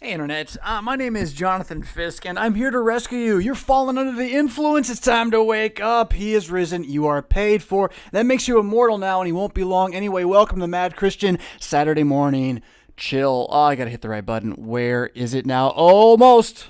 Hey Internet, my name is Jonathan Fisk, and I'm here to rescue you. You're falling under the influence. It's time to wake up. He is risen. You are paid for. That makes you immortal now, and he won't be long. Anyway, welcome to Mad Christian Saturday morning. Chill. Oh, I gotta hit the right button. Where is it now? Almost.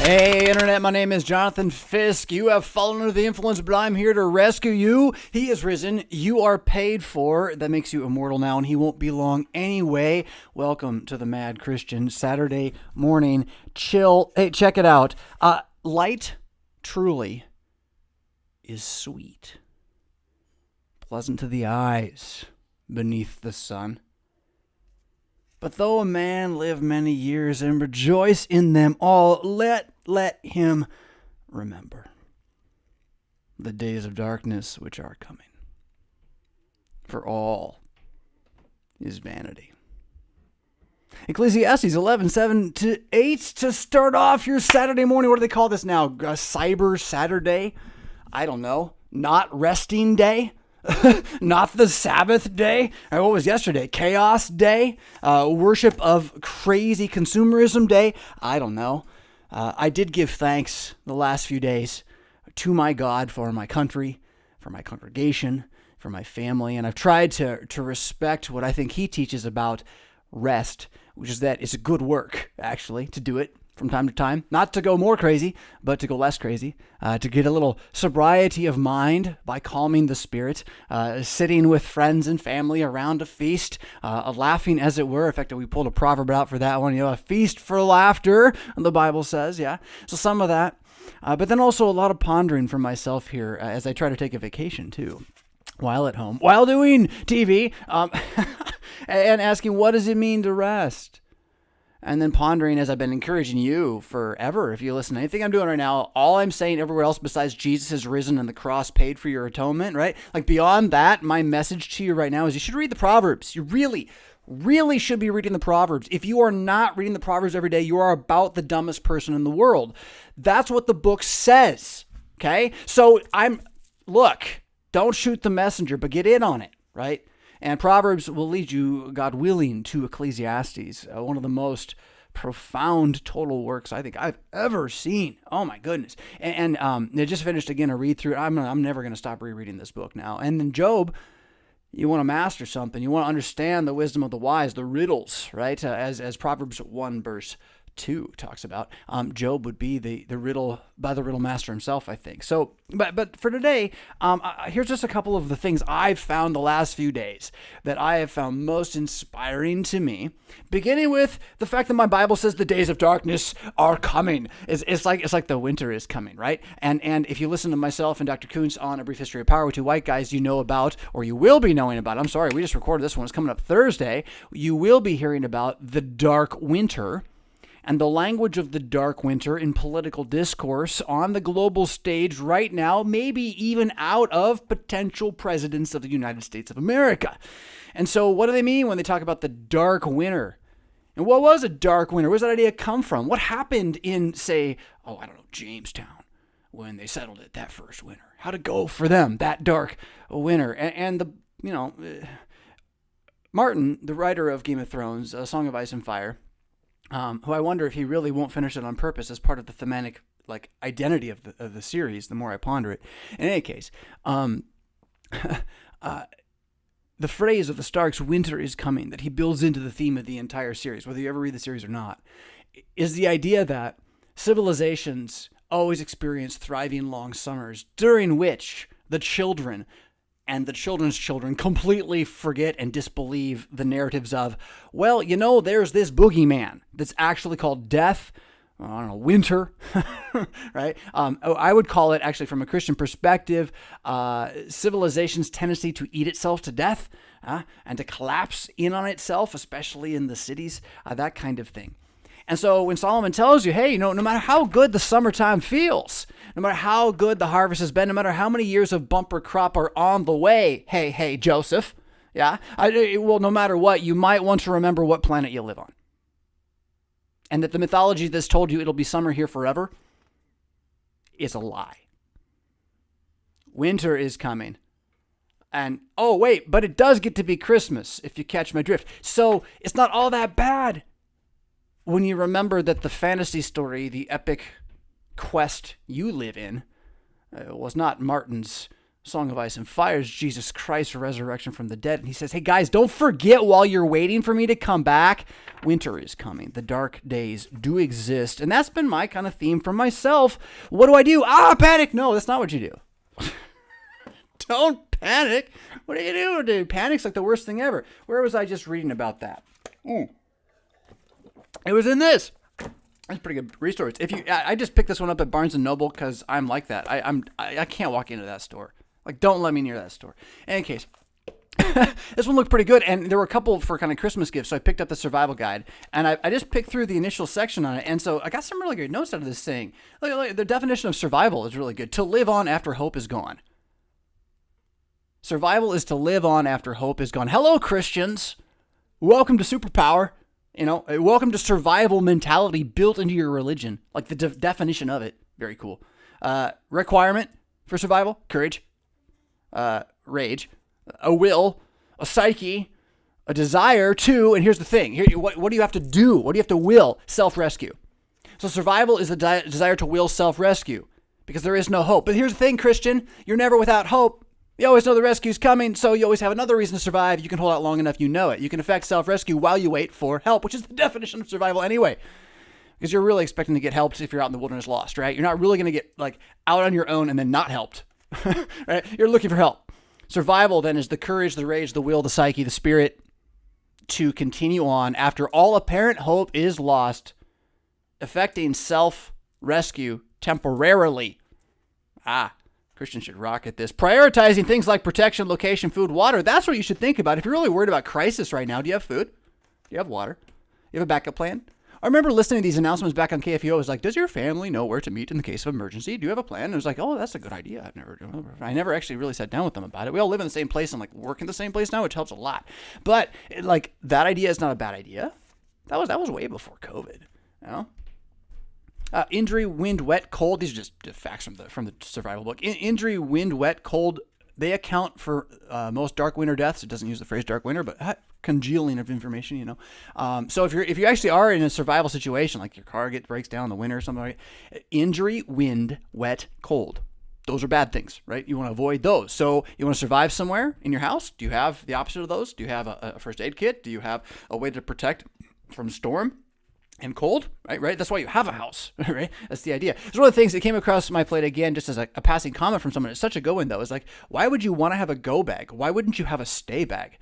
Hey, Internet, my name is Jonathan Fisk. You have fallen under the influence, but I'm here to rescue you. He is risen. You are paid for. That makes you immortal now, and he won't be long anyway. Welcome to the Mad Christian Saturday morning chill. Hey, check it out. Light truly is sweet, pleasant to the eyes beneath the sun. But though a man live many years and rejoice in them all, let him remember the days of darkness which are coming. For all is vanity. Ecclesiastes 11:7-8 to start off your Saturday morning. What do they call this now? Cyber Saturday? I don't know. Not resting day? Not the Sabbath day? What was yesterday? Chaos day? Worship of crazy consumerism day? I don't know. I did give thanks the last few days to my God for my country, for my congregation, for my family, and I've tried to respect what I think he teaches about rest, which is that it's a good work, actually, to do it from time to time. Not to go more crazy, but to go less crazy. To get a little sobriety of mind by calming the spirit, sitting with friends and family around a feast, laughing as it were. In fact, we pulled a proverb out for that one. A feast for laughter, the Bible says, yeah. So some of that. But then also a lot of pondering for myself here as I try to take a vacation too. While at home, while doing TV, and asking, what does it mean to rest? And then pondering, as I've been encouraging you forever, if you listen to anything I'm doing right now, all I'm saying everywhere else besides Jesus has risen and the cross paid for your atonement, right? Like beyond that, my message to you right now is you should read the Proverbs. You really should be reading the Proverbs. If you are not reading the Proverbs every day, you are about the dumbest person in the world. That's what the book says, okay? So look, don't shoot the messenger, but get in on it, right? And Proverbs will lead you, God willing, to Ecclesiastes, one of the most profound total works I think I've ever seen. Oh my goodness. And I just finished again a read through. I'm never going to stop rereading this book now. And then Job, you want to master something. You want to understand the wisdom of the wise, the riddles, right? As Proverbs 1 verse 2 talks about, Job would be the riddle by the riddle master himself, I think. So, but for today, here's just a couple of the things I've found the last few days that I have found most inspiring to me. Beginning with the fact that my Bible says the days of darkness are coming. It's like the winter is coming, right? And if you listen to myself and Dr. Kuntz on A Brief History of Power with Two White Guys, you know about, or you will be knowing about. I'm sorry, we just recorded this one. It's coming up Thursday. You will be hearing about the dark winter and the language of the dark winter in political discourse on the global stage right now, maybe even out of potential presidents of the United States of America. And so what do they mean when they talk about the dark winter? And what was a dark winter? Where does that idea come from? What happened in, say, Jamestown when they settled it that first winter? How'd it go for them, that dark winter? And Martin, the writer of Game of Thrones, A Song of Ice and Fire, who I wonder if he really won't finish it on purpose as part of the thematic identity of the series, the more I ponder it. In any case, the phrase of the Starks, winter is coming, that he builds into the theme of the entire series, whether you ever read the series or not, is the idea that civilizations always experience thriving long summers during which the children and the children's children completely forget and disbelieve the narratives of, there's this boogeyman that's actually called death, winter, right? I would call it, actually, from a Christian perspective, civilization's tendency to eat itself to death and to collapse in on itself, especially in the cities, that kind of thing. And so when Solomon tells you, hey, no matter how good the summertime feels, no matter how good the harvest has been, no matter how many years of bumper crop are on the way, hey, Joseph, no matter what, you might want to remember what planet you live on. And that the mythology that's told you it'll be summer here forever is a lie. Winter is coming. And, but it does get to be Christmas, if you catch my drift. So it's not all that bad when you remember that the fantasy story, the epic quest you live in, was not Martin's Song of Ice and Fire is Jesus Christ's resurrection from the dead. And he says, hey guys, don't forget while you're waiting for me to come back, winter is coming. The dark days do exist. And that's been my kind of theme for myself. What do? Panic. No, that's not what you do. Don't panic. What do you do, dude? Panic's like the worst thing ever. Where was I just reading about that? It was in this. That's pretty good resource. I just picked this one up at Barnes & Noble because I'm like that. I can't walk into that store. Like, don't let me near that store. In any case, this one looked pretty good, and there were a couple for kind of Christmas gifts, so I picked up the survival guide, and I just picked through the initial section on it, and so I got some really great notes out of this thing. Like, the definition of survival is really good. To live on after hope is gone. Survival is to live on after hope is gone. Hello, Christians. Welcome to superpower. Welcome to survival mentality built into your religion. Like the definition of it. Very cool. Requirement for survival, courage. Rage, a will, a psyche, a desire to, and here's the thing. What do you have to do? What do you have to will? Self-rescue. So survival is the desire to will self-rescue because there is no hope. But here's the thing, Christian. You're never without hope. You always know the rescue's coming, so you always have another reason to survive. You can hold out long enough, you know it. You can effect self-rescue while you wait for help, which is the definition of survival anyway. Because you're really expecting to get help if you're out in the wilderness lost, right? You're not really going to get out on your own and then not helped. Right? You're looking for help. Survival then is the courage, the rage, the will, the psyche, the spirit to continue on after all apparent hope is lost, effecting self-rescue temporarily. Christians should rock at this. Prioritizing things like protection, location, food, water. That's what you should think about. If you're really worried about crisis right now, do you have food? Do you have water? Do you have a backup plan? I remember listening to these announcements back on KFUO. It was like, does your family know where to meet in the case of emergency? Do you have a plan? And it was like, oh, that's a good idea. I never actually really sat down with them about it. We all live in the same place and work in the same place now, which helps a lot. But that idea is not a bad idea. That was way before COVID. Injury, wind, wet, cold. These are just facts from the survival book. Injury, wind, wet, cold. They account for most dark winter deaths. It doesn't use the phrase dark winter, but congealing of information, So if you actually are in a survival situation, like your car breaks down in the winter or something like that, injury, wind, wet, cold. Those are bad things, right? You want to avoid those. So you want to survive somewhere in your house? Do you have the opposite of those? Do you have a first aid kit? Do you have a way to protect from storm and cold, right? That's why you have a house, right? That's the idea. It's one of the things that came across my plate again, just as a passing comment from someone. It's such a good one, though. It's like, why would you want to have a go bag? Why wouldn't you have a stay bag?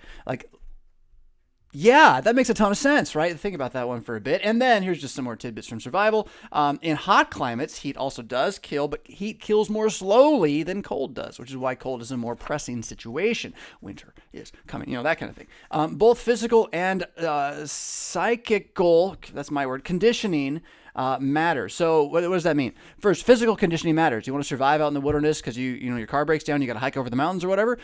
Yeah, that makes a ton of sense, right? Think about that one for a bit. And then here's just some more tidbits from survival. In hot climates, heat also does kill, but heat kills more slowly than cold does, which is why cold is a more pressing situation. Winter is coming, that kind of thing. Both physical and psychical, that's my word, conditioning matters. So what does that mean? First, physical conditioning matters. You want to survive out in the wilderness because your car breaks down, you got to hike over the mountains or whatever.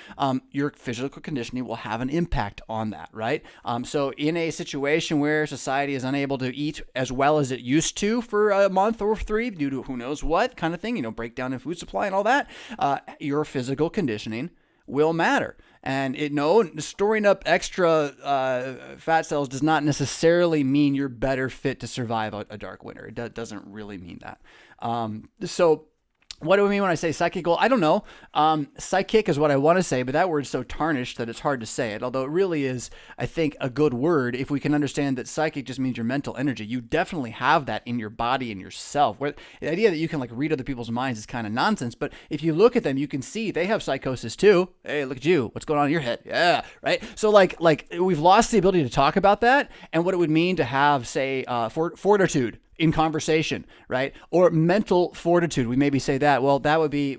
Your physical conditioning will have an impact on that, right? So in a situation where society is unable to eat as well as it used to for a month or 3 due to who knows what kind of thing, breakdown in food supply and all that, your physical conditioning will matter. And storing up extra fat cells does not necessarily mean you're better fit to survive a dark winter. It doesn't really mean that. So what do I mean when I say psychical? I don't know. Psychic is what I want to say, but that word's so tarnished that it's hard to say it. Although it really is, I think, a good word if we can understand that psychic just means your mental energy. You definitely have that in your body and yourself. The idea that you can read other people's minds is kind of nonsense, but if you look at them, you can see they have psychosis too. Hey, look at you. What's going on in your head? Yeah, right? So we've lost the ability to talk about that and what it would mean to have, say, fortitude in conversation, right? Or mental fortitude. We maybe say that. Well, that would be,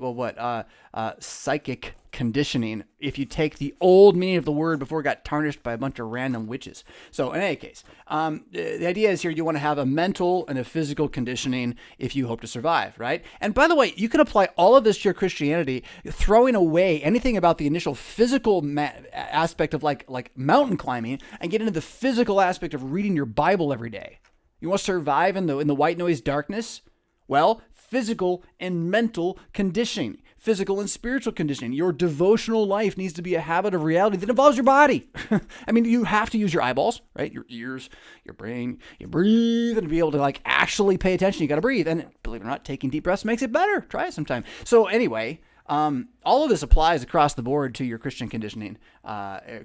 psychic conditioning if you take the old meaning of the word before it got tarnished by a bunch of random witches. So in any case, the idea is here you want to have a mental and a physical conditioning if you hope to survive, right? And by the way, you can apply all of this to your Christianity, throwing away anything about the initial physical aspect of like mountain climbing and get into the physical aspect of reading your Bible every day. You want to survive in the white noise darkness? Well, physical and mental conditioning, physical and spiritual conditioning. Your devotional life needs to be a habit of reality that involves your body. I mean, you have to use your eyeballs, right? Your ears, your brain, you breathe, and to be able to actually pay attention, you got to breathe. And believe it or not, taking deep breaths makes it better. Try it sometime. So anyway, All of this applies across the board to your Christian conditioning,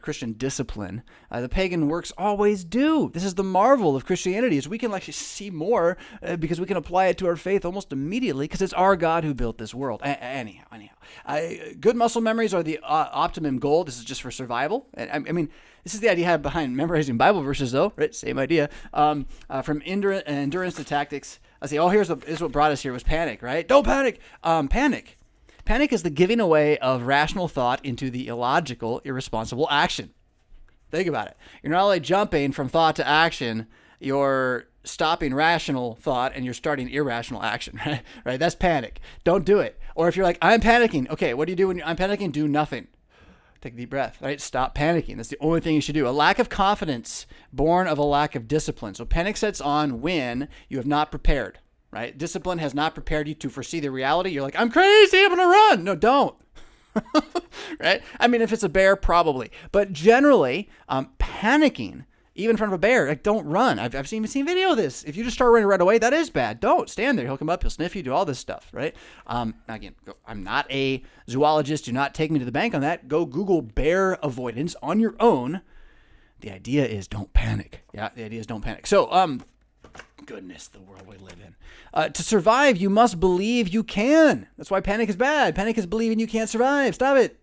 Christian discipline. The pagan works always do. This is the marvel of Christianity, is we can actually see more because we can apply it to our faith almost immediately because it's our God who built this world. Anyhow. Good muscle memories are the optimum goal. This is just for survival. I mean, this is the idea behind memorizing Bible verses, though, right? Same idea. From endurance to tactics. I say, here's what brought us here was panic, right? Don't panic. Panic is the giving away of rational thought into the illogical, irresponsible action. Think about it. You're not only jumping from thought to action, you're stopping rational thought and you're starting irrational action, right? That's panic. Don't do it. Or if you're like, I'm panicking. Okay, what do you do when I'm panicking? Do nothing. Take a deep breath, right? Stop panicking. That's the only thing you should do. A lack of confidence born of a lack of discipline. So panic sets on when you have not prepared. Right? Discipline has not prepared you to foresee the reality. You're like, I'm crazy, I'm going to run. No, don't. Right? I mean, if it's a bear, probably. But generally, panicking, even in front of a bear, like, don't run. I've even seen video of this. If you just start running right away, that is bad. Don't stand there. He'll come up, he'll sniff you, do all this stuff, right? Again, I'm not a zoologist. Do not take me to the bank on that. Go Google bear avoidance on your own. The idea is don't panic. Yeah, the idea is don't panic. So, goodness, the world we live in. To survive, you must believe you can. That's why panic is bad. Panic is believing you can't survive. Stop it.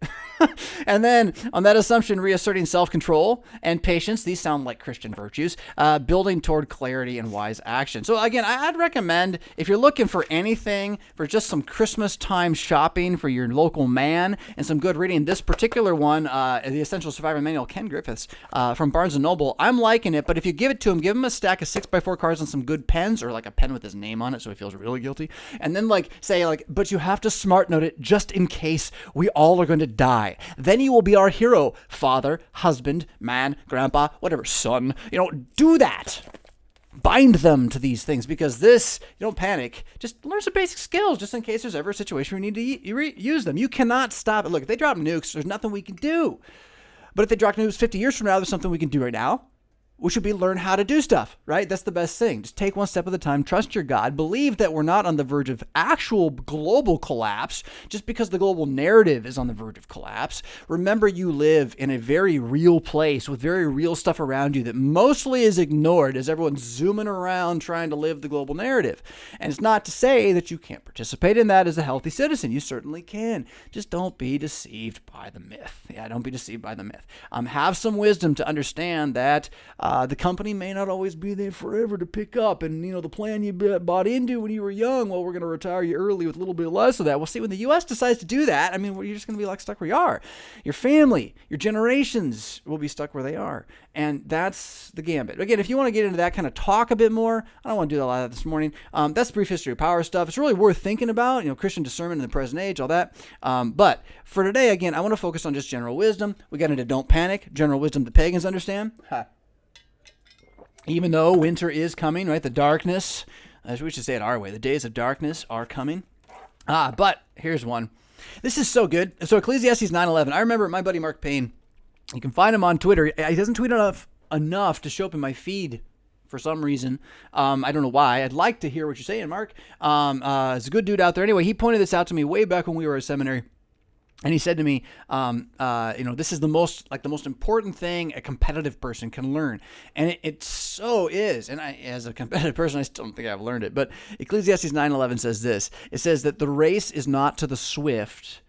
And then, on that assumption, reasserting self-control and patience. These sound like Christian virtues. Building toward clarity and wise action. So again, I'd recommend, if you're looking for anything, for just some Christmas time shopping for your local man and some good reading, this particular one, The Essential Survivor Manual, Ken Griffiths, from Barnes & Noble, I'm liking it, but if you give it to him, give him a stack of 6x4 cards and some good pens, or like a pen with his name on it so he feels really guilty, and then say, but you have to smart note it just in case we all are going to die. Then you will be our hero, father, husband, man, grandpa, whatever, son. Do that. Bind them to these things, because this, you don't panic. Just learn some basic skills just in case there's ever a situation where you need to use them. You cannot stop it. Look, if they drop nukes, there's nothing we can do. But if they drop nukes 50 years from now, there's something we can do right now. We should be learn how to do stuff, right? That's the best thing. Just take one step at a time. Trust your God. Believe that we're not on the verge of actual global collapse just because the global narrative is on the verge of collapse. Remember, you live in a very real place with very real stuff around you that mostly is ignored as everyone's zooming around trying to live the global narrative. And it's not to say that you can't participate in that as a healthy citizen. You certainly can. Just don't be deceived by the myth. Yeah, don't be deceived by the myth. Have some wisdom to understand that the company may not always be there forever to pick up. And, the plan you bought into when you were young, well, we're going to retire you early with a little bit less of that. Well, see, when the U.S. decides to do that, you're just going to be stuck where you are. Your family, your generations will be stuck where they are. And that's the gambit. Again, if you want to get into that kind of talk a bit more, I don't want to do a lot of that this morning. That's brief history of power stuff. It's really worth thinking about, Christian discernment in the present age, all that. But for today, again, I want to focus on just general wisdom. We got into don't panic, general wisdom the pagans understand. Even though winter is coming, right? The darkness, as we should say it our way, the days of darkness are coming. But here's one. This is so good. So Ecclesiastes 9:11. I remember my buddy Mark Payne. You can find him on Twitter. He doesn't tweet enough to show up in my feed for some reason. I don't know why. I'd like to hear what you're saying, Mark. He's a good dude out there. Anyway, he pointed this out to me way back when we were at seminary. And he said to me, this is the most important thing a competitive person can learn. And it so is. And as a competitive person, I still don't think I've learned it. But Ecclesiastes 9:11 says this. It says that the race is not to the swift,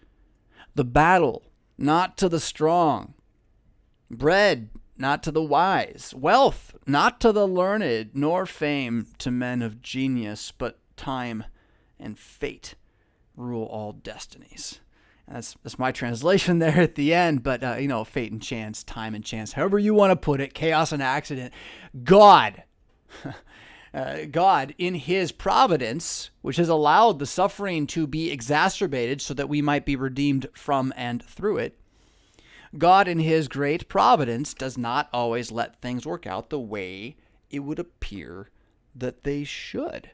the battle not to the strong, bread not to the wise, wealth not to the learned, nor fame to men of genius, but time and fate rule all destinies. That's my translation there at the end, but, fate and chance, time and chance, however you want to put it, chaos and accident. God, in his providence, which has allowed the suffering to be exacerbated so that we might be redeemed from and through it, God in his great providence does not always let things work out the way it would appear that they should.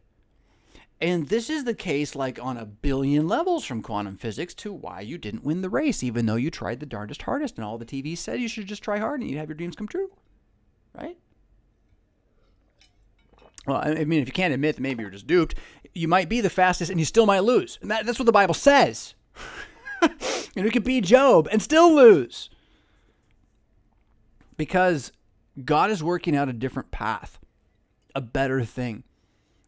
And this is the case on a billion levels, from quantum physics to why you didn't win the race, even though you tried the darndest hardest and all the TV said you should just try hard and you'd have your dreams come true, right? Well, if you can't admit that maybe you're just duped, you might be the fastest and you still might lose. And that's what the Bible says. And we could be Job and still lose. Because God is working out a different path, a better thing.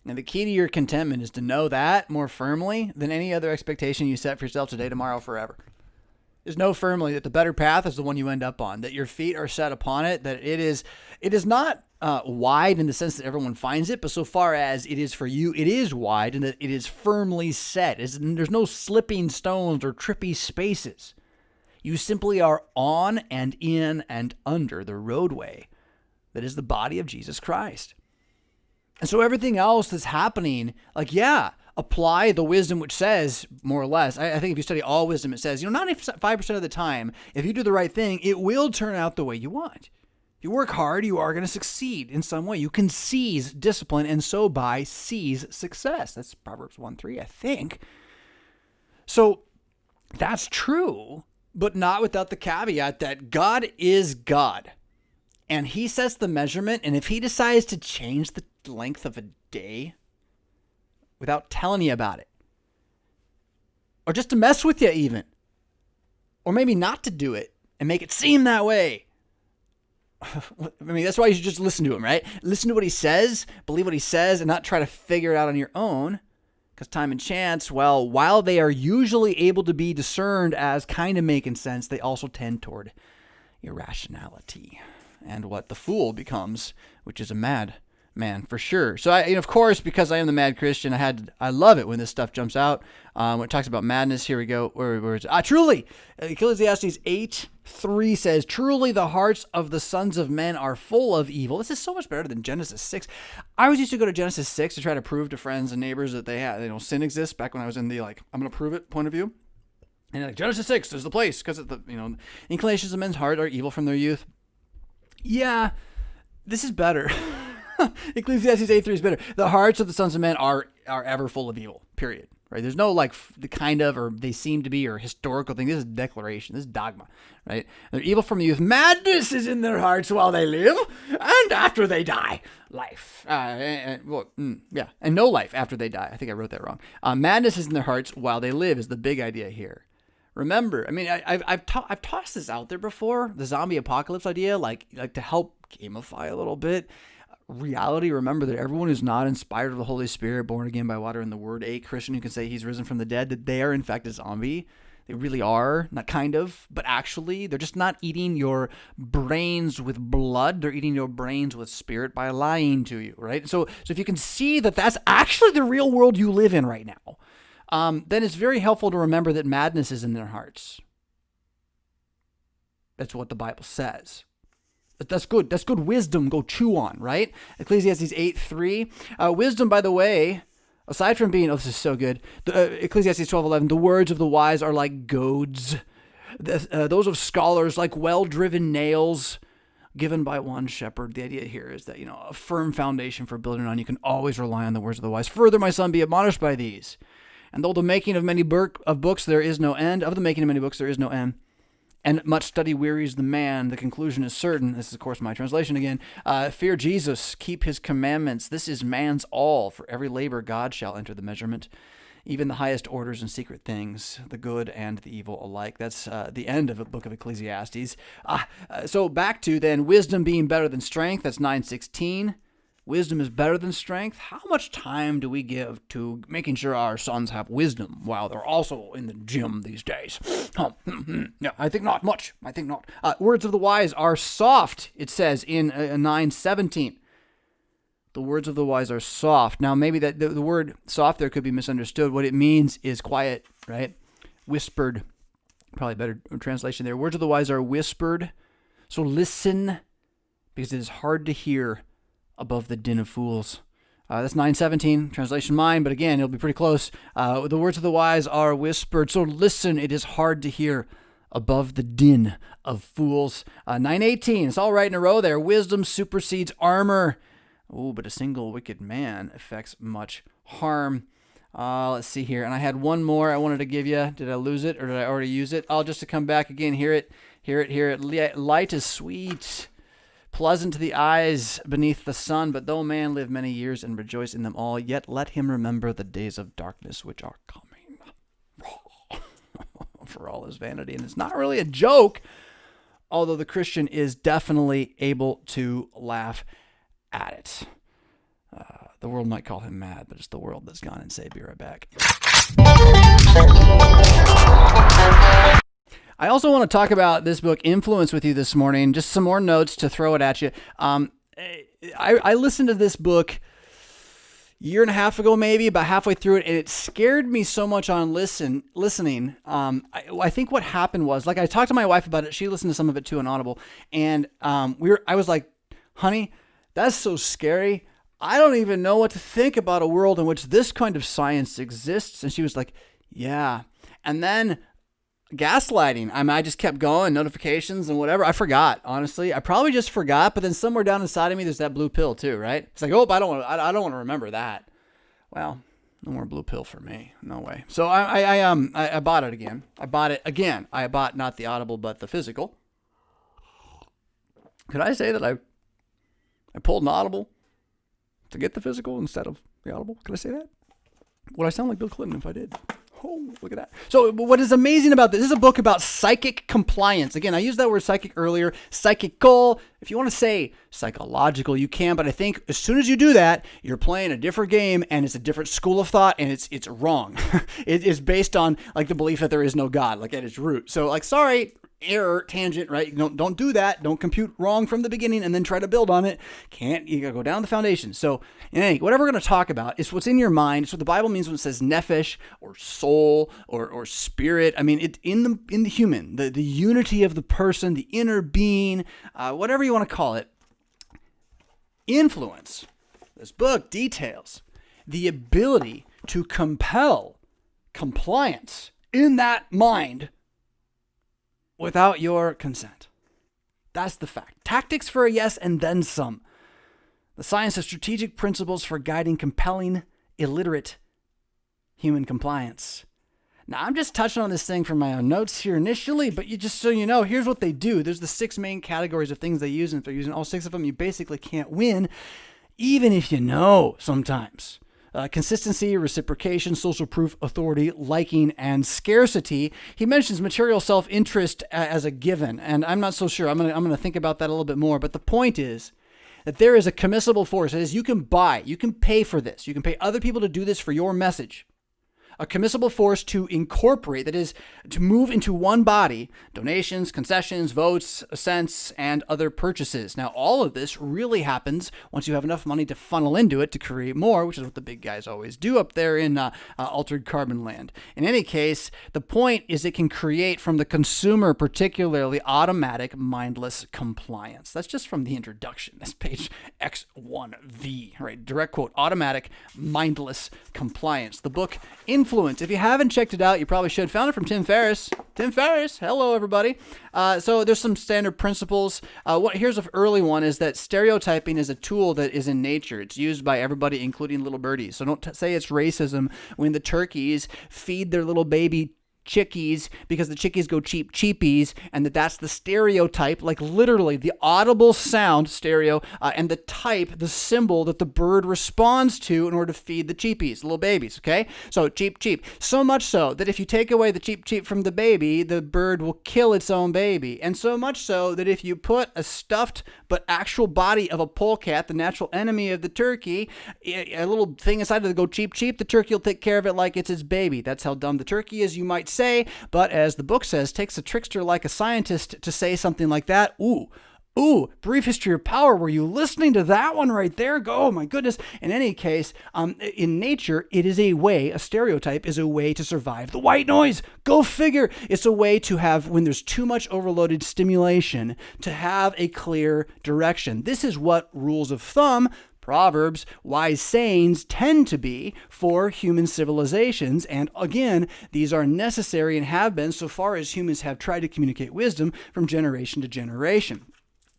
And the key to your contentment is to know that more firmly than any other expectation you set for yourself today, tomorrow, forever. Just know firmly that the better path is the one you end up on, that your feet are set upon it, that it is not wide in the sense that everyone finds it, but so far as it is for you, it is wide and that it is firmly set. There's no slipping stones or trippy spaces. You simply are on and in and under the roadway that is the body of Jesus Christ. And so everything else that's happening, apply the wisdom which says, more or less, I think if you study all wisdom, it says, 95% of the time, if you do the right thing, it will turn out the way you want. If you work hard, you are going to succeed in some way. You can seize discipline and so by seize success. That's Proverbs 1:3, I think. So that's true, but not without the caveat that God is God. And he sets the measurement, and if he decides to change the length of a day without telling you about it, or just to mess with you even, or maybe not to do it and make it seem that way. That's why you should just listen to him, right? Listen to what he says, believe what he says, and not try to figure it out on your own. Because time and chance, well, while they are usually able to be discerned as kind of making sense, they also tend toward irrationality and what the fool becomes, which is a mad man for sure. So of course, because I am the mad Christian, I love it when this stuff jumps out. When it talks about madness, here we go. Where is it? Truly, Ecclesiastes 8:3 says, "Truly the hearts of the sons of men are full of evil." This is so much better than Genesis 6. I always used to go to Genesis 6 to try to prove to friends and neighbors that sin exists. Back when I was in the I'm going to prove it point of view. And Genesis 6 is the place because the inclinations of men's heart are evil from their youth. Yeah, this is better. Ecclesiastes 8:3 is better. The hearts of the sons of men are ever full of evil, period. Right? There's no the kind of, or they seem to be, or historical thing. This is declaration. This is dogma, right? They're evil from the youth. Madness is in their hearts while they live, and after they die, life. And no life after they die. I think I wrote that wrong. Madness is in their hearts while they live is the big idea here. Remember, I've tossed this out there before, the zombie apocalypse idea, like to help gamify a little bit reality. Remember that everyone who's not inspired of the Holy Spirit, born again by water and the word, a Christian who can say he's risen from the dead, that they are in fact a zombie. They really are, not kind of, but actually. They're just not eating your brains with blood. They're eating your brains with spirit by lying to you, right? So if you can see that that's actually the real world you live in right now, then it's very helpful to remember that madness is in their hearts. That's what the Bible says. That's good. That's good wisdom. Go chew on, right? Ecclesiastes 8:3. Wisdom, by the way, aside from being, this is so good. Ecclesiastes 12:11. The words of the wise are like goads. Those of scholars like well-driven nails given by one shepherd. The idea here is that, a firm foundation for building on. You can always rely on the words of the wise. Further, my son, be admonished by these. And though the making of many books there is no end, of the making of many books there is no end, and much study wearies the man, the conclusion is certain. This is, of course, my translation again. Fear Jesus, keep his commandments. This is man's all. For every labor God shall enter the measurement, even the highest orders and secret things, the good and the evil alike. That's the end of the book of Ecclesiastes. So back to then wisdom being better than strength. That's 9:16. Wisdom is better than strength. How much time do we give to making sure our sons have wisdom while they're also in the gym these days? Yeah, I think not much. I think not. Words of the wise are soft, it says in 9:17. The words of the wise are soft. Now, maybe that the word soft there could be misunderstood. What it means is quiet, right? Whispered. Probably better translation there. Words of the wise are whispered. So listen, because it is hard to hear above the din of fools. That's 9:17, translation mine, but again, it'll be pretty close. The words of the wise are whispered, so listen, it is hard to hear above the din of fools. 9:18, it's all right in a row there. Wisdom supersedes armor. Oh, but a single wicked man affects much harm. Let's see here, and I had one more I wanted to give you. Did I lose it, or did I already use it? Just to come back again, hear it. Light is sweet, pleasant to the eyes beneath the sun, but though man live many years and rejoice in them all, yet let him remember the days of darkness which are coming. For all is vanity. And it's not really a joke, although the Christian is definitely able to laugh at it. The world might call him mad, but it's the world that's gone insane. Be right back. I also want to talk about this book, Influence, with you this morning. Just some more notes to throw it at you. I listened to this book a year and a half ago, maybe, about halfway through it, and it scared me so much on listening. I think what happened was, like, I talked to my wife about it. She listened to some of it too on Audible, and I was like, honey, that's so scary. I don't even know what to think about a world in which this kind of science exists. And she was like, yeah. And then gaslighting. I just kept going, notifications and whatever. I forgot, honestly. I probably just forgot, but then somewhere down inside of me, there's that blue pill too, right? It's like, oh, I don't want to remember that. Well, no more blue pill for me. No way. So I bought it again. I bought it again. I bought not the Audible, but the physical. Could I say that I pulled an Audible to get the physical instead of the Audible? Could I say that? Would I sound like Bill Clinton if I did? Oh, look at that. So what is amazing about this is a book about psychic compliance. Again, I used that word psychic earlier. Psychical. If you want to say psychological, you can, but I think as soon as you do that, you're playing a different game, and it's a different school of thought, and it's wrong. It is based on like the belief that there is no God, like at its root. So like, sorry, error, tangent, right? Don't do that. Don't compute wrong from the beginning and then try to build on it. You gotta go down the foundation. So whatever we're going to talk about is what's in your mind. It's what the Bible means when it says nephesh or soul or spirit. I mean, it in the human, the unity of the person, the inner being, whatever you want to call it. Influence. This book details the ability to compel compliance in that mind without your consent. That's the fact. Tactics for a yes and then some. The science of strategic principles for guiding compelling, illiterate human compliance. Now, I'm just touching on this thing from my own notes here initially, but just so you know, here's what they do. There's the 6 main categories of things they use, and if they're using all 6 of them, you basically can't win, even if you know sometimes. Consistency, reciprocation, social proof, authority, liking, and scarcity. He mentions material self-interest as a given, and I'm not so sure. I'm gonna think about that a little bit more. But the point is that there is a commissible force. That is, you can pay for this. You can pay other people to do this for your message. A commissible force to incorporate, that is, to move into one body, donations, concessions, votes, assents, and other purchases. Now, all of this really happens once you have enough money to funnel into it to create more, which is what the big guys always do up there in altered carbon land. In any case, the point is it can create from the consumer, particularly automatic, mindless compliance. That's just from the introduction. That's page X1V, right? Direct quote, automatic, mindless compliance. The book Influence. If you haven't checked it out, you probably should. Found it from Tim Ferriss. Tim Ferriss. Hello, everybody. So there's some standard principles. Here's an early one, is that stereotyping is a tool that is in nature. It's used by everybody, including little birdies. So don't say it's racism when the turkeys feed their little baby chickies because the chickies go cheapies, and that's the stereotype, like literally the audible sound, stereo, and the type, the symbol that the bird responds to in order to feed the cheapies, little babies, okay? So cheep. So much so that if you take away the cheep from the baby, the bird will kill its own baby. And so much so that if you put a stuffed but actual body of a polecat, the natural enemy of the turkey, a little thing inside to go cheep, the turkey will take care of it like it's its baby. That's how dumb the turkey is, you might say, but as the book says, takes a trickster like a scientist to say something like that. Ooh, Brief History of Power. Were you listening to that one right there? Oh my goodness. In any case, in nature, it is a stereotype is a way to survive the white noise. Go figure. It's a way to have, when there's too much overloaded stimulation, to have a clear direction. This is what rules of thumb, proverbs, wise sayings tend to be for human civilizations. And again, these are necessary and have been so far as humans have tried to communicate wisdom from generation to generation.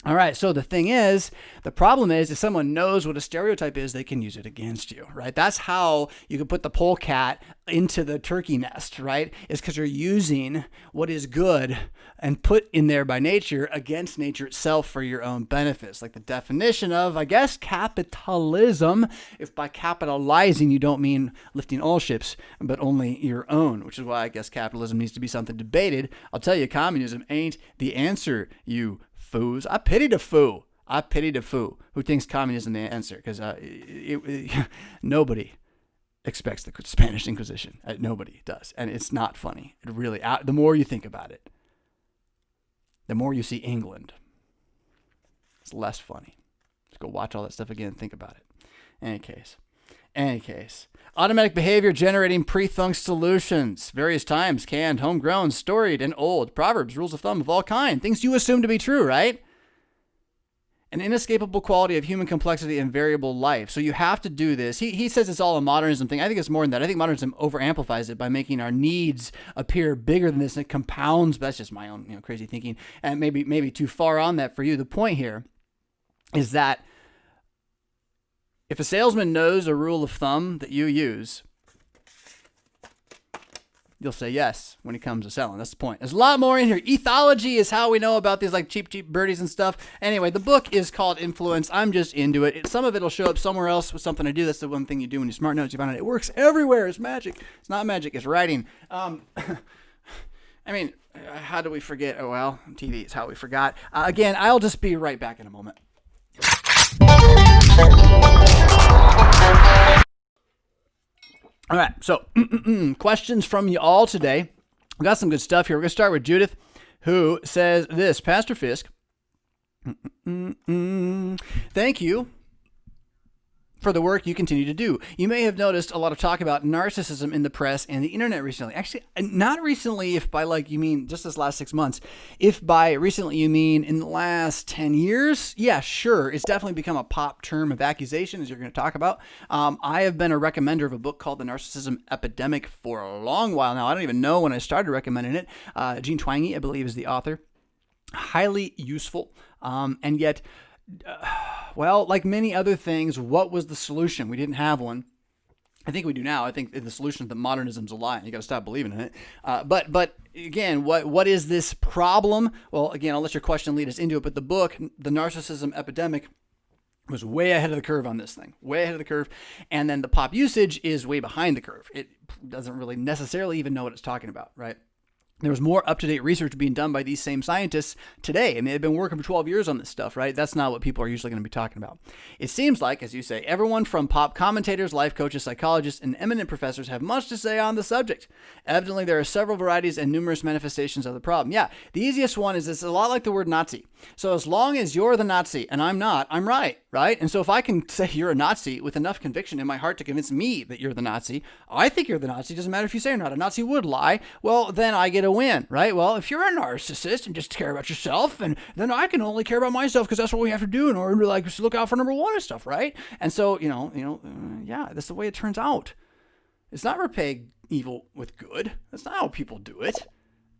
All right, so the thing is, the problem is if someone knows what a stereotype is, they can use it against you, right? That's how you can put the polecat into the turkey nest, right? Is because you're using what is good and put in there by nature against nature itself for your own benefits. Like the definition of, I guess, capitalism, if by capitalizing you don't mean lifting all ships, but only your own, which is why I guess capitalism needs to be something debated. I'll tell you, communism ain't the answer, you foos. I pity the foo. I pity the foo who thinks communism is the answer, because nobody expects the Spanish Inquisition. Nobody does, and it's not funny. It really. The more you think about it, the more you see England, it's less funny. Just go watch all that stuff again and think about it. Any case. Automatic behavior generating pre-thunk solutions. Various times, canned, homegrown, storied, and old. Proverbs, rules of thumb of all kind. Things you assume to be true, right? An inescapable quality of human complexity and variable life. So you have to do this. He says it's all a modernism thing. I think it's more than that. I think modernism over-amplifies it by making our needs appear bigger than this, and it compounds. That's just my own crazy thinking, and maybe too far on that for you. The point here is that if a salesman knows a rule of thumb that you use, you'll say yes when he comes to selling. That's the point. There's a lot more in here. Ethology is how we know about these like cheap birdies and stuff. Anyway, the book is called Influence. I'm just into it. Some of it will show up somewhere else with something to do. That's the one thing you do when you smart notes. You find out it works everywhere. It's magic. It's not magic. It's writing. I mean, how do we forget? Oh, well, TV is how we forgot. Again, I'll just be right back in a moment. All right, so questions from you all today. We got some good stuff here. We're going to start with Judith, who says this: Pastor Fisk, thank you for the work you continue to do. You may have noticed a lot of talk about narcissism in the press and the internet recently. Actually, not recently, if by you mean just this last 6 months. If by recently you mean in the last 10 years, yeah, sure. It's definitely become a pop term of accusation, as you're going to talk about. I have been a recommender of a book called The Narcissism Epidemic for a long while now. I don't even know when I started recommending it. Gene Twangy, I believe, is the author. Highly useful, and yet... well, like many other things, what was the solution? We didn't have one. I think we do now. I think the solution is that modernism's a lie, and you got to stop believing in it. But again, what is this problem? Well, again, I'll let your question lead us into it. But the book, The Narcissism Epidemic, was way ahead of the curve on this thing, way ahead of the curve. And then the pop usage is way behind the curve. It doesn't really necessarily even know what it's talking about, right? There was more up-to-date research being done by these same scientists today. I mean, they've been working for 12 years on this stuff, right? That's not what people are usually going to be talking about. It seems like, as you say, everyone from pop commentators, life coaches, psychologists, and eminent professors have much to say on the subject. Evidently, there are several varieties and numerous manifestations of the problem. Yeah, the easiest one is it's a lot like the word Nazi. So as long as you're the Nazi and I'm not, I'm right? And so if I can say you're a Nazi with enough conviction in my heart to convince me that you're the Nazi, I think you're the Nazi, doesn't matter if you say or not. A Nazi would lie. Well, then I get a win, right? Well, if you're a narcissist and just care about yourself, and then I can only care about myself because that's what we have to do in order to look out for number one and stuff, right? And so, yeah, that's the way it turns out. It's not repay evil with good. That's not how people do it.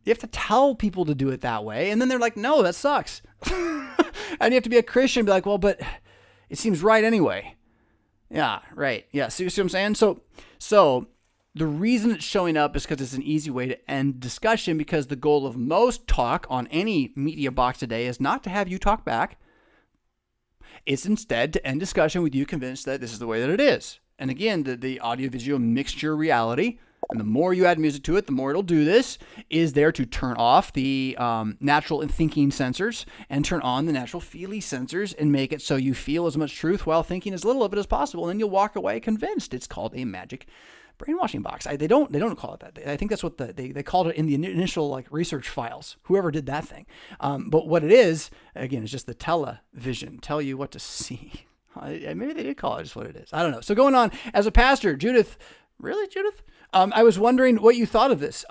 You have to tell people to do it that way, and then they're like, no, that sucks. And you have to be a Christian and be like, well, but it seems right anyway. Yeah, right. Yeah, see what I'm saying? So the reason it's showing up is because it's an easy way to end discussion, because the goal of most talk on any media box today is not to have you talk back. It's instead to end discussion with you convinced that this is the way that it is. And again, the audio-visual mixture reality, and the more you add music to it, the more it'll do this, is there to turn off the natural and thinking sensors and turn on the natural feely sensors and make it so you feel as much truth while thinking as little of it as possible. And then you'll walk away convinced. It's called a magic brainwashing box. They don't call it that. I think that's what they called it in the initial research files, whoever did that thing. But what it is, again, is just the television, tell you what to see. Maybe they did call it just what it is. I don't know. So going on, as a pastor, Judith, really, Judith? I was wondering what you thought of this.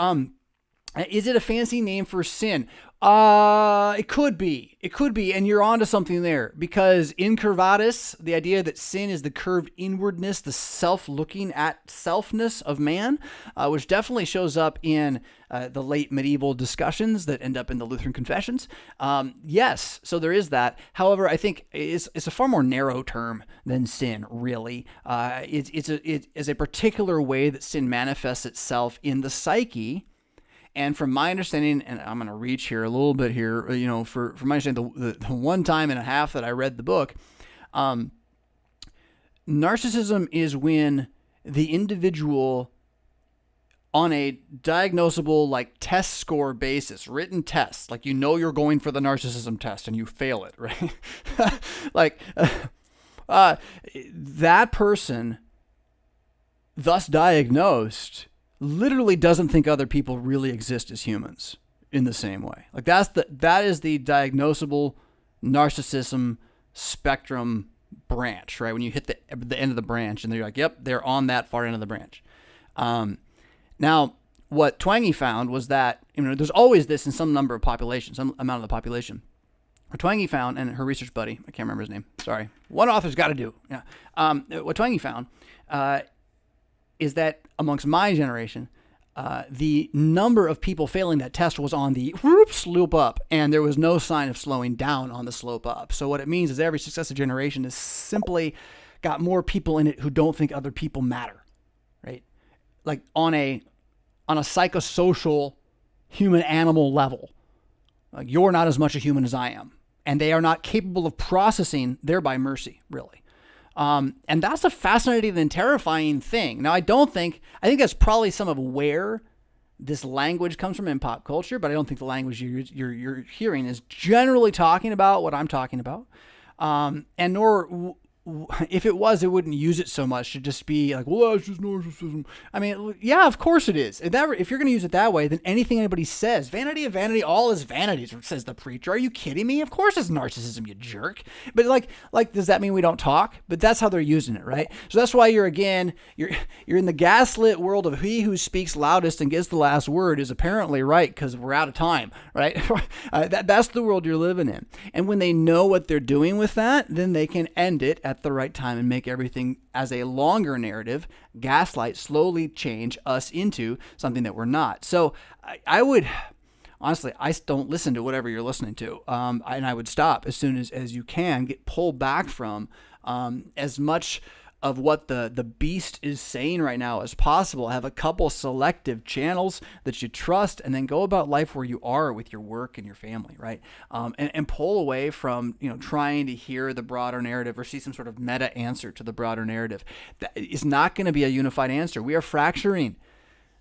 Is it a fancy name for sin? It could be. It could be, and you're onto something there. Because incurvatus, the idea that sin is the curved inwardness, the self-looking at selfness of man, which definitely shows up in the late medieval discussions that end up in the Lutheran confessions. Yes, so there is that. However, I think it's a far more narrow term than sin, really. It is a particular way that sin manifests itself in the psyche. And from my understanding, and I'm going to reach here a little bit here, for my understanding, the one time and a half that I read the book, narcissism is when the individual on a diagnosable, like, test score basis, written test, like, you're going for the narcissism test and you fail it, right? That person, thus diagnosed, literally doesn't think other people really exist as humans in the same way. Like, that is the diagnosable narcissism spectrum branch, right? When you hit the end of the branch and you're like, yep, they're on that far end of the branch. Now, what Twangy found was that, there's always this in some number of populations, some amount of the population. What Twangy found, and her research buddy, I can't remember his name, sorry. One author's got to do. Yeah. What Twangy found is that amongst my generation, the number of people failing that test was on the slope up, and there was no sign of slowing down on the slope up. So what it means is every successive generation has simply got more people in it who don't think other people matter, right? Like on a psychosocial human-animal level. Like, you're not as much a human as I am, and they are not capable of processing thereby mercy, really. And that's a fascinating and terrifying thing. Now, I think that's probably some of where this language comes from in pop culture, but I don't think the language you're hearing is generally talking about what I'm talking about. And nor, if it was, it wouldn't use it so much to just be like, well, that's just narcissism. I mean, yeah, of course it is. If you're going to use it that way, then anything anybody says, vanity of vanity, all is vanity, says the preacher. Are you kidding me? Of course it's narcissism, you jerk. But like, does that mean we don't talk? But that's how they're using it, right? So that's why you're in the gaslit world of he who speaks loudest and gets the last word is apparently right, because we're out of time, right? That's the world you're living in. And when they know what they're doing with that, then they can end it at the right time and make everything as a longer narrative, gaslight, slowly change us into something that we're not. So I would, honestly, I don't listen to whatever you're listening to. And I would stop as soon as you can, get pulled back from as much of what the beast is saying right now as possible. Have a couple selective channels that you trust, and then go about life where you are with your work and your family, right? And pull away from trying to hear the broader narrative or see some sort of meta answer to the broader narrative. That is not going to be a unified answer. We are fracturing.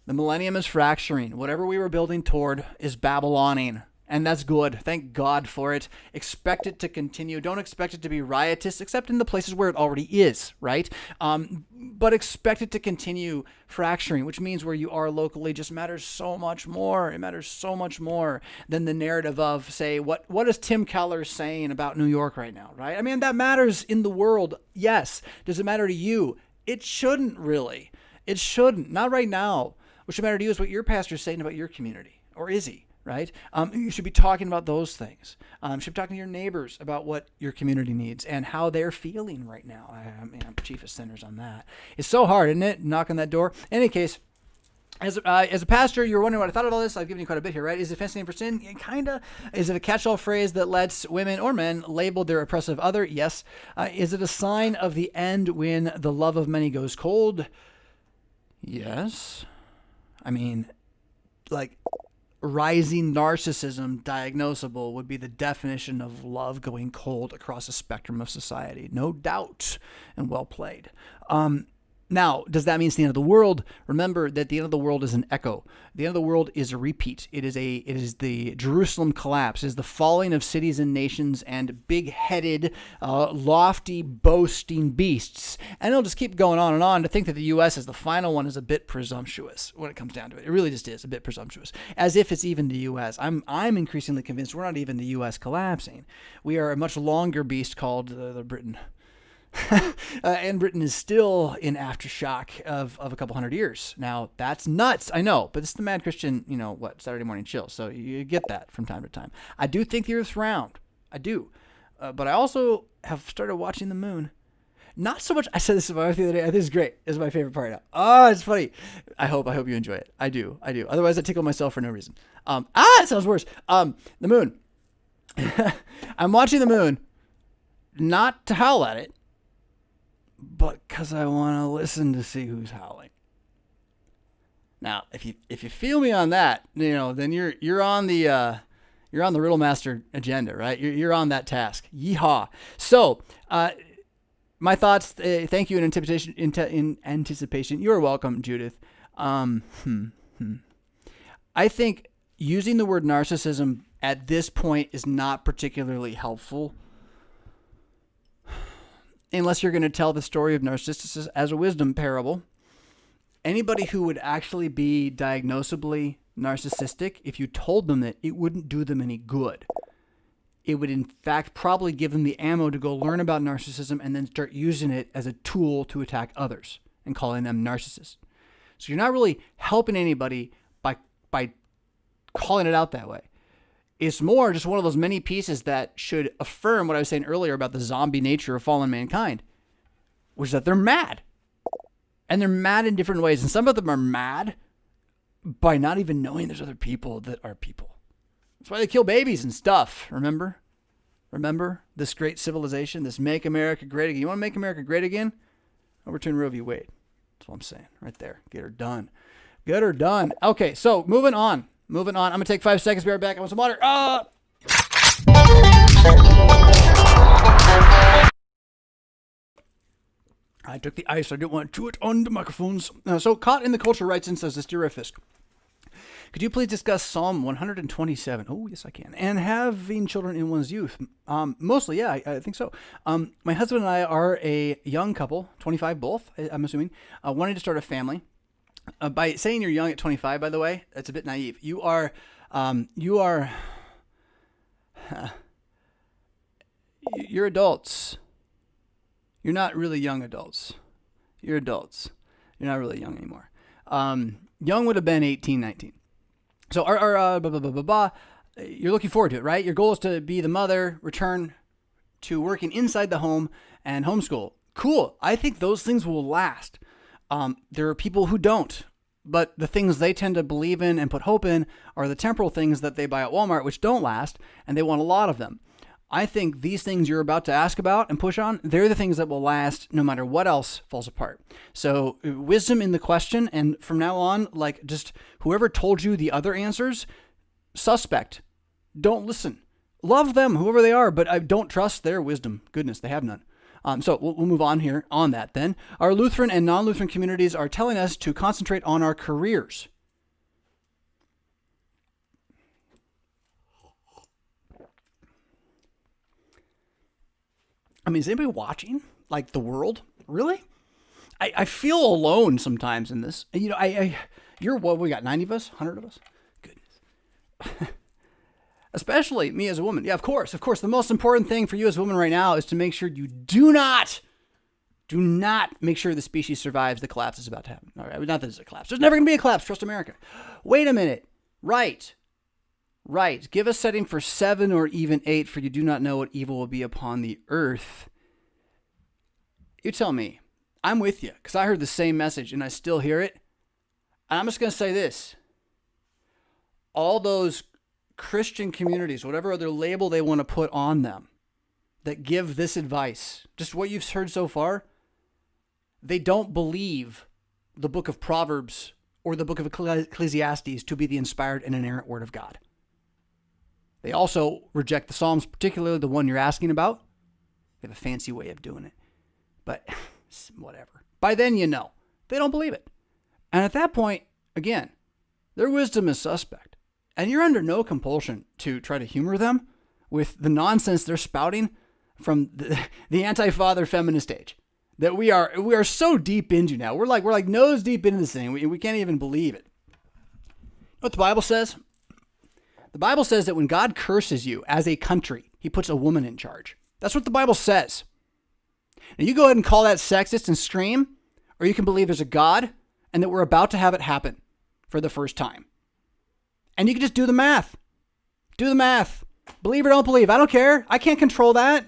The millennium is fracturing. Whatever we were building toward is Babyloning. And that's good. Thank God for it. Expect it to continue. Don't expect it to be riotous, except in the places where it already is, right? But expect it to continue fracturing, which means where you are locally just matters so much more. It matters so much more than the narrative of, say, what is Tim Keller saying about New York right now, right? I mean, that matters in the world, yes. Does it matter to you? It shouldn't really. It shouldn't. Not right now. What should matter to you is what your pastor's saying about your community. Or is he? Right? You should be talking about those things. You should be talking to your neighbors about what your community needs and how they're feeling right now. I'm chief of sinners on that. It's so hard, isn't it? Knock on that door. In any case, as a pastor, you're wondering what I thought of all this. I've given you quite a bit here, right? Is it a fancy name for sin? Kind of. Is it a catch-all phrase that lets women or men label their oppressive other? Yes. Is it a sign of the end when the love of many goes cold? Yes. I mean, like, rising narcissism diagnosable would be the definition of love going cold across a spectrum of society. No doubt, and well played. Now, does that mean it's the end of the world? Remember that the end of the world is an echo. The end of the world is a repeat. It is the Jerusalem collapse. It is the falling of cities and nations and big-headed, lofty, boasting beasts. And it'll just keep going on and on. To think that the U.S. as the final one is a bit presumptuous when it comes down to it. It really just is a bit presumptuous. As if it's even the U.S. I'm increasingly convinced we're not even the U.S. collapsing. We are a much longer beast called the Britain. And Britain is still in aftershock of a couple hundred years. Now, that's nuts, I know, but it's the Mad Christian, Saturday morning chill. So you get that from time to time. I do think the Earth's round. I do. But I also have started watching the moon. Not so much. I said this to my wife the other day. This is great. This is my favorite part now. Oh, it's funny. I hope you enjoy it. I do. Otherwise, I tickle myself for no reason. It sounds worse. The moon. I'm watching the moon, not to howl at it, but because I want to listen to see who's howling. Now, if you feel me on that, then you're on the Riddle Master agenda, right? You're on that task. Yeehaw. So, my thoughts. Thank you in anticipation. You are welcome, Judith. I think using the word narcissism at this point is not particularly helpful, unless you're going to tell the story of Narcissus as a wisdom parable. Anybody who would actually be diagnosably narcissistic, if you told them that, it wouldn't do them any good. It would, in fact, probably give them the ammo to go learn about narcissism and then start using it as a tool to attack others and calling them narcissists. So you're not really helping anybody by calling it out that way. It's more just one of those many pieces that should affirm what I was saying earlier about the zombie nature of fallen mankind, which is that they're mad. And they're mad in different ways. And some of them are mad by not even knowing there's other people that are people. That's why they kill babies and stuff. Remember this great civilization, this make America great again. You want to make America great again? Overturn Roe v. Wade. That's what I'm saying right there. Get her done. Okay, so moving on. I'm going to take 5 seconds. Be right back. I want some water. I took the ice. I didn't want to chew it on the microphones. So, Caught in the Culture writes in, says this, Dear RevFisk, could you please discuss Psalm 127? Oh, yes, I can. And having children in one's youth. Mostly, yeah, I think so. My husband and I are a young couple, 25 both, I'm assuming, wanting to start a family. By saying you're young at 25, by the way, that's a bit naive. You're adults. You're not really young adults. You're adults. You're not really young anymore. Young would have been 18, 19. So you're looking forward to it, right? Your goal is to be the mother, return to working inside the home, and homeschool. Cool. I think those things will last. There are people who don't, but the things they tend to believe in and put hope in are the temporal things that they buy at Walmart, which don't last, and they want a lot of them. I think these things you're about to ask about and push on, they're the things that will last no matter what else falls apart. So wisdom in the question, and from now on, just whoever told you the other answers, suspect. Don't listen. Love them, whoever they are, but I don't trust their wisdom. Goodness, they have none. So we'll move on here on that then. Our Lutheran and non-Lutheran communities are telling us to concentrate on our careers. I mean, is anybody watching? Like the world? Really? I feel alone sometimes in this. You're what? We got 90 of us? 100 of us? Goodness. Especially me as a woman. Yeah, of course. The most important thing for you as a woman right now is to make sure you do not make sure the species survives the collapse that's about to happen. All right, not that it's a collapse. There's never going to be a collapse. Trust America. Wait a minute. Right. Give a setting for 7 or even 8, for you do not know what evil will be upon the earth. You tell me. I'm with you, because I heard the same message and I still hear it. And I'm just going to say this. All those Christian communities, whatever other label they want to put on them, that give this advice, just what you've heard so far, they don't believe the book of Proverbs or the book of Ecclesiastes to be the inspired and inerrant word of God. They also reject the Psalms, particularly the one you're asking about. They have a fancy way of doing it. But whatever. By then, they don't believe it. And at that point, again, their wisdom is suspect. And you're under no compulsion to try to humor them with the nonsense they're spouting from the anti-father feminist age that we are so deep into now. We're like nose deep into this thing. We can't even believe it. You know what the Bible says? The Bible says that when God curses you as a country, he puts a woman in charge. That's what the Bible says. Now, you go ahead and call that sexist and scream, or you can believe there's a God and that we're about to have it happen for the first time. And you can just do the math. Do the math. Believe or don't believe. I don't care. I can't control that.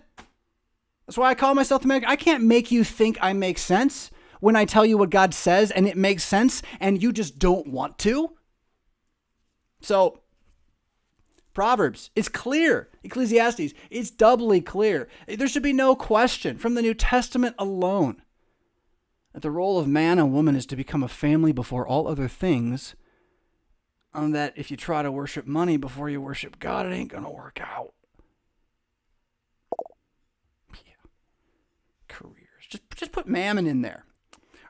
That's why I call myself the man. I can't make you think I make sense when I tell you what God says and it makes sense and you just don't want to. So, Proverbs, it's clear. Ecclesiastes, it's doubly clear. There should be no question from the New Testament alone that the role of man and woman is to become a family before all other things, and that if you try to worship money before you worship God, it ain't going to work out. Yeah. Careers. Just put mammon in there.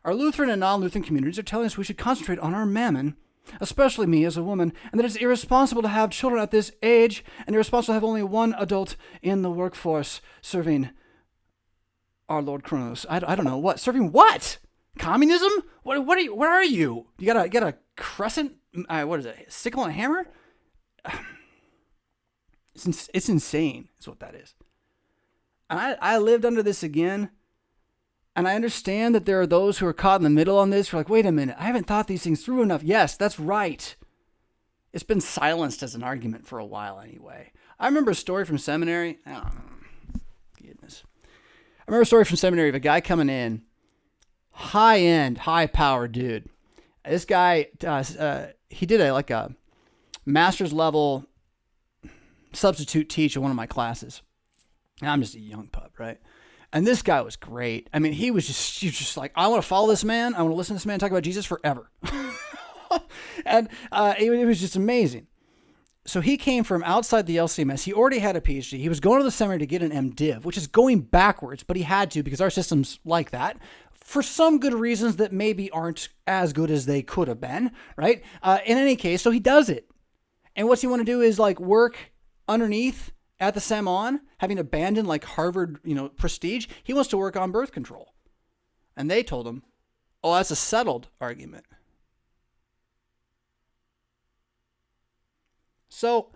Our Lutheran and non-Lutheran communities are telling us we should concentrate on our mammon, especially me as a woman, and that it's irresponsible to have children at this age and irresponsible to have only one adult in the workforce serving our Lord Kronos. I don't know. What? Serving what? Communism? What are you? Where are you? You got a crescent? What is it? Sickle and a hammer? It's insane. Is what that is. And I lived under this again. And I understand that there are those who are caught in the middle on this. Who are like, wait a minute, I haven't thought these things through enough. Yes, that's right. It's been silenced as an argument for a while anyway. I remember a story from seminary. I don't know. Goodness. I remember a story from seminary of a guy coming in, high-end, high-powered dude. This guy, he did a master's level substitute teach in one of my classes. And I'm just a young pup, right? And this guy was great. I mean, he was just like, I want to follow this man. I want to listen to this man talk about Jesus forever. And it was just amazing. So he came from outside the LCMS. He already had a PhD. He was going to the seminary to get an MDiv, which is going backwards, but he had to because our system's like that for some good reasons that maybe aren't as good as they could have been, right? In any case, so he does it. And what's he want to do is like work underneath at the SEM having abandoned like Harvard, prestige. He wants to work on birth control. And they told him, oh, that's a settled argument. So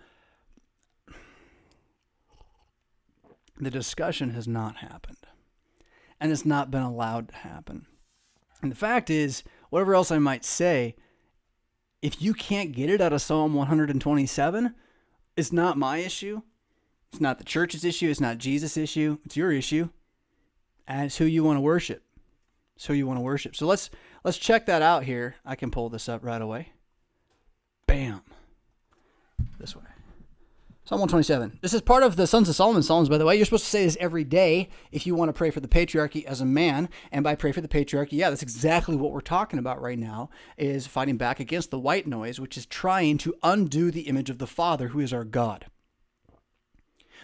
the discussion has not happened. And it's not been allowed to happen. And the fact is, whatever else I might say, if you can't get it out of Psalm 127, it's not my issue. It's not the church's issue. It's not Jesus' issue. It's your issue. And it's who you want to worship. It's who you want to worship. So let's check that out here. I can pull this up right away. Bam. This way. Psalm 127. This is part of the Sons of Solomon Psalms, by the way. You're supposed to say this every day if you want to pray for the patriarchy as a man. And by pray for the patriarchy, yeah, that's exactly what we're talking about right now, is fighting back against the white noise, which is trying to undo the image of the Father, who is our God.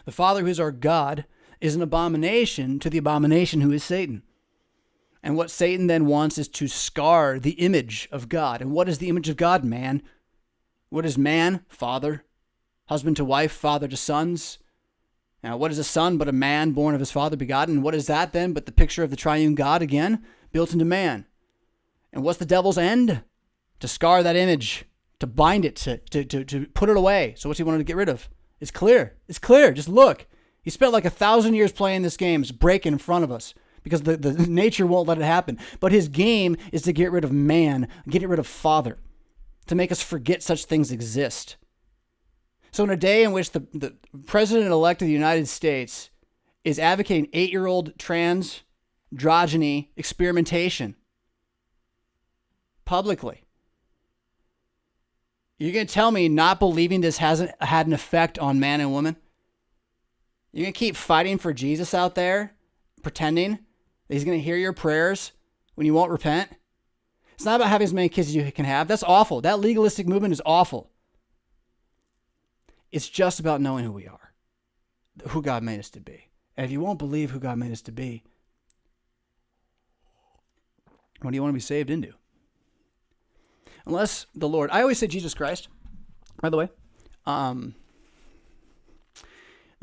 The Father who is our God is an abomination to the abomination who is Satan. And what Satan then wants is to scar the image of God. And what is the image of God? Man. What is man? Father. Husband to wife, father to sons. Now, what is a son but a man born of his father begotten? What is that then but the picture of the triune God again, built into man? And what's the devil's end? To scar that image, to bind it, to put it away. So what's he wanted to get rid of? It's clear. It's clear. Just look. He spent like 1,000 years playing this game. It's breaking in front of us because the nature won't let it happen. But his game is to get rid of man, get rid of father, to make us forget such things exist. So in a day in which the president-elect of the United States is advocating 8-year-old transandrogyny experimentation publicly, you're going to tell me not believing this hasn't had an effect on man and woman? You're going to keep fighting for Jesus out there, pretending that he's going to hear your prayers when you won't repent? It's not about having as many kids as you can have. That's awful. That legalistic movement is awful. It's just about knowing who we are, who God made us to be. And if you won't believe who God made us to be, what do you want to be saved into? Unless the Lord, I always say Jesus Christ, by the way. The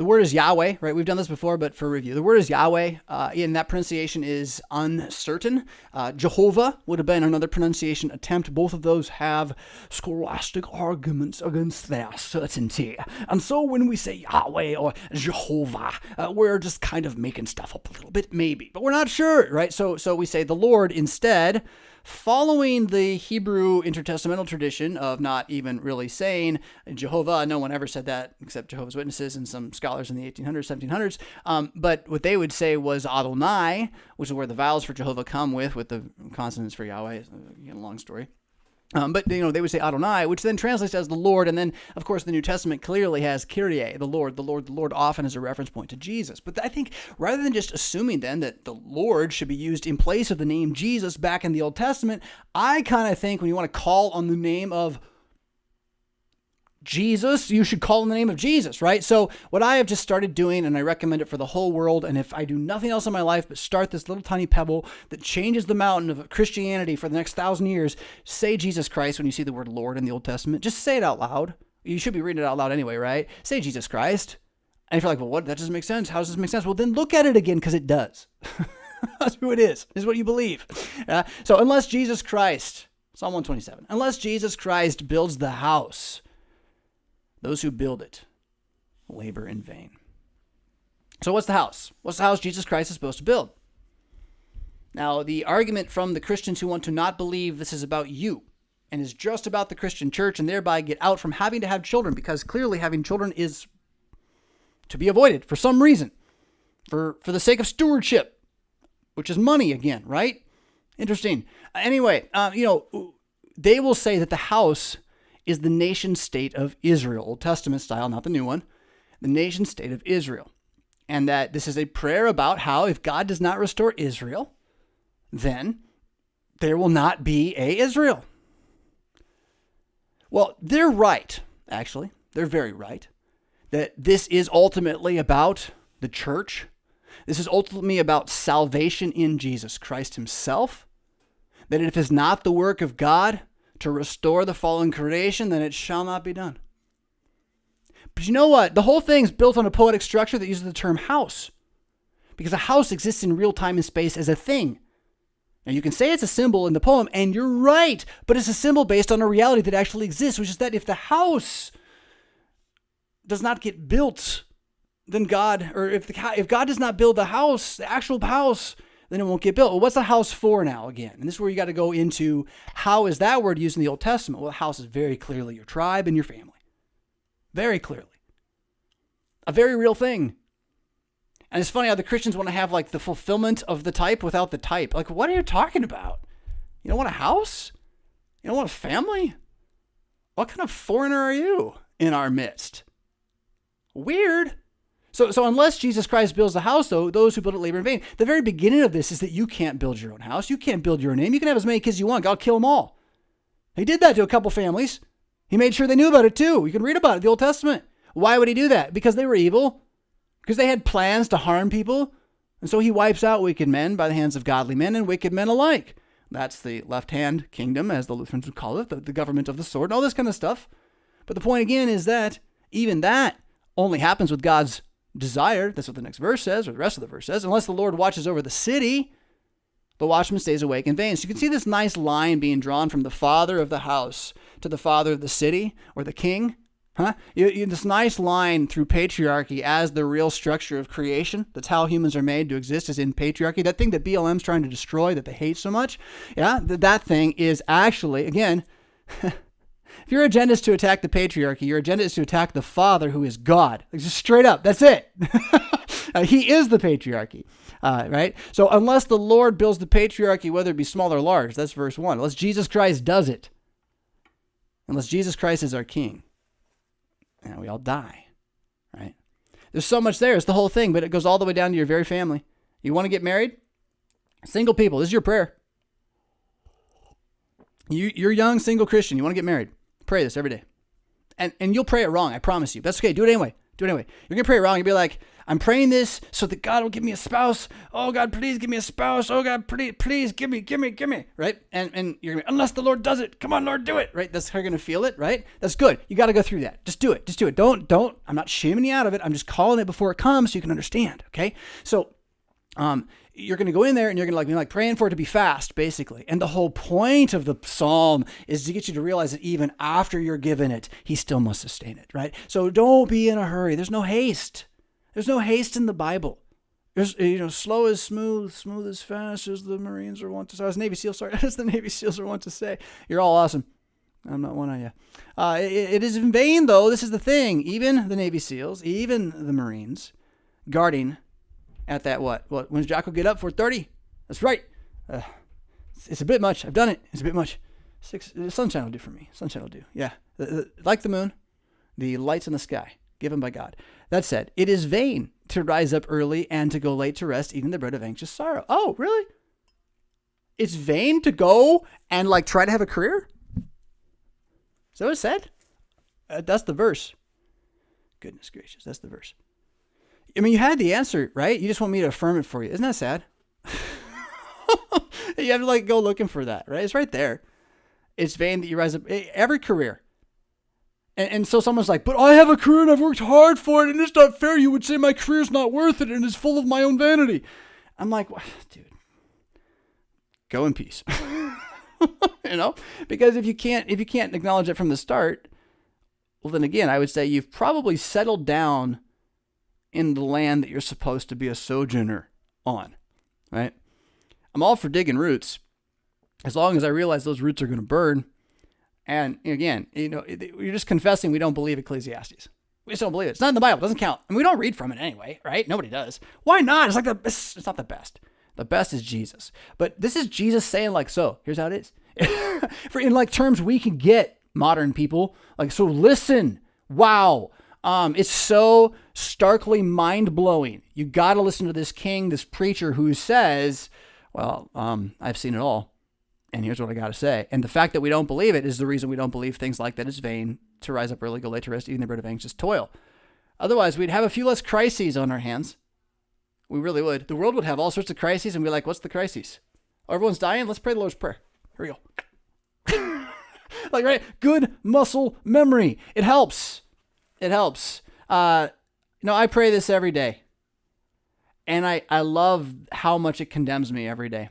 The word is Yahweh, right? We've done this before, but for review, the word is Yahweh. And that pronunciation is uncertain. Jehovah would have been another pronunciation attempt. Both of those have scholastic arguments against their certainty. And so when we say Yahweh or Jehovah, we're just kind of making stuff up a little bit, maybe, but we're not sure, right? So we say the Lord instead, following the Hebrew intertestamental tradition of not even really saying Jehovah. No one ever said that except Jehovah's Witnesses and some scholars in the 1800s, 1700s. But what they would say was Adonai, which is where the vowels for Jehovah come with the consonants for Yahweh. Again, a long story. But, they would say Adonai, which then translates as the Lord. And then, of course, the New Testament clearly has Kyrie, the Lord, often as a reference point to Jesus. But I think rather than just assuming then that the Lord should be used in place of the name Jesus back in the Old Testament, I kind of think when you want to call on the name of Jesus, you should call on the name of Jesus, right? So what I have just started doing, and I recommend it for the whole world, and if I do nothing else in my life but start this little tiny pebble that changes the mountain of Christianity for the next 1,000 years, say Jesus Christ when you see the word Lord in the Old Testament. Just say it out loud. You should be reading it out loud anyway, right? Say Jesus Christ. And if you're like, well, what? That doesn't make sense. How does this make sense? Well, then look at it again, because it does. That's who it is what you believe. So unless Jesus Christ, Psalm 127, unless Jesus Christ builds the house, those who build it labor in vain. So what's the house? What's the house Jesus Christ is supposed to build? Now, the argument from the Christians who want to not believe this is about you and is just about the Christian church and thereby get out from having to have children, because clearly having children is to be avoided for some reason, for the sake of stewardship, which is money again, right? Interesting. Anyway, they will say that the house is the nation state of Israel, Old Testament style, not the new one, the nation state of Israel. And that this is a prayer about how if God does not restore Israel, then there will not be a Israel. Well, they're right, actually. They're very right. That this is ultimately about the church. This is ultimately about salvation in Jesus Christ himself. That if it's not the work of God to restore the fallen creation, then it shall not be done. But you know what? The whole thing's built on a poetic structure that uses the term house, because a house exists in real time and space as a thing. Now you can say it's a symbol in the poem, and you're right, but it's a symbol based on a reality that actually exists, which is that if the house does not get built, then God, or if God does not build the house, the actual house, then it won't get built. Well, what's a house for now again? And this is where you got to go into how is that word used in the Old Testament? Well, a house is very clearly your tribe and your family. Very clearly. A very real thing. And it's funny how the Christians want to have like the fulfillment of the type without the type. Like, what are you talking about? You don't want a house? You don't want a family? What kind of foreigner are you in our midst? Weird. So unless Jesus Christ builds the house, though, those who build it labor in vain. The very beginning of this is that you can't build your own house. You can't build your name. You can have as many kids as you want. God will kill them all. He did that to a couple families. He made sure they knew about it too. You can read about it in the Old Testament. Why would he do that? Because they were evil. Because they had plans to harm people. And so he wipes out wicked men by the hands of godly men and wicked men alike. That's the left-hand kingdom, as the Lutherans would call it, the government of the sword, and all this kind of stuff. But the point again is that even that only happens with God's desire. That's what the next verse says, or the rest of the verse says. Unless the Lord watches over the city, the watchman stays awake in vain. So you can see this nice line being drawn from the father of the house to the father of the city, or the king. This nice line through patriarchy as the real structure of creation. That's how humans are made to exist, is in patriarchy. That thing that BLM's trying to destroy, that they hate so much. Yeah, that thing is actually, again, if your agenda is to attack the patriarchy, your agenda is to attack the Father who is God. Like, just straight up, that's it. He is the patriarchy, right? So unless the Lord builds the patriarchy, whether it be small or large, that's verse 1. Unless Jesus Christ does it, unless Jesus Christ is our king, we all die, right? There's so much there. It's the whole thing, but it goes all the way down to your very family. You want to get married? Single people, this is your prayer. You're young, single Christian. You want to get married. Pray this every day. And you'll pray it wrong, I promise you. That's okay. Do it anyway. Do it anyway. You're going to pray wrong. You'll be like, I'm praying this so that God will give me a spouse. Oh, God, please give me a spouse. Oh, God, please give me, right? And you're going to be, unless the Lord does it. Come on, Lord, do it, right? That's how you're going to feel it, right? That's good. You got to go through that. Just do it. Don't. I'm not shaming you out of it. I'm just calling it before it comes so you can understand, okay? So, you're going to go in there and you're going to be praying for it to be fast, basically. And the whole point of the psalm is to get you to realize that even after you're given it, he still must sustain it, right? So don't be in a hurry. There's no haste. There's no haste in the Bible. There's, slow is smooth, smooth is fast, as the Marines are wont to say. As Navy SEALs, as the Navy SEALs are wont to say. You're all awesome. I'm not one of you. It is in vain, though. This is the thing. Even the Navy SEALs, even the Marines, guarding at that what? When's Jack will get up? 4:30? That's right. It's a bit much. I've done it. It's a bit much. Sunshine will do for me. Sunshine will do. Yeah. Like the moon, the lights in the sky, given by God. That said, it is vain to rise up early and to go late to rest, eating the bread of anxious sorrow. Oh, really? It's vain to go and try to have a career? Is that what it said? That's the verse. Goodness gracious, that's the verse. I mean, you had the answer, right? You just want me to affirm it for you. Isn't that sad? You have to go looking for that, right? It's right there. It's vain that you rise up every career. And so someone's like, but I have a career and I've worked hard for it and it's not fair. You would say my career's not worth it and it's full of my own vanity. I'm like, well, dude, go in peace. Because if you can't acknowledge it from the start, well, then again, I would say you've probably settled down in the land that you're supposed to be a sojourner on, right? I'm all for digging roots, as long as I realize those roots are going to burn. And again, you're just confessing we don't believe Ecclesiastes. We just don't believe it. It's not in the Bible. It doesn't count. And we don't read from it anyway, right? Nobody does. Why not? It's not the best. The best is Jesus. But this is Jesus saying so, here's how it is. in terms we can get, modern people. So listen. Wow. It's so starkly mind-blowing. You got to listen to this king, this preacher who says, well, I've seen it all, and here's what I got to say. And the fact that we don't believe it is the reason we don't believe things like that it's vain to rise up early, go late to rest, eating the bread of anxious toil. Otherwise, we'd have a few less crises on our hands. We really would. The world would have all sorts of crises, and we're like, what's the crises? Oh, everyone's dying? Let's pray the Lord's Prayer. Here we go. Right? Good muscle memory. It helps. It helps. I pray this every day. And I love how much it condemns me every day.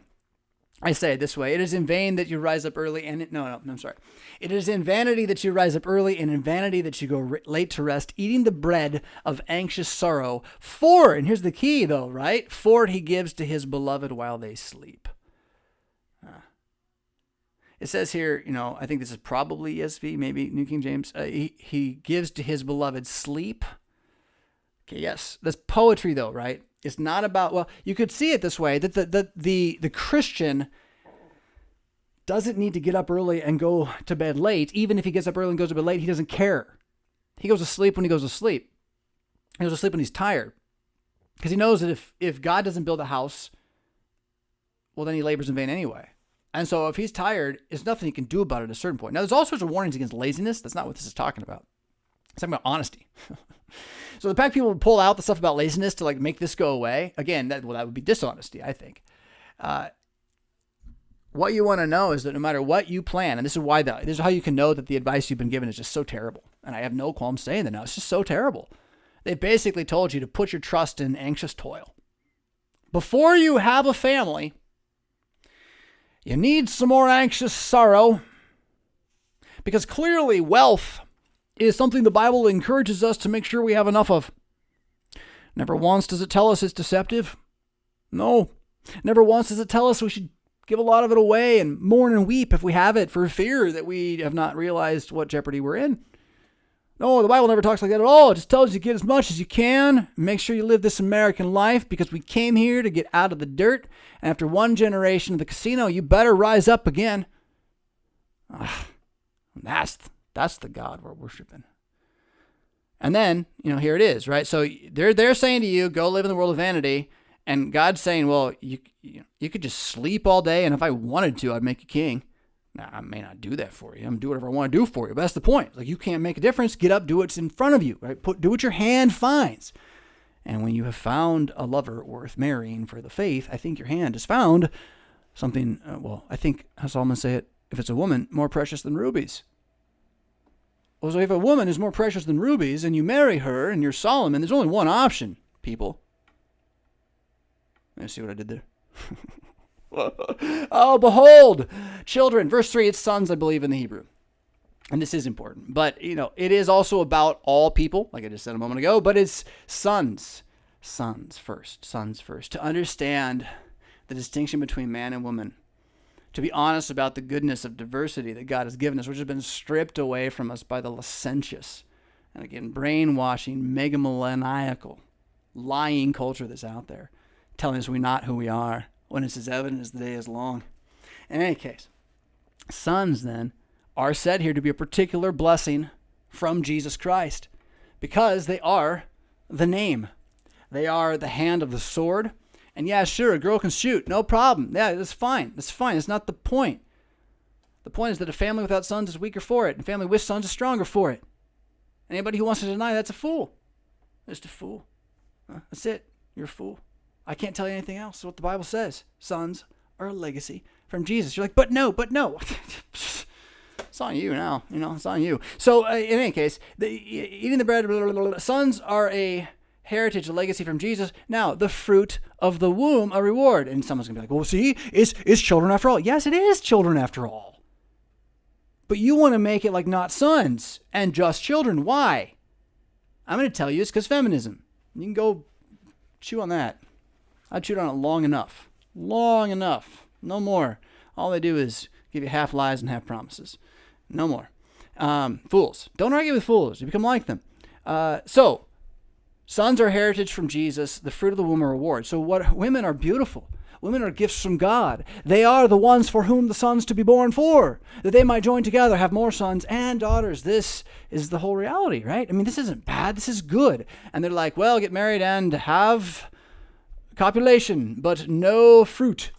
I say it this way. It is in vain that you rise up early I'm sorry. It is in vanity that you rise up early and in vanity that you go late to rest, eating the bread of anxious sorrow. For, and here's the key though, right? For he gives to his beloved while they sleep. It says here, I think this is probably ESV, maybe New King James. He gives to his beloved sleep. Okay, yes. That's poetry though, right? It's not about, well, you could see it this way, that the Christian doesn't need to get up early and go to bed late. Even if he gets up early and goes to bed late, he doesn't care. He goes to sleep when he goes to sleep. He goes to sleep when he's tired. Because he knows that if God doesn't build a house, well, then he labors in vain anyway. And so if he's tired, there's nothing he can do about it at a certain point. Now, there's all sorts of warnings against laziness. That's not what this is talking about. It's talking about honesty. So the fact people would pull out the stuff about laziness to make this go away, again, that would be dishonesty, I think. What you want to know is that no matter what you plan, and this is how you can know that the advice you've been given is just so terrible. And I have no qualm saying that now. It's just so terrible. They basically told you to put your trust in anxious toil. Before you have a family, you need some more anxious sorrow, because clearly wealth is something the Bible encourages us to make sure we have enough of. Never once does it tell us it's deceptive. No. Never once does it tell us we should give a lot of it away and mourn and weep if we have it for fear that we have not realized what jeopardy we're in. No, the Bible never talks like that at all. It just tells you to get as much as you can. Make sure you live this American life because we came here to get out of the dirt. And after one generation of the casino, you better rise up again. That's the God we're worshiping. And then, here it is, right? So they're saying to you, go live in the world of vanity. And God's saying, well, you could just sleep all day. And if I wanted to, I'd make you king. Now, I may not do that for you. I'm going to do whatever I want to do for you. But that's the point. Like, you can't make a difference. Get up, do what's in front of you, right? Do what your hand finds. And when you have found a lover worth marrying for the faith, I think your hand has found something, I think, how Solomon say it, if it's a woman, more precious than rubies. Well, so if a woman is more precious than rubies and you marry her and you're Solomon, there's only one option, people. Let me see what I did there. Oh, behold, children. Verse 3, it's sons, I believe, in the Hebrew. And this is important. But, it is also about all people, like I just said a moment ago, but it's sons. Sons first. To understand the distinction between man and woman. To be honest about the goodness of diversity that God has given us, which has been stripped away from us by the licentious. And again, brainwashing, megamaniacal, lying culture that's out there, telling us we're not who we are, when it's as evident as the day is long. In any case, sons then are said here to be a particular blessing from Jesus Christ because they are the name. They are the hand of the sword. And yeah, sure, a girl can shoot. No problem. Yeah, that's fine. That's fine. It's not the point. The point is that a family without sons is weaker for it, and a family with sons is stronger for it. Anybody who wants to deny that's a fool. Just a fool. That's it. You're a fool. I can't tell you anything else. That's what the Bible says. Sons are a legacy from Jesus. You're like, but no. It's on you now. It's on you. So in any case, eating the bread, sons are a heritage, a legacy from Jesus. Now, the fruit of the womb, a reward. And someone's going to be like, well, see, it's children after all. Yes, it is children after all. But you want to make it like not sons and just children. Why? I'm going to tell you it's because feminism. You can go chew on that. I chewed on it long enough. No more. All they do is give you half lies and half promises. No more. Fools. Don't argue with fools. You become like them. So, sons are heritage from Jesus. The fruit of the womb are reward. So women are beautiful. Women are gifts from God. They are the ones for whom the sons to be born for, that they might join together, have more sons and daughters. This is the whole reality, right? I mean, this isn't bad. This is good. And they're like, well, get married and have copulation, but no fruit.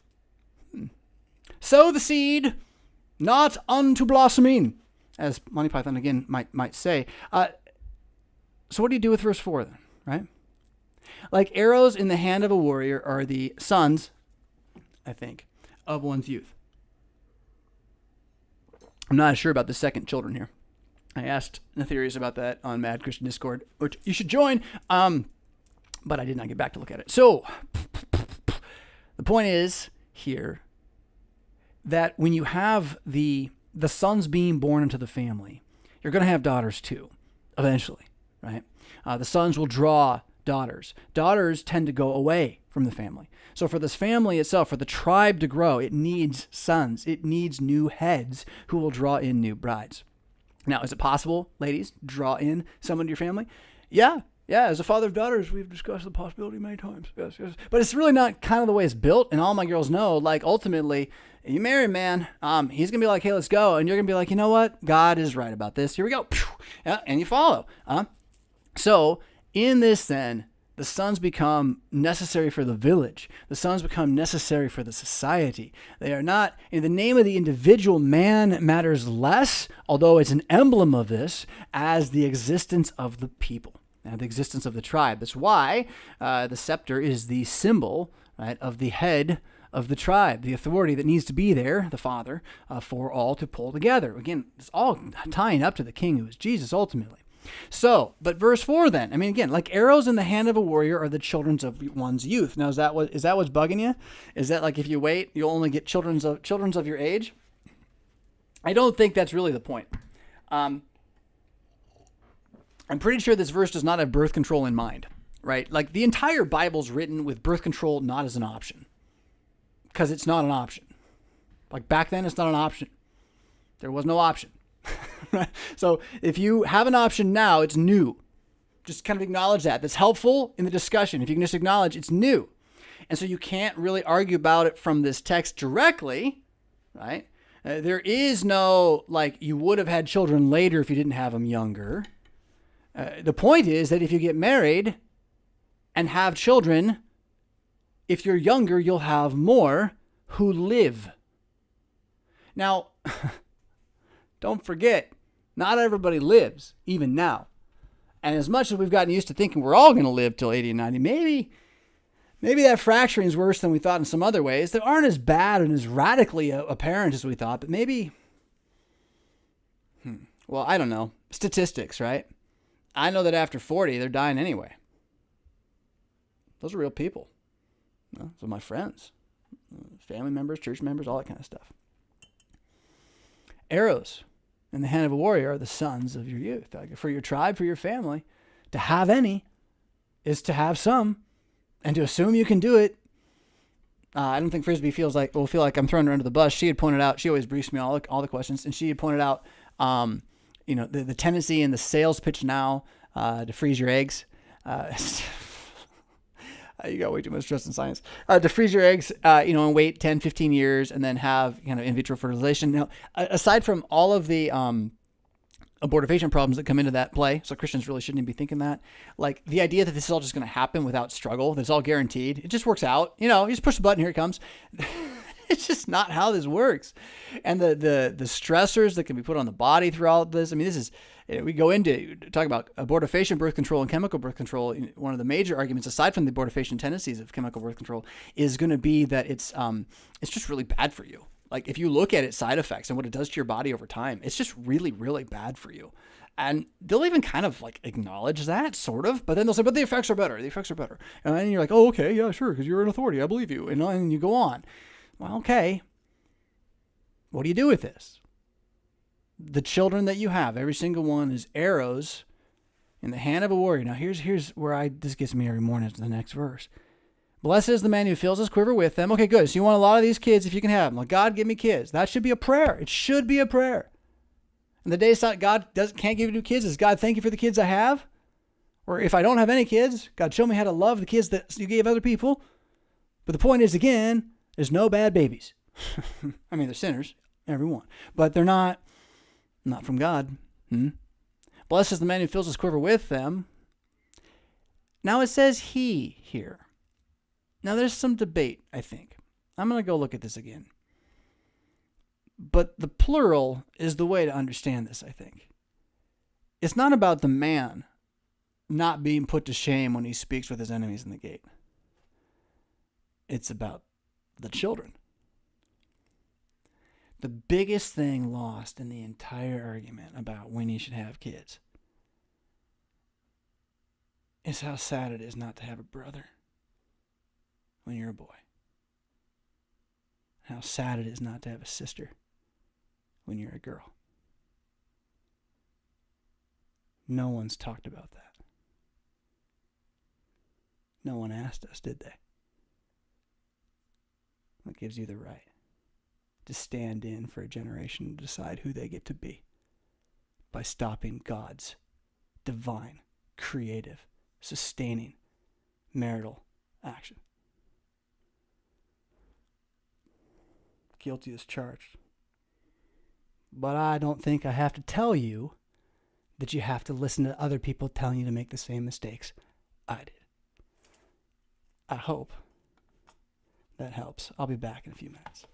Sow the seed, not unto blossoming, as Monty Python again might say. So what do you do with verse 4 then, right? Like arrows in the hand of a warrior are the sons, I think, of one's youth. I'm not sure about the second children here. I asked Natherius about that on Mad Christian Discord, which you should join. But I did not get back to look at it. So, the point is here that when you have the sons being born into the family, you're going to have daughters too, eventually, right? The sons will draw daughters. Daughters tend to go away from the family. So for this family itself, for the tribe to grow, it needs sons. It needs new heads who will draw in new brides. Now, is it possible, ladies, draw in someone to your family? Yeah, as a father of daughters, we've discussed the possibility many times. Yes. But it's really not kind of the way it's built. And all my girls know, like, ultimately, you marry a man, he's going to be like, hey, let's go. And you're going to be like, you know what? God is right about this. Here we go. Yeah, and you follow. So in this, then, the sons become necessary for the village. The sons become necessary for the society. They are not, in the name of the individual man matters less, although it's an emblem of this, as the existence of the people. And the existence of the tribe. That's why the scepter is the symbol, right, of the head of the tribe, the authority that needs to be there, the father, for all to pull together. Again, it's all tying up to the king who is Jesus ultimately. So, but verse 4 then, I mean, again, like arrows in the hand of a warrior are the children of one's youth. Now, is that what's bugging you? Is that like if you wait, you'll only get children of your age? I don't think that's really the point. I'm pretty sure this verse does not have birth control in mind, right? Like the entire Bible's written with birth control not as an option because it's not an option. Like back then, it's not an option. There was no option. Right? So if you have an option now, it's new. Just kind of acknowledge that. That's helpful in the discussion. If you can just acknowledge it's new. And so you can't really argue about it from this text directly, right? There is no, like, you would have had children later if you didn't have them younger. The point is that if you get married and have children, if you're younger, you'll have more who live. Now, don't forget, not everybody lives, even now. And as much as we've gotten used to thinking we're all going to live till 80 and 90, maybe that fracturing is worse than we thought in some other ways that aren't as bad and as radically apparent as we thought, but maybe, well, I don't know. Statistics, right? I know that after 40, they're dying anyway. Those are real people. Those are my friends, family members, church members, all that kind of stuff. Arrows in the hand of a warrior are the sons of your youth. Like for your tribe, for your family, to have any is to have some, and to assume you can do it. I don't think Frisbee will feel like I'm throwing her under the bus. She had pointed out, she always briefs me all the questions, and she had pointed out, the tendency in the sales pitch now to freeze your eggs. You got way too much trust in science. To freeze your eggs, and wait 10, 15 years and then have kind of in vitro fertilization. Now, aside from all of the abortifacient problems that come into that play, so Christians really shouldn't even be thinking that. Like the idea that this is all just going to happen without struggle, that it's all guaranteed, it just works out. You just push the button, here it comes. It's just not how this works. And the stressors that can be put on the body throughout this. I mean, this is, we go into talk about abortifacient birth control and chemical birth control. One of the major arguments, aside from the abortifacient tendencies of chemical birth control, is going to be that it's just really bad for you. Like if you look at its side effects and what it does to your body over time, it's just really, really bad for you. And they'll even kind of like acknowledge that, sort of, but then they'll say, but the effects are better. The effects are better. And then you're like, oh, okay, yeah, sure, because you're an authority. I believe you. And you go on. Well, okay. What do you do with this? The children that you have, every single one is arrows in the hand of a warrior. Now, here's where this gets me every morning to the next verse. Blessed is the man who fills his quiver with them. Okay, good. So you want a lot of these kids if you can have them. Like, God, give me kids. That should be a prayer. It should be a prayer. And the day God can't give you kids is, God, thank you for the kids I have. Or if I don't have any kids, God, show me how to love the kids that you gave other people. But the point is, again, there's no bad babies. I mean, they're sinners, everyone. But they're not from God. Blessed is the man who fills his quiver with them. Now it says he here. Now there's some debate, I think. I'm going to go look at this again. But the plural is the way to understand this, I think. It's not about the man not being put to shame when he speaks with his enemies in the gate. It's about the children. The biggest thing lost in the entire argument about when you should have kids is how sad it is not to have a brother when you're a boy. How sad it is not to have a sister when you're a girl. No one's talked about that. No one asked us, did they? That gives you the right to stand in for a generation to decide who they get to be by stopping God's divine, creative, sustaining marital action. Guilty as charged. But I don't think I have to tell you that you have to listen to other people telling you to make the same mistakes I did. I hope that helps. I'll be back in a few minutes.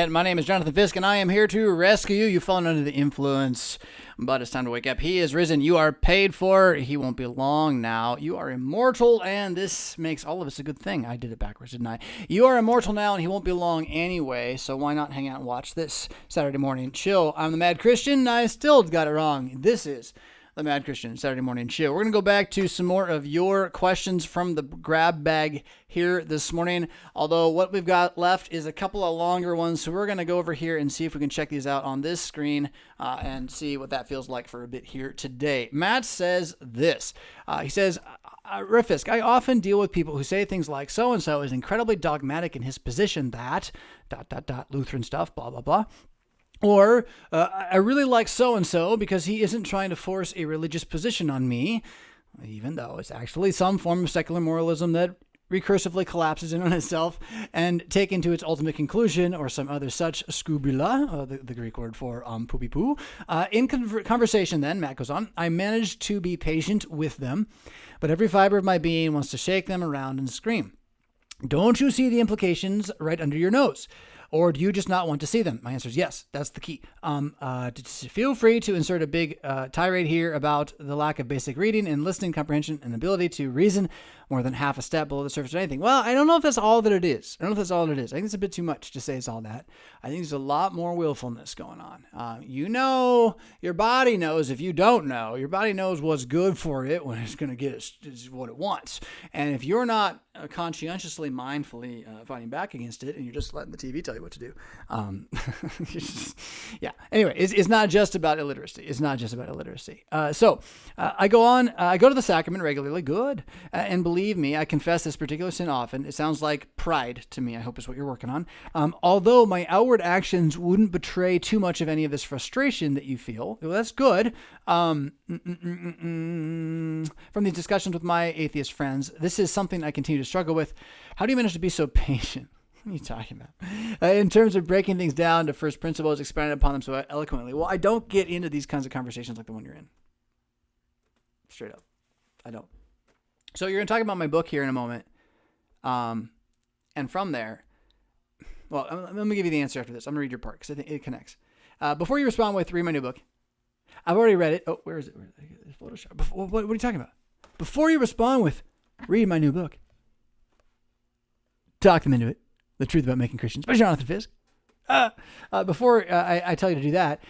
Internet. My name is Jonathan Fisk, and I am here to rescue you. You've fallen under the influence, but it's time to wake up. He is risen. You are paid for. He won't be long now. You are immortal, and this makes all of us a good thing. I did it backwards, didn't I? You are immortal now, and he won't be long anyway, so why not hang out and watch this Saturday morning chill? I'm the Mad Christian. I still got it wrong. This is the Mad Christian Saturday morning chill. We're going to go back to some more of your questions from the grab bag here this morning. Although what we've got left is a couple of longer ones. So we're going to go over here and see if we can check these out on this screen and see what that feels like for a bit here today. Matt says this. He says, RevFisk, I often deal with people who say things like, so-and-so is incredibly dogmatic in his position that, ... Lutheran stuff, blah, blah, blah. Or, I really like so-and-so because he isn't trying to force a religious position on me, even though it's actually some form of secular moralism that recursively collapses in on itself and taken to its ultimate conclusion, or some other such scubula, the Greek word for poopy-poo. In conversation then, Matt goes on, I managed to be patient with them, but every fiber of my being wants to shake them around and scream. Don't you see the implications right under your nose? Or do you just not want to see them? My answer is yes. That's the key. Feel free to insert a big tirade here about the lack of basic reading and listening comprehension and ability to reason more than half a step below the surface of anything. Well, I don't know if that's all that it is. I think it's a bit too much to say it's all that. I think there's a lot more willfulness going on. Your body knows. If you don't know, your body knows what's good for it when it's going to get what it wants. And if you're not conscientiously, mindfully fighting back against it, and you're just letting the TV tell you what to do. Yeah. Anyway, it's not just about illiteracy. So I go on. I go to the sacrament regularly. Good. And believe me, I confess this particular sin often. It sounds like pride to me, I hope is what you're working on. Although my outward actions wouldn't betray too much of any of this frustration that you feel. Well, that's good. From these discussions with my atheist friends, this is something I continue to struggle with. How do you manage to be so patient? What are you talking about? In terms of breaking things down to first principles, expanding upon them so eloquently. Well, I don't get into these kinds of conversations like the one you're in. Straight up. I don't. So you're going to talk about my book here in a moment. And from there, well, let me give you the answer after this. I'm going to read your part because I think it connects. Before you respond with, read my new book. I've already read it. Oh, where is it? Photoshop. What are you talking about? Before you respond with, read my new book. Talk them into it. The Truth About Making Christians by Jonathan Fisk. Before I tell you to do that,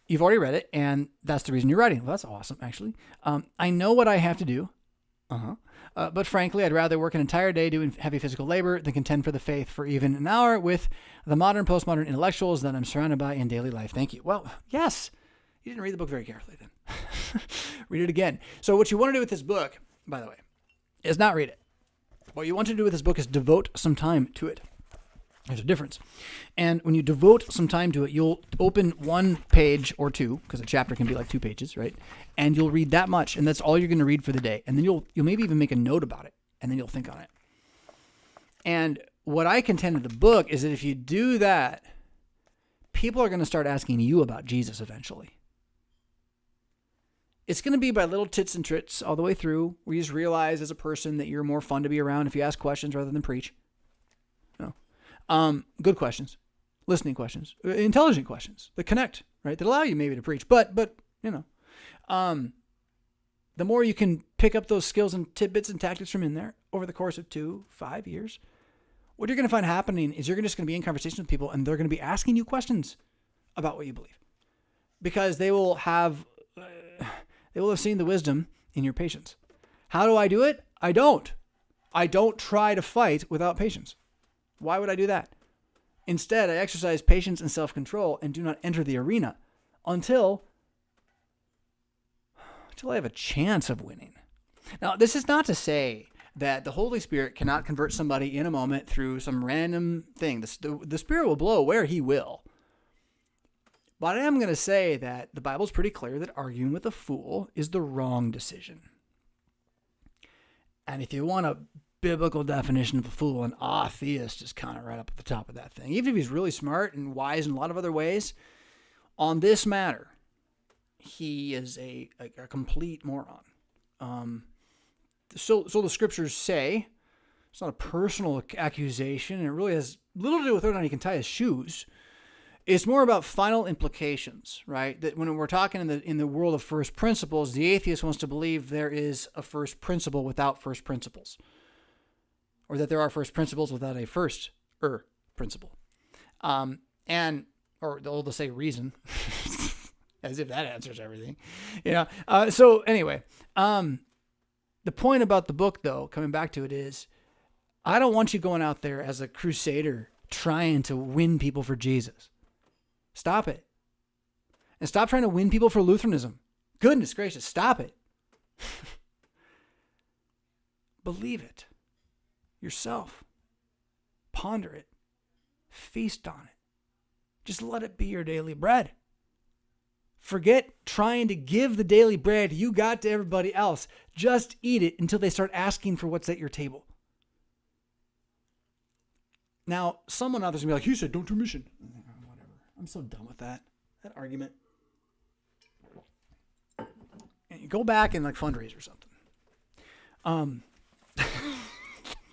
you've already read it, and that's the reason you're writing. Well, that's awesome, actually. I know what I have to do. But frankly, I'd rather work an entire day doing heavy physical labor than contend for the faith for even an hour with the modern, postmodern intellectuals that I'm surrounded by in daily life. Thank you. Well, yes. You didn't read the book very carefully then. Read it again. So what you want to do with this book, by the way, is not read it. What you want to do with this book is devote some time to it. There's a difference. And when you devote some time to it, you'll open one page or two, because a chapter can be like 2 pages, right? And you'll read that much, and that's all you're going to read for the day. And then you'll maybe even make a note about it, and then you'll think on it. And what I contend with the book is that if you do that, people are going to start asking you about Jesus eventually. It's going to be by little tits and trits all the way through, where you just realize as a person that you're more fun to be around if you ask questions rather than preach. Good questions, listening questions, intelligent questions that connect, right? That allow you maybe to preach, but the more you can pick up those skills and tidbits and tactics from in there over the course of 2-5 years, what you're going to find happening is you're just going to be in conversation with people, and they're going to be asking you questions about what you believe, because they will have seen the wisdom in your patience. How do I do it? I don't try to fight without patience. Why would I do that? Instead, I exercise patience and self-control and do not enter the arena until I have a chance of winning. Now, this is not to say that the Holy Spirit cannot convert somebody in a moment through some random thing. The Spirit will blow where he will. But I am going to say that the Bible's pretty clear that arguing with a fool is the wrong decision. And if you want a biblical definition of a fool, an atheist is kind of right up at the top of that thing. Even if he's really smart and wise in a lot of other ways, on this matter, he is a complete moron. So the scriptures say, it's not a personal accusation, and it really has little to do with whether or not he can tie his shoes. It's more about final implications, right? That when we're talking in the world of first principles, the atheist wants to believe there is a first principle without first principles, or that there are first principles without a first principle. Or they'll say reason, as if that answers everything. So anyway, the point about the book, though, coming back to it, is I don't want you going out there as a crusader trying to win people for Jesus. Stop it. And stop trying to win people for Lutheranism. Goodness gracious, stop it. Believe it yourself. Ponder it. Feast on it. Just let it be your daily bread. Forget trying to give the daily bread you got to everybody else. Just eat it until they start asking for what's at your table. Now, someone out there's going to be like, you said don't do mission. Whatever. I'm so done with that argument. And you go back and fundraise or something.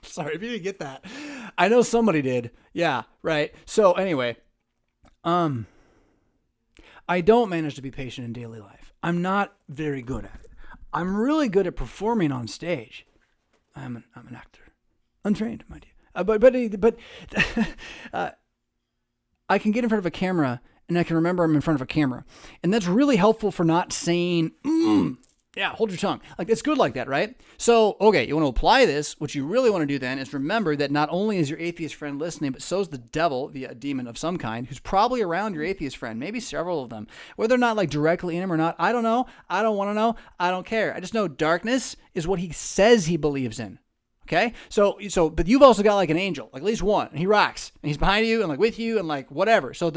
Sorry if you didn't get that. I know somebody did. Yeah, right. So anyway, I don't manage to be patient in daily life. I'm not very good at it. I'm really good at performing on stage. I'm an actor. Untrained, mind you. But I can get in front of a camera and I can remember I'm in front of a camera. And that's really helpful for not saying, yeah, hold your tongue. It's good like that, right? So, okay, you want to apply this. What you really want to do then is remember that not only is your atheist friend listening, but so is the devil, via a demon of some kind, who's probably around your atheist friend, maybe several of them. Whether or not directly in him or not, I don't know. I don't want to know. I don't care. I just know darkness is what he says he believes in. Okay? So, but you've also got an angel, at least one, and he rocks, and he's behind you and with you and whatever. So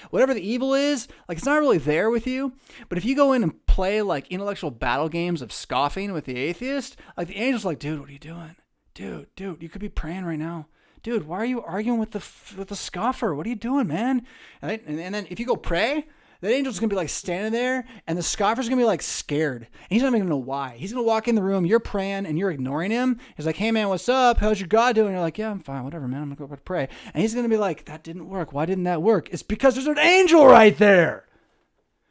whatever the evil is, it's not really there with you. But if you go in and play intellectual battle games of scoffing with the atheist, the angel's dude, what are you doing? Dude, you could be praying right now. Dude, why are you arguing with the scoffer? What are you doing, man? And then if you go pray, that angel's going to be standing there, and the scoffer's going to be scared. And he's not even going to know why. He's going to walk in the room, you're praying, and you're ignoring him. He's like, hey man, what's up? How's your God doing? And you're like, yeah, I'm fine, whatever, man. I'm going to go pray. And he's going to be like, that didn't work. Why didn't that work? It's because there's an angel right there.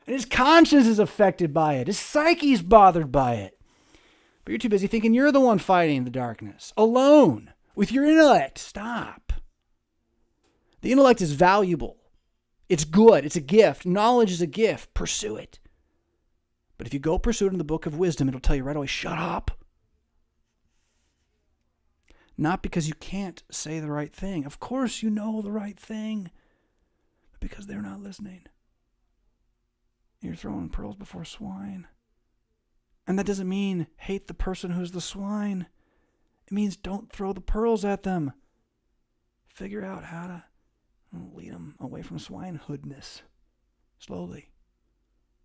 And his conscience is affected by it. His psyche's bothered by it. But you're too busy thinking you're the one fighting the darkness, alone, with your intellect. Stop. The intellect is valuable. It's good. It's a gift. Knowledge is a gift. Pursue it. But if you go pursue it in the book of wisdom, it'll tell you right away, shut up. Not because you can't say the right thing. Of course you know the right thing. But because they're not listening. You're throwing pearls before swine. And that doesn't mean hate the person who's the swine. It means don't throw the pearls at them. Figure out how to lead them away from swinehoodness. Slowly.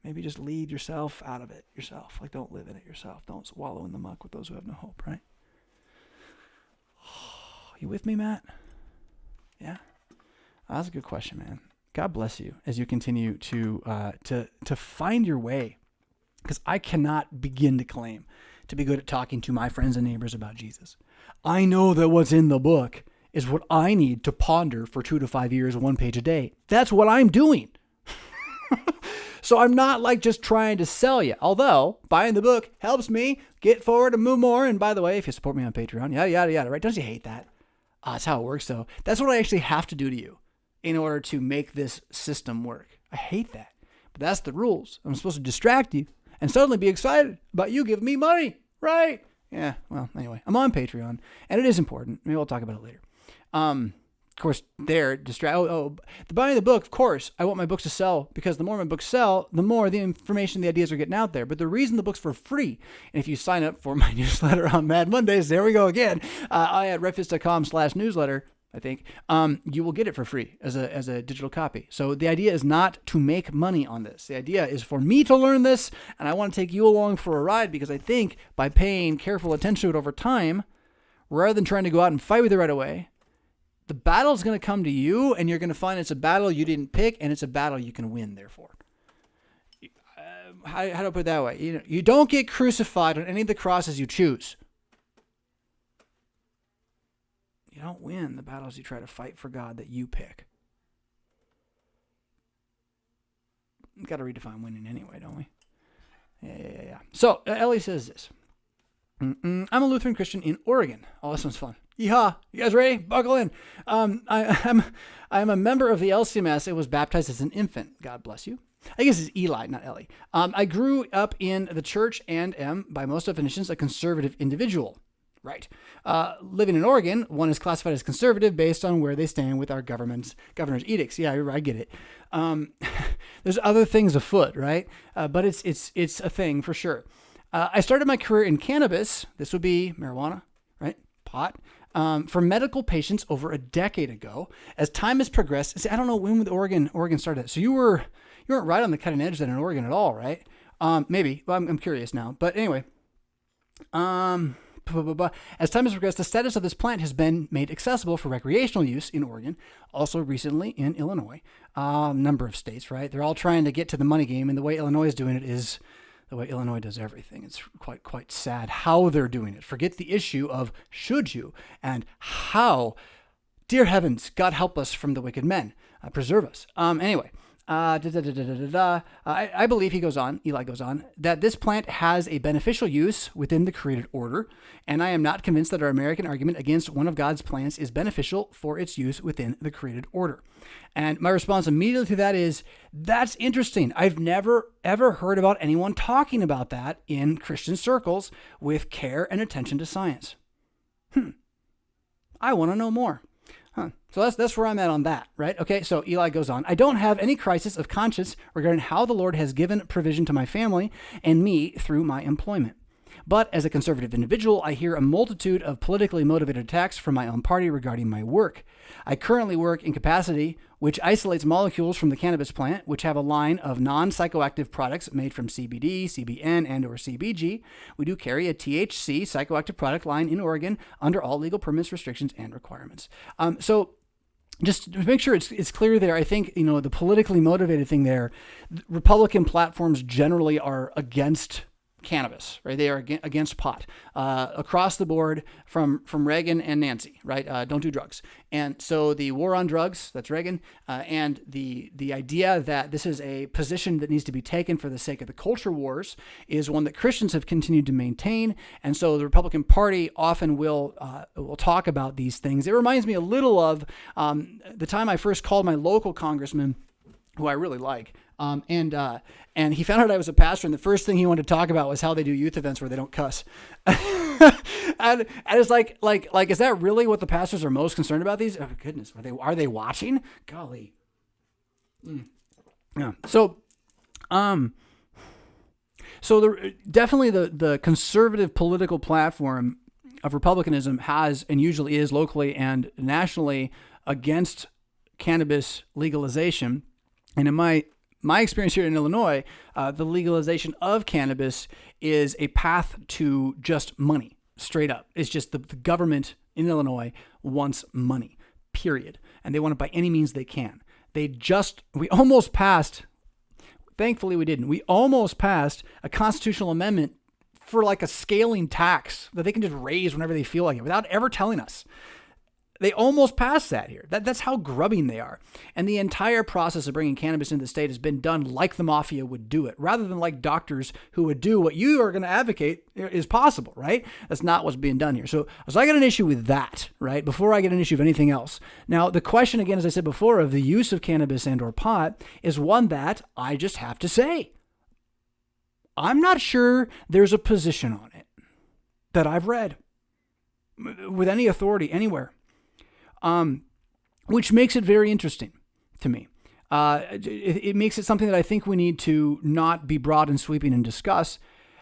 Maybe just lead yourself out of it yourself. Don't live in it yourself. Don't wallow in the muck with those who have no hope, right? You with me, Matt? Yeah? That's a good question, man. God bless you as you continue to find your way. Because I cannot begin to claim to be good at talking to my friends and neighbors about Jesus. I know that what's in the book is what I need to ponder for 2 to 5 years, 1 page a day. That's what I'm doing. So I'm not just trying to sell you. Although buying the book helps me get forward and move more. And by the way, if you support me on Patreon, yada, yada, yada, right? Don't you hate that? That's how it works though. That's what I actually have to do to you in order to make this system work. I hate that. But that's the rules. I'm supposed to distract you and suddenly be excited about you giving me money, right? Yeah, well, anyway, I'm on Patreon, and it is important. Maybe we'll talk about it later. Of course, the buying the book, of course, I want my books to sell, because the more my books sell, the more the information, the ideas are getting out there. But the reason the book's for free, and if you sign up for my newsletter on Mad Mondays, there we go again, at RevFisk.com/newsletter, I think, you will get it for free as a digital copy. So the idea is not to make money on this. The idea is for me to learn this, and I want to take you along for a ride, because I think by paying careful attention to it over time, rather than trying to go out and fight with it right away, the battle is going to come to you, and you're going to find it's a battle you didn't pick, and it's a battle you can win, therefore. How do I put it that way? You don't get crucified on any of the crosses you choose. You don't win the battles you try to fight for God that you pick. got to redefine winning anyway, don't we? Yeah. So Ellie says this. I'm a Lutheran Christian in Oregon. Oh, this one's fun. Yeehaw. You guys ready? Buckle in. I'm a member of the LCMS. I was baptized as an infant. God bless you. I guess it's Eli, not Ellie. I grew up in the church and am, by most definitions, a conservative individual. Right. Living in Oregon, one is classified as conservative based on where they stand with our governor's edicts. Yeah, I get it. There's other things afoot, right? But it's a thing for sure. I started my career in cannabis. This would be marijuana, right? Pot. For medical patients over a decade ago. As time has progressed, see, I don't know when Oregon started. So you weren't right on the cutting edge then in Oregon at all, right? Maybe. Well, I'm curious now. But anyway, as time has progressed, the status of this plant has been made accessible for recreational use in Oregon, also recently in Illinois. Number of states, right? They're all trying to get to the money game, and the way Illinois is doing it is the way Illinois does everything. It's quite sad how they're doing it. Forget the issue of should you and how. Dear heavens, God help us from the wicked men. Preserve us. Anyway. I believe, Eli goes on, that this plant has a beneficial use within the created order, and I am not convinced that our American argument against one of God's plants is beneficial for its use within the created order. And my response immediately to that is, that's interesting. I've never, ever heard about anyone talking about that in Christian circles with care and attention to science. I want to know more. So that's where I'm at on that, right? Okay, so Eli goes on. I don't have any crisis of conscience regarding how the Lord has given provision to my family and me through my employment. But as a conservative individual, I hear a multitude of politically motivated attacks from my own party regarding my work. I currently work in capacity, which isolates molecules from the cannabis plant, which have a line of non-psychoactive products made from CBD, CBN, and or CBG. We do carry a THC psychoactive product line in Oregon under all legal permits, restrictions, and requirements. So just to make sure it's clear there, I think, the politically motivated thing there, Republican platforms generally are against cannabis, right? They are against pot across the board from Reagan and Nancy, right? Don't do drugs. And so the war on drugs, that's Reagan, and the idea that this is a position that needs to be taken for the sake of the culture wars is one that Christians have continued to maintain. And so the Republican Party often will talk about these things. It reminds me a little of the time I first called my local congressman, who I really like, and he found out I was a pastor, and the first thing he wanted to talk about was how they do youth events where they don't cuss. and it's like, is that really what the pastors are most concerned about these? Oh goodness, are they watching? Golly. Yeah. So definitely the conservative political platform of republicanism has and usually is locally and nationally against cannabis legalization. And in my experience here in Illinois, the legalization of cannabis is a path to just money, straight up. It's just the government in Illinois wants money, period. And they want it by any means they can. We almost passed, thankfully we didn't, we almost passed a constitutional amendment for like a scaling tax that they can just raise whenever they feel like it without ever telling us. They almost passed that here. That's how grubbing they are. And the entire process of bringing cannabis into the state has been done like the mafia would do it, rather than like doctors who would do what you are going to advocate is possible, right? That's not what's being done here. So I got an issue with that, right? Before I get an issue of anything else. Now, the question, again, as I said before, of the use of cannabis and or pot is one that I just have to say. I'm not sure there's a position on it that I've read with any authority anywhere. Which makes it very interesting to me. It makes it something that I think we need to not be broad and sweeping and discuss.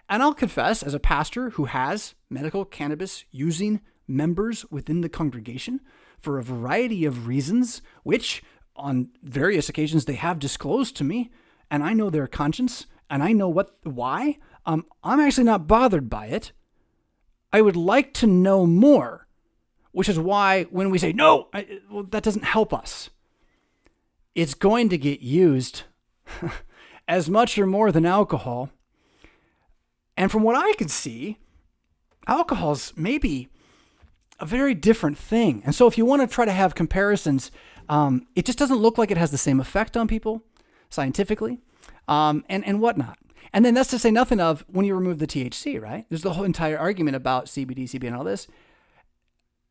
And I'll confess, as a pastor who has medical cannabis using members within the congregation for a variety of reasons, which on various occasions they have disclosed to me, and I know their conscience, and I know why, I'm actually not bothered by it. I would like to know more. Which is why when we say, no, that doesn't help us. It's going to get used as much or more than alcohol. And from what I can see, alcohol's maybe a very different thing. And so if you want to try to have comparisons, it just doesn't look like it has the same effect on people scientifically. and whatnot. And then that's to say nothing of when you remove the THC, right? There's the whole entire argument about CBD, CBN, and all this.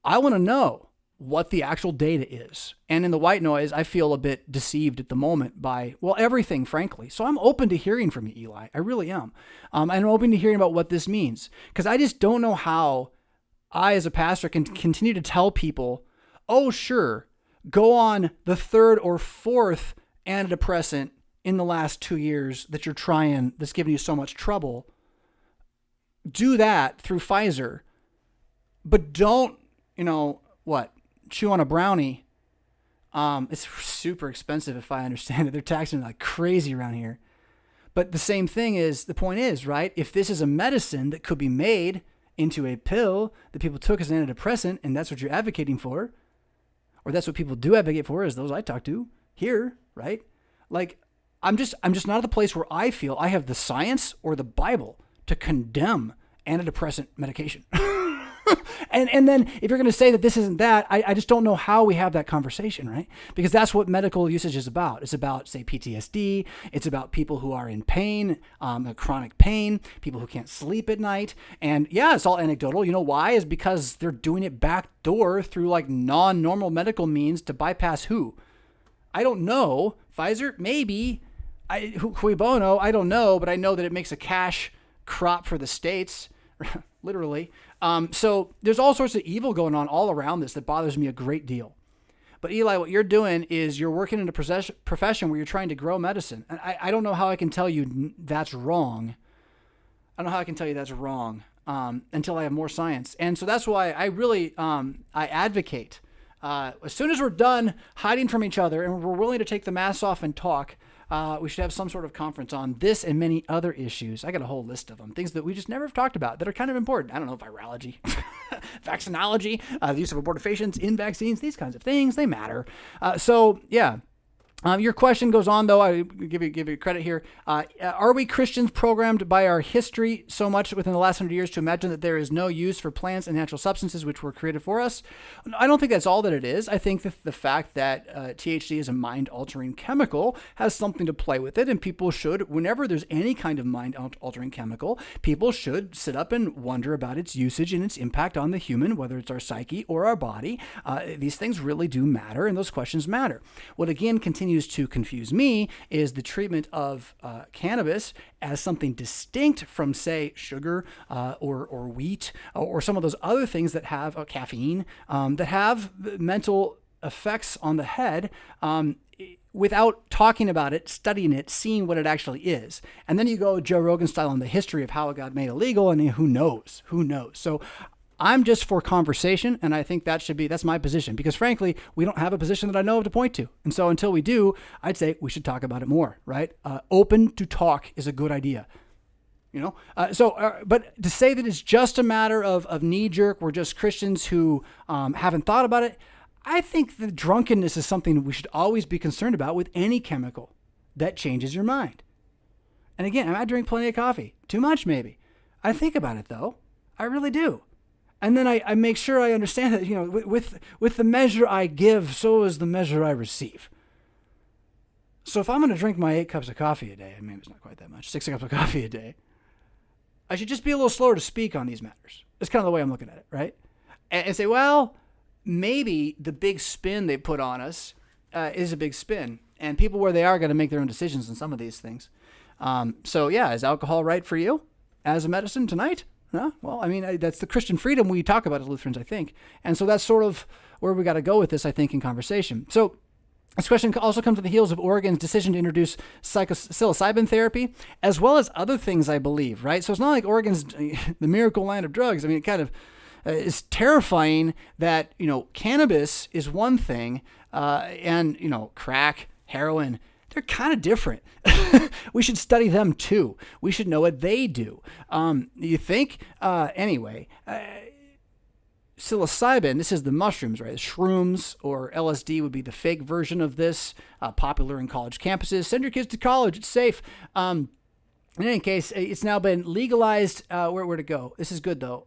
I want to know what the actual data is. And in the white noise, I feel a bit deceived at the moment by, well, everything, frankly. So I'm open to hearing from you, Eli. I really am. And I'm open to hearing about what this means, because I just don't know how I, as a pastor, can continue to tell people, oh, sure, go on the third or fourth antidepressant in the last 2 years that you're trying, that's giving you so much trouble. Do that through Pfizer, but don't, chew on a brownie. It's super expensive if I understand it. They're taxing it like crazy around here. But the same thing is, the point is, right? If this is a medicine that could be made into a pill that people took as an antidepressant, and that's what you're advocating for, or that's what people do advocate for, as those I talk to here, right? Like, I'm just not at the place where I feel I have the science or the Bible to condemn antidepressant medication. And then if you're going to say that this isn't that, I just don't know how we have that conversation, right? Because that's what medical usage is about. It's about, say, PTSD. It's about people who are in pain, chronic pain, people who can't sleep at night. And yeah, it's all anecdotal. You know why? Is because they're doing it backdoor through like non-normal medical means to bypass who? I don't know. Pfizer? Maybe. Cui bono? I don't know, but I know that it makes a cash crop for the states, literally. So there's all sorts of evil going on all around this that bothers me a great deal. But Eli, what you're doing is you're working in a profession where you're trying to grow medicine. And I don't know how I can tell you that's wrong. I don't know how I can tell you that's wrong until I have more science. And so that's why I really, I advocate, as soon as we're done hiding from each other and we're willing to take the masks off and talk, we should have some sort of conference on this and many other issues. I got a whole list of them, things that we just never have talked about that are kind of important. I don't know, virology, vaccinology, the use of abortifacients in vaccines, these kinds of things, they matter. So yeah. Your question goes on, though. I give you credit here. Are we Christians programmed by our history so much within the last 100 years to imagine that there is no use for plants and natural substances which were created for us? I don't think that's all that it is. I think that the fact that THC is a mind-altering chemical has something to play with it, and people should, whenever there's any kind of mind-altering chemical, people should sit up and wonder about its usage and its impact on the human, whether it's our psyche or our body. These things really do matter, and those questions matter. What again continues to confuse me is the treatment of cannabis as something distinct from, say, sugar or wheat or some of those other things that have caffeine that have mental effects on the head without talking about it, studying it, seeing what it actually is. And then you go Joe Rogan style on the history of how it got made illegal, and who knows? So I'm just for conversation, and I think that's my position, because frankly, we don't have a position that I know of to point to. And so until we do, I'd say we should talk about it more, right? Open to talk is a good idea. But to say that it's just a matter of knee-jerk, we're just Christians who haven't thought about it, I think the drunkenness is something we should always be concerned about with any chemical that changes your mind. And again, I drink plenty of coffee. Too much, maybe. I think about it, though. I really do. And then I make sure I understand that, with the measure I give, so is the measure I receive. So if I'm going to drink my 8 cups of coffee a day, maybe it's not quite that much, 6 cups of coffee a day, I should just be a little slower to speak on these matters. That's kind of the way I'm looking at it, right? And say, well, maybe the big spin they put on us is a big spin. And people where they are got to make their own decisions on some of these things. So yeah, is alcohol right for you as a medicine tonight? No? Well, I mean, that's the Christian freedom we talk about as Lutherans, I think. And so that's sort of where we got to go with this, I think, in conversation. So this question also comes on the heels of Oregon's decision to introduce psilocybin therapy, as well as other things, I believe, right? So it's not like Oregon's the miracle land of drugs. I mean, it kind of is terrifying that, cannabis is one thing, and, crack, heroin, they're kind of different. We should study them too. We should know what they do. You think? Anyway, psilocybin, this is the mushrooms, right? Shrooms or LSD would be the fake version of this, popular in college campuses. Send your kids to college. It's safe. In any case, it's now been legalized. Where to go? This is good, though.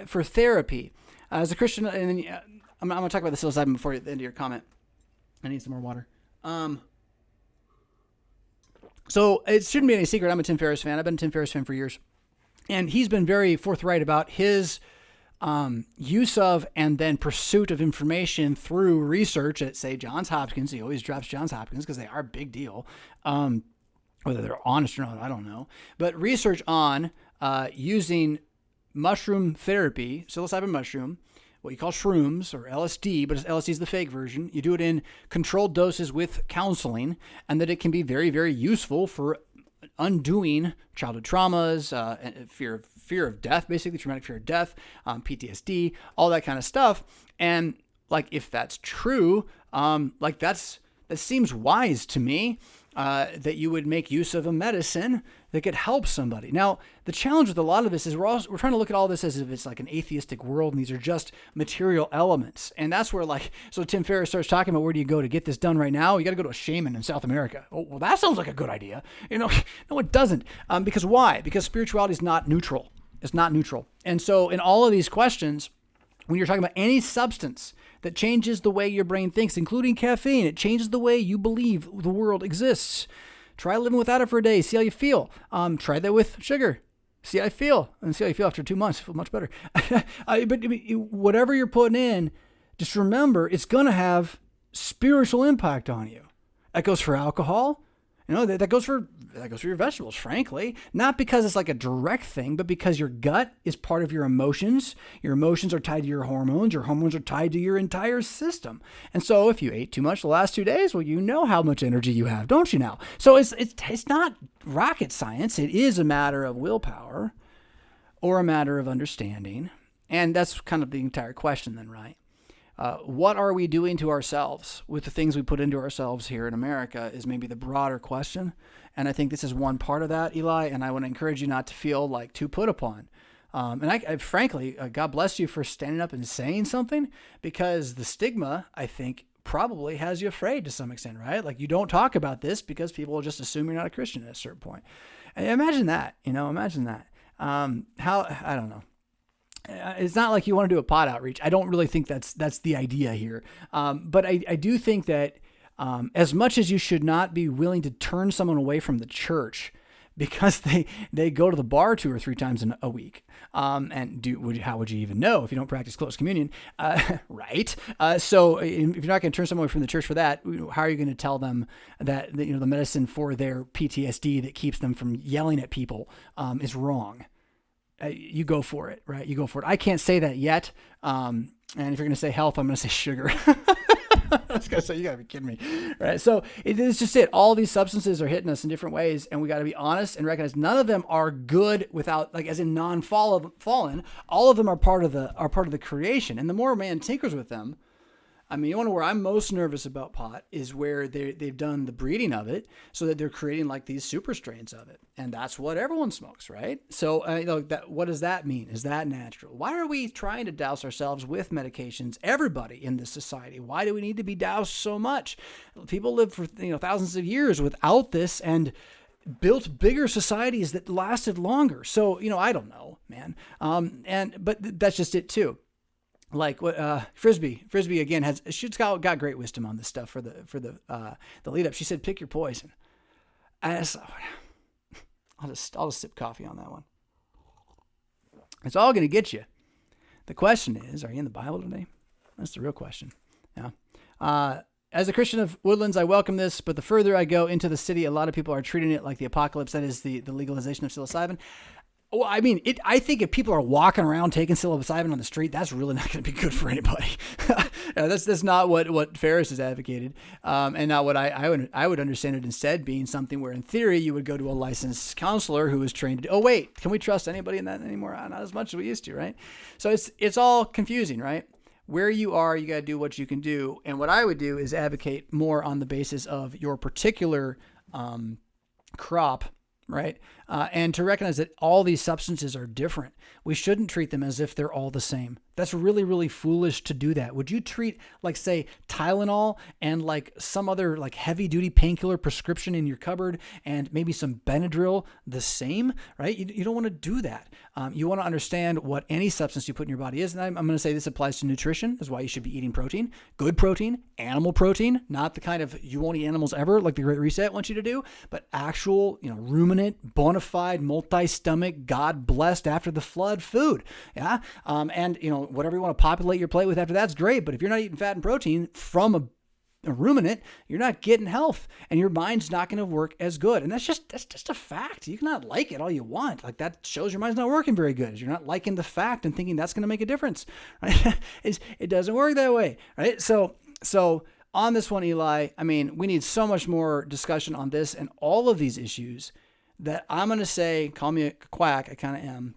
For therapy. As a Christian, and then I'm going to talk about the psilocybin before the end of your comment. I need some more water. So it shouldn't be any secret. I'm a Tim Ferriss fan. I've been a Tim Ferriss fan for years. And he's been very forthright about his use of and then pursuit of information through research at, say, Johns Hopkins. He always drops Johns Hopkins because they are a big deal. Whether they're honest or not, I don't know. But research on using mushroom therapy, psilocybin mushroom, what you call shrooms or LSD, but LSD is the fake version. You do it in controlled doses with counseling, and that it can be very, very useful for undoing childhood traumas, fear of death, basically traumatic fear of death, PTSD, all that kind of stuff. And like, if that's true, that seems wise to me, that you would make use of a medicine that could help somebody. Now, the challenge with a lot of this is we're trying to look at all this as if it's like an atheistic world, and these are just material elements. And that's where, so Tim Ferriss starts talking about, where do you go to get this done right now? You got to go to a shaman in South America. Oh, well, that sounds like a good idea. No, it doesn't. Because why? Because spirituality is not neutral. It's not neutral. And so in all of these questions, when you're talking about any substance that changes the way your brain thinks, including caffeine, it changes the way you believe the world exists. Try living without it for a day. See how you feel. Try that with sugar. See how you feel. And see how you feel after 2 months. Feel much better. But whatever you're putting in, just remember, it's going to have spiritual impact on you. That goes for alcohol. That goes for your vegetables, frankly. Not because it's like a direct thing, but because your gut is part of your emotions. Your emotions are tied to your hormones. Your hormones are tied to your entire system. And so if you ate too much the last 2 days, well, you know how much energy you have, don't you now? So it's not rocket science. It is a matter of willpower or a matter of understanding. And that's kind of the entire question then, right? What are we doing to ourselves with the things we put into ourselves here in America is maybe the broader question. And I think this is one part of that, Eli, and I want to encourage you not to feel like too put upon. And I frankly, God bless you for standing up and saying something, because the stigma, I think, probably has you afraid to some extent, right? Like, you don't talk about this because people will just assume you're not a Christian at a certain point. And imagine that, imagine that. I don't know. It's not like you want to do a pod outreach. I don't really think that's the idea here. But I do think that as much as you should not be willing to turn someone away from the church because they go to the bar 2 or 3 times in a week, and how would you even know if you don't practice close communion, right? So if you're not going to turn someone away from the church for that, how are you going to tell them that the medicine for their PTSD that keeps them from yelling at people is wrong? You go for it, right? You go for it. I can't say that yet. And if you're going to say health, I'm going to say sugar. I was going to say, you got to be kidding me, right? So it is just it. All these substances are hitting us in different ways, and we got to be honest and recognize none of them are good without, as in non-fallen. All of them are part of the creation. And the more man tinkers with them, you want to know where I'm most nervous about pot is where they've done the breeding of it so that they're creating like these super strains of it. And that's what everyone smokes, right? So what does that mean? Is that natural? Why are we trying to douse ourselves with medications? Everybody in this society. Why do we need to be doused so much? People live for thousands of years without this and built bigger societies that lasted longer. So, I don't know, man. But that's just it too. Like what Frisbee again she's got great wisdom on this stuff for the lead up. She said, pick your poison. And I'll just sip coffee on that one. It's all going to get you. The question is, are you in the Bible today? That's the real question. Yeah. As a Christian of Woodlands, I welcome this, but the further I go into the city, a lot of people are treating it like the apocalypse. That is the legalization of psilocybin. Well, I think if people are walking around taking psilocybin on the street, that's really not going to be good for anybody. That's not what Ferriss has advocated, and not what I would understand it instead being something where, in theory, you would go to a licensed counselor who is trained to. Oh wait, can we trust anybody in that anymore? Not as much as we used to, right? So it's all confusing, right? Where you are, you got to do what you can do, and what I would do is advocate more on the basis of your particular crop. Right? And to recognize that all these substances are different. We shouldn't treat them as if they're all the same. That's really, really foolish to do that. Would you treat, like, say, Tylenol and like some other like heavy duty painkiller prescription in your cupboard and maybe some Benadryl the same, right? You don't want to do that. You want to understand what any substance you put in your body is. And I'm going to say this applies to nutrition. That's why you should be eating protein, good protein, animal protein, not the kind of you won't eat animals ever like the Great Reset wants you to do, but actual, ruminant, bona fide, multi-stomach, God-blessed after the flood food. Yeah. And, whatever you want to populate your plate with after that's great. But if you're not eating fat and protein from a ruminant, you're not getting health and your mind's not going to work as good. And that's just a fact. You cannot like it all you want. Like that shows your mind's not working very good. You're not liking the fact and thinking that's going to make a difference, right? It doesn't work that way, right? So on this one, Eli, we need so much more discussion on this and all of these issues that I'm going to say, call me a quack. I kind of am.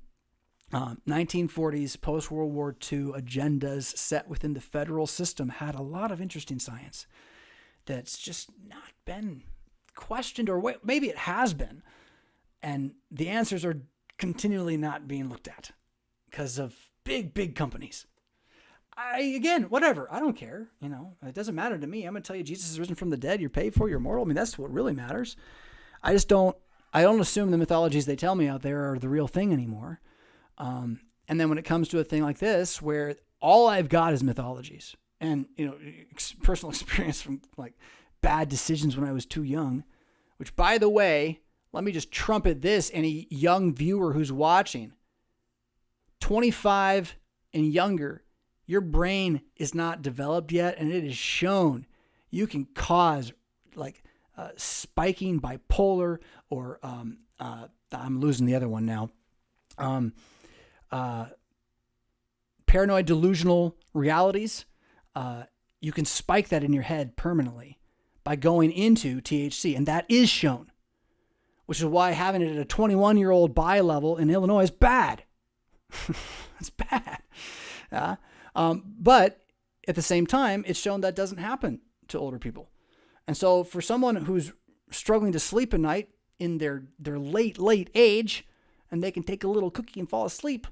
1940s post-World War II agendas set within the federal system had a lot of interesting science that's just not been questioned, or maybe it has been. And the answers are continually not being looked at because of big companies. Whatever. I don't care. It doesn't matter to me. I'm going to tell you Jesus is risen from the dead. You're paid for. You're mortal. That's what really matters. I don't assume the mythologies they tell me out there are the real thing anymore. And then when it comes to a thing like this, where all I've got is mythologies and, personal experience from like bad decisions when I was too young, which, by the way, let me just trumpet this, any young viewer who's watching, 25 and younger, your brain is not developed yet. And it is shown you can cause like spiking bipolar or I'm losing the other one now. Paranoid delusional realities. You can spike that in your head permanently by going into THC. And that is shown, which is why having it at a 21-year-old bi level in Illinois is bad. It's bad. But at the same time, it's shown that doesn't happen to older people. And so for someone who's struggling to sleep at night in their late age, and they can take a little cookie and fall asleep,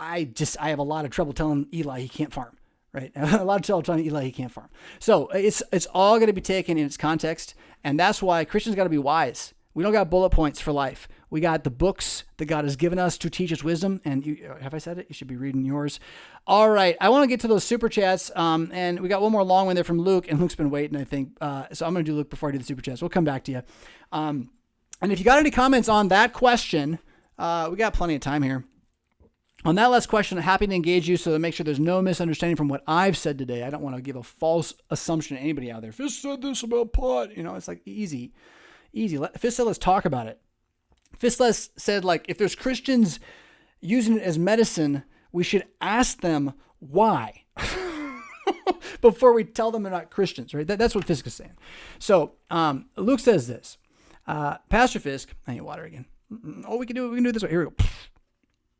I have a lot of trouble telling Eli he can't farm, right? A lot of trouble telling Eli he can't farm. So it's all going to be taken in its context. And that's why Christians got to be wise. We don't got bullet points for life. We got the books that God has given us to teach us wisdom. And have I said it? You should be reading yours. All right. I want to get to those super chats. And we got one more long one there from Luke, and Luke's been waiting, I think. So I'm going to do Luke before I do the super chats. We'll come back to you. And if you got any comments on that question, we got plenty of time here. On that last question, I'm happy to engage you so to make sure there's no misunderstanding from what I've said today. I don't want to give a false assumption to anybody out there. Fisk said this about pot. It's like easy. Fisk said, let's talk about it. Fisk said, like, if there's Christians using it as medicine, we should ask them why before we tell them they're not Christians, right? That's what Fisk is saying. So Luke says this, Pastor Fisk, I need water again. Oh, we can do it this way. Here we go.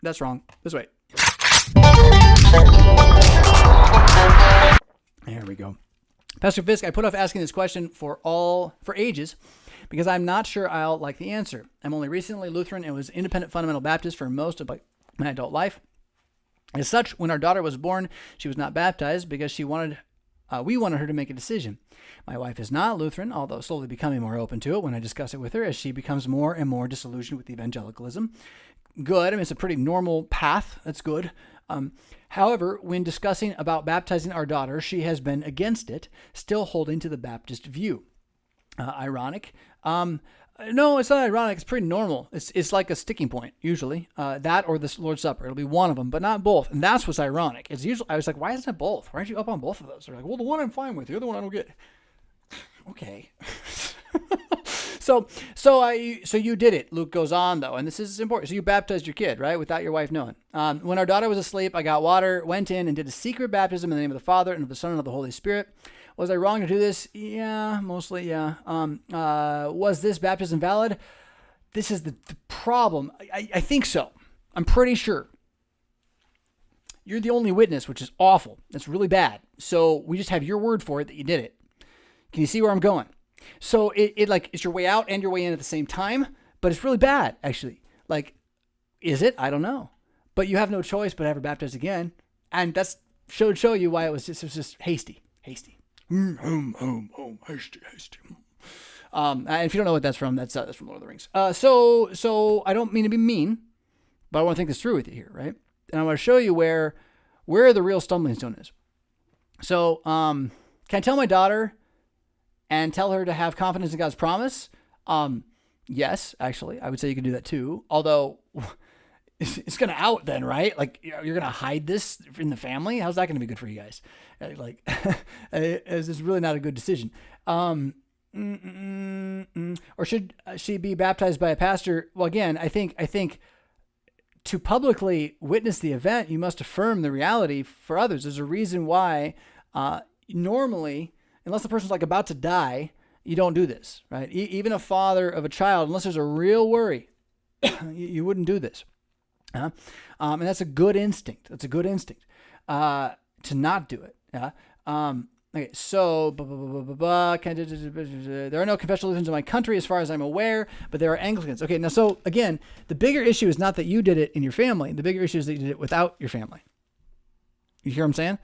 That's wrong. This way. There we go. Pastor Fisk, I put off asking this question for ages because I'm not sure I'll like the answer. I'm only recently Lutheran and was independent fundamental Baptist for most of my adult life. As such, when our daughter was born, she was not baptized because we wanted her to make a decision. My wife is not Lutheran, although slowly becoming more open to it when I discuss it with her as she becomes more and more disillusioned with evangelicalism. Good. It's a pretty normal path. That's good. However, when discussing about baptizing our daughter, she has been against it, still holding to the Baptist view. Ironic. No, it's not ironic. It's pretty normal. It's like a sticking point, usually. That or the Lord's Supper. It'll be one of them, but not both. And that's what's ironic. It's usually, I was like, why isn't it both? Why aren't you up on both of those? They're like, well, the one I'm fine with. The other one I don't get. Okay. So you did it. Luke goes on, though, and this is important. So you baptized your kid, right, without your wife knowing. When our daughter was asleep, I got water, went in, and did a secret baptism in the name of the Father and of the Son and of the Holy Spirit. Was I wrong to do this? Yeah, mostly, yeah. Was this baptism valid? This is the problem. I think so. I'm pretty sure. You're the only witness, which is awful. That's really bad. So we just have your word for it that you did it. Can you see where I'm going? So it's your way out and your way in at the same time, but it's really bad, actually. Like, is it? I don't know. But you have no choice but to have her baptized again. And that's show you why it was just hasty. Hasty. Hasty. And if you don't know what that's from from Lord of the Rings. So I don't mean to be mean, but I want to think this through with you here, right? And I want to show you where the real stumbling stone is. So, can I tell my daughter and tell her to have confidence in God's promise? Yes, actually, I would say you can do that too. Although it's going to out then, right? Like you're going to hide this in the family. How's that going to be good for you guys? Like, it's really not a good decision. Or should she be baptized by a pastor? Well, again, I think to publicly witness the event, you must affirm the reality for others. There's a reason why, normally, unless the person's like about to die, you don't do this, right? Even a father of a child, unless there's a real worry, you wouldn't do this. And that's a good instinct. That's a good instinct, to not do it. Yeah. Okay, so there are no confessional religions in my country as far as I'm aware, but there are Anglicans. Okay, now so again, the bigger issue is not that you did it in your family. The bigger issue is that you did it without your family. You hear what I'm saying?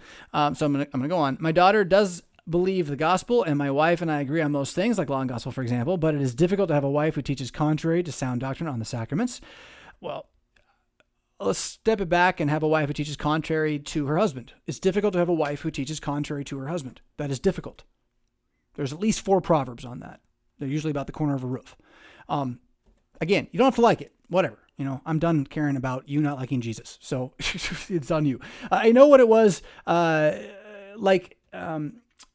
So I'm gonna go on. My daughter does believe the gospel, and my wife and I agree on most things, like law and gospel, for example. But it is difficult to have a wife who teaches contrary to sound doctrine on the sacraments. Well, let's step it back and have a wife who teaches contrary to her husband. It's difficult to have a wife who teaches contrary to her husband. That is difficult. There's at least 4 proverbs on that. They're usually about the corner of a roof. Again, you don't have to like it. Whatever. I'm done caring about you not liking Jesus. So it's on you. I know what it was like. Sorry,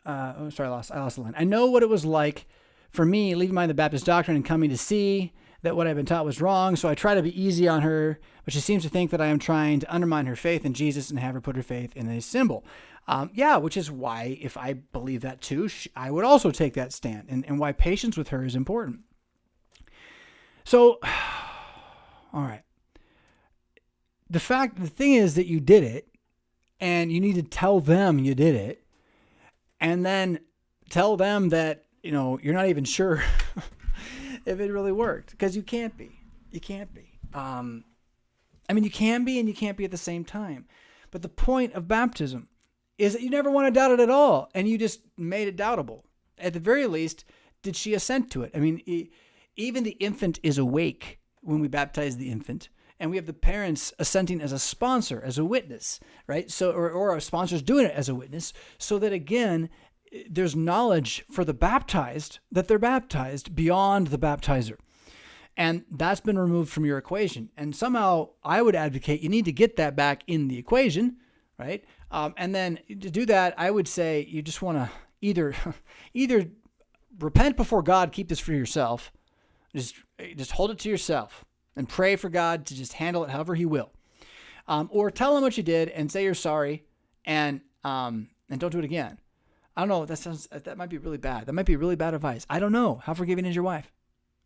I lost the line. I know what it was like for me leaving behind the Baptist doctrine and coming to see that what I've been taught was wrong. So I try to be easy on her, but she seems to think that I am trying to undermine her faith in Jesus and have her put her faith in a symbol. Which is why, if I believe that too, I would also take that stand, and why patience with her is important. So, all right. The thing is that you did it, and you need to tell them you did it, and then tell them that, you're not even sure if it really worked, because you can't be. You can't be. You can be and you can't be at the same time. But the point of baptism is that you never want to doubt it at all, and you just made it doubtable. At the very least, did she assent to it? Even the infant is awake when we baptize the infant, and we have the parents assenting as a sponsor, as a witness, right? So, or our sponsors doing it as a witness, so that again, there's knowledge for the baptized that they're baptized beyond the baptizer. And that's been removed from your equation. And somehow I would advocate you need to get that back in the equation, right? And then to do that, I would say you just want to either repent before God, keep this for yourself, just hold it to yourself and pray for God to just handle it however he will. Or tell him what you did and say you're sorry and don't do it again. I don't know. That might be really bad. That might be really bad advice. I don't know. How forgiving is your wife?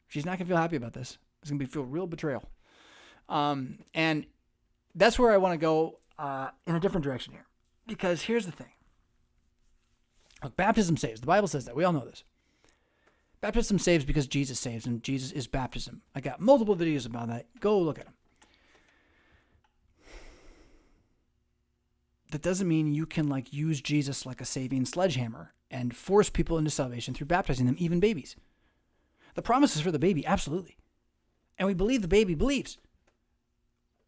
She's not going to feel happy about this. It's going to feel real betrayal. And that's where I want to go in a different direction here. Because here's the thing. Look, baptism saves. The Bible says that. We all know this. Baptism saves because Jesus saves, and Jesus is baptism. I got multiple videos about that. Go look at them. That doesn't mean you can use Jesus like a saving sledgehammer and force people into salvation through baptizing them, even babies. The promise is for the baby, absolutely. And we believe the baby believes.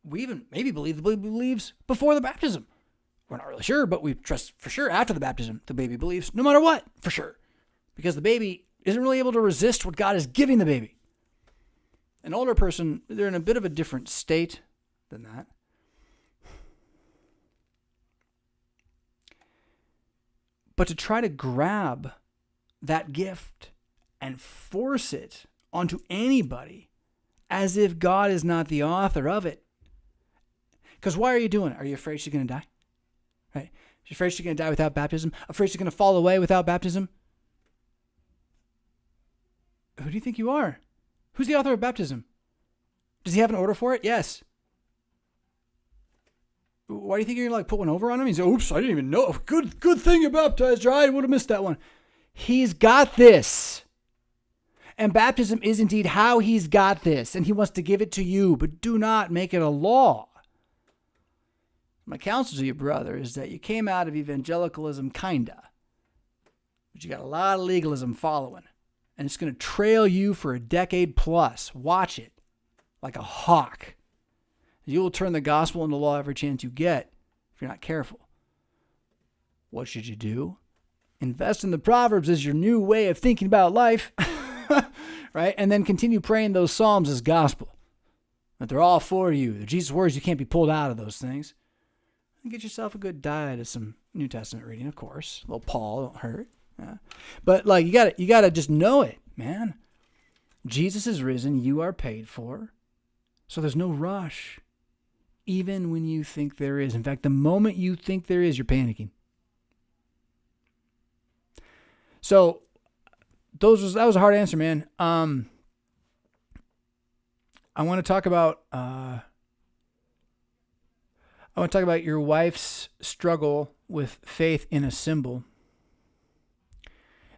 We even maybe believe the baby believes before the baptism. We're not really sure, but we trust for sure after the baptism, the baby believes no matter what, for sure. Because the baby isn't really able to resist what God is giving the baby. An older person, they're in a bit of a different state than that. But to try to grab that gift and force it onto anybody as if God is not the author of it. Because why are you doing it? Are you afraid she's going to die? Right? You're afraid she's going to die without baptism? Afraid she's going to fall away without baptism? Who do you think you are? Who's the author of baptism? Does he have an order for it? Yes. Why do you think you're going to put one over on him? He's like, oops, I didn't even know. Good thing you baptized her. I would have missed that one. He's got this. And baptism is indeed how he's got this. And he wants to give it to you, but do not make it a law. My counsel to you, brother, is that you came out of evangelicalism kinda, but you got a lot of legalism following, and it's going to trail you for a decade plus. Watch it like a hawk. You will turn the gospel into law every chance you get if you're not careful. What should you do? Invest in the Proverbs as your new way of thinking about life, right? And then continue praying those Psalms as gospel. That they're all for you. They're Jesus' words. You can't be pulled out of those things. And get yourself a good diet of some New Testament reading, of course. A little Paul, don't hurt. Yeah. But like you gotta just know it, man. Jesus is risen. You are paid for. So there's no rush. Even when you think there is. In fact, the moment you think there is, you're panicking. So that was a hard answer, man. I want to talk about your wife's struggle with faith in a symbol.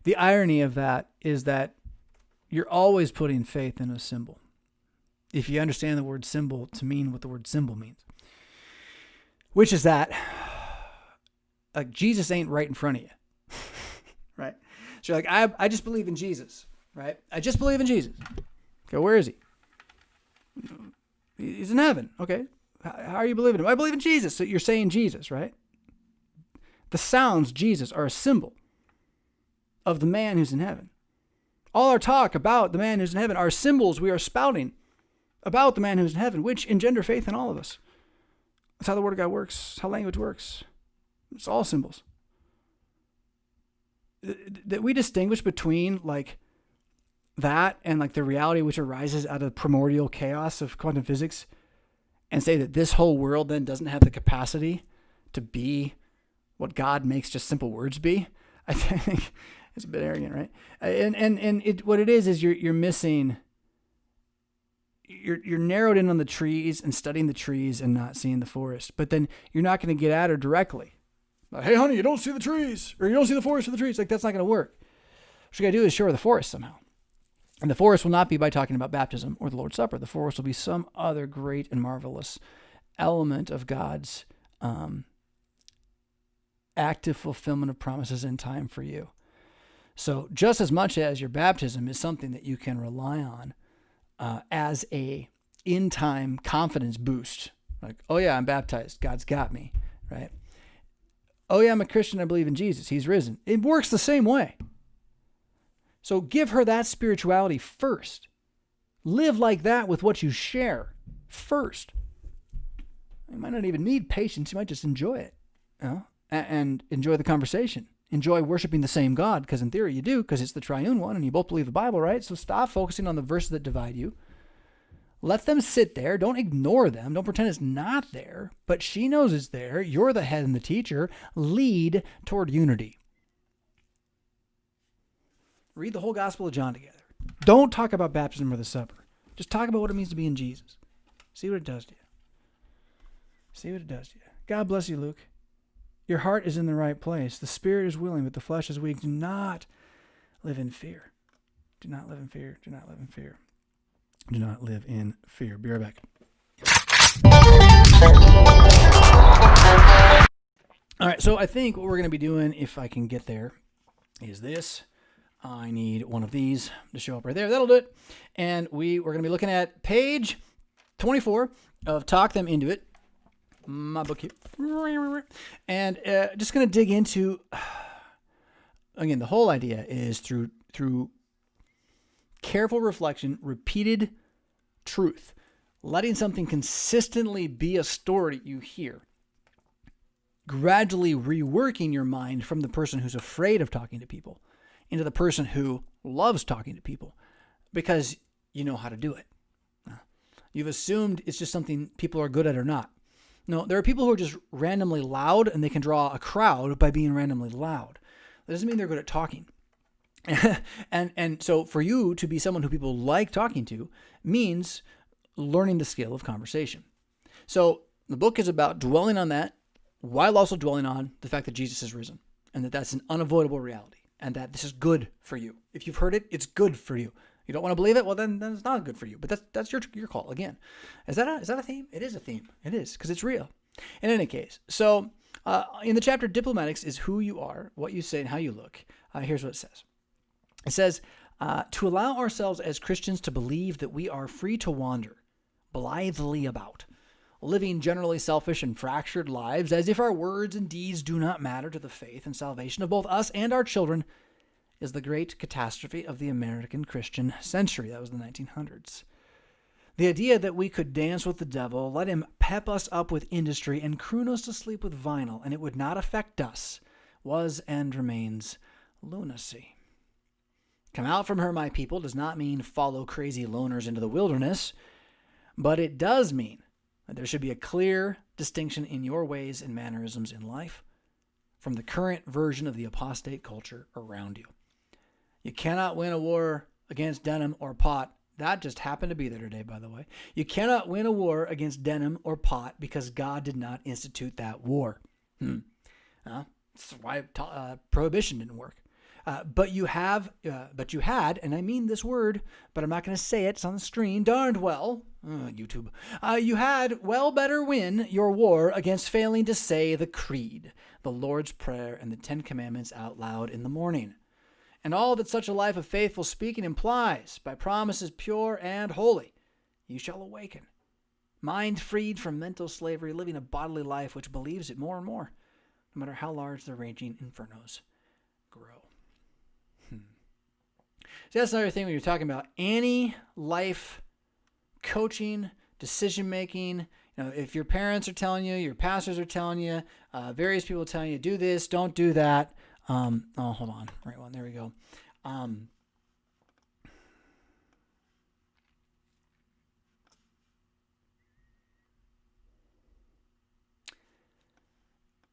The irony of that is that you're always putting faith in a symbol. If you understand the word symbol to mean what the word symbol means, which is that Jesus ain't right in front of you, right? So you're like, I just believe in Jesus, right? I just believe in Jesus. Okay, where is he? He's in heaven. Okay, how are you believing him? I believe in Jesus. So you're saying Jesus, right? The sounds Jesus are a symbol of the man who's in heaven. All our talk about the man who's in heaven are symbols we are spouting about the man who's in heaven, which engender faith in all of us. That's how the Word of God works, how language works. It's all symbols. That we distinguish between like that and like the reality which arises out of the primordial chaos of quantum physics, and say that this whole world then doesn't have the capacity to be what God makes just simple words be. I think it's a bit arrogant, right? And what it is you're missing. You're narrowed in on the trees and studying the trees and not seeing the forest. But then you're not going to get at her directly. Like, hey, honey, you don't see the trees, or you don't see the forest for the trees. Like, that's not going to work. What you got to do is show her the forest somehow. And the forest will not be by talking about baptism or the Lord's Supper. The forest will be some other great and marvelous element of God's active fulfillment of promises in time for you. So just as much as your baptism is something that you can rely on as a in-time confidence boost, like, oh yeah, I'm baptized, God's got me, right? Oh yeah, I'm a Christian, I believe in Jesus, he's risen. It works the same way. So give her that spirituality first. Live like that with what you share first. You might not even need patience, you might just enjoy it, you know? And enjoy the conversation. Enjoy worshiping the same God, because in theory you do, because it's the triune one, and you both believe the Bible, right? So stop focusing on the verses that divide you. Let them sit there. Don't ignore them. Don't pretend it's not there. But she knows it's there. You're the head and the teacher. Lead toward unity. Read the whole Gospel of John together. Don't talk about baptism or the supper. Just talk about what it means to be in Jesus. See what it does to you. See what it does to you. God bless you, Luke. Your heart is in the right place. The spirit is willing, but the flesh is weak. Do not live in fear. Do not live in fear. Do not live in fear. Do not live in fear. Be right back. All right, so I think what we're going to be doing, if I can get there, is this. I need one of these to show up right there. That'll do it. And we're going to be looking at page 24 of Talk Them Into It. My book here. And just going to dig into, again, the whole idea is through careful reflection, repeated truth, letting something consistently be a story you hear, gradually reworking your mind from the person who's afraid of talking to people into the person who loves talking to people because you know how to do it. You've assumed it's just something people are good at or not. No, there are people who are just randomly loud and they can draw a crowd by being randomly loud. That doesn't mean they're good at talking. and so for you to be someone who people like talking to means learning the skill of conversation. So the book is about dwelling on that while also dwelling on the fact that Jesus is risen and that that's an unavoidable reality and that this is good for you. If you've heard it, it's good for you. You don't want to believe it? Well, then it's not good for you. But that's your call. Again, is that a theme? It is a theme. It is, because it's real. In any case, so in the chapter, Diplomatics is who you are, what you say, and how you look. Here's what it says. It says, to allow ourselves as Christians to believe that we are free to wander blithely about, living generally selfish and fractured lives as if our words and deeds do not matter to the faith and salvation of both us and our children, is the great catastrophe of the American Christian century. That was the 1900s. The idea that we could dance with the devil, let him pep us up with industry, and croon us to sleep with vinyl, and it would not affect us, was and remains lunacy. Come out from her, my people, does not mean follow crazy loners into the wilderness, but it does mean that there should be a clear distinction in your ways and mannerisms in life from the current version of the apostate culture around you. You cannot win a war against denim or pot. That just happened to be there today, by the way. You cannot win a war against denim or pot because God did not institute that war. That's why prohibition didn't work. But you had, and I mean this word, but I'm not going to say it. It's on the screen. Darned well, YouTube. You had better win your war against failing to say the creed, the Lord's Prayer, and the 10 Commandments out loud in the morning. And all that such a life of faithful speaking implies, by promises pure and holy, you shall awaken. Mind freed from mental slavery, living a bodily life which believes it more and more, no matter how large the raging infernos grow. So that's another thing when you're talking about any life coaching, decision-making. If your parents are telling you, your pastors are telling you, various people are telling you, do this, don't do that. Hold on. Right one. There we go.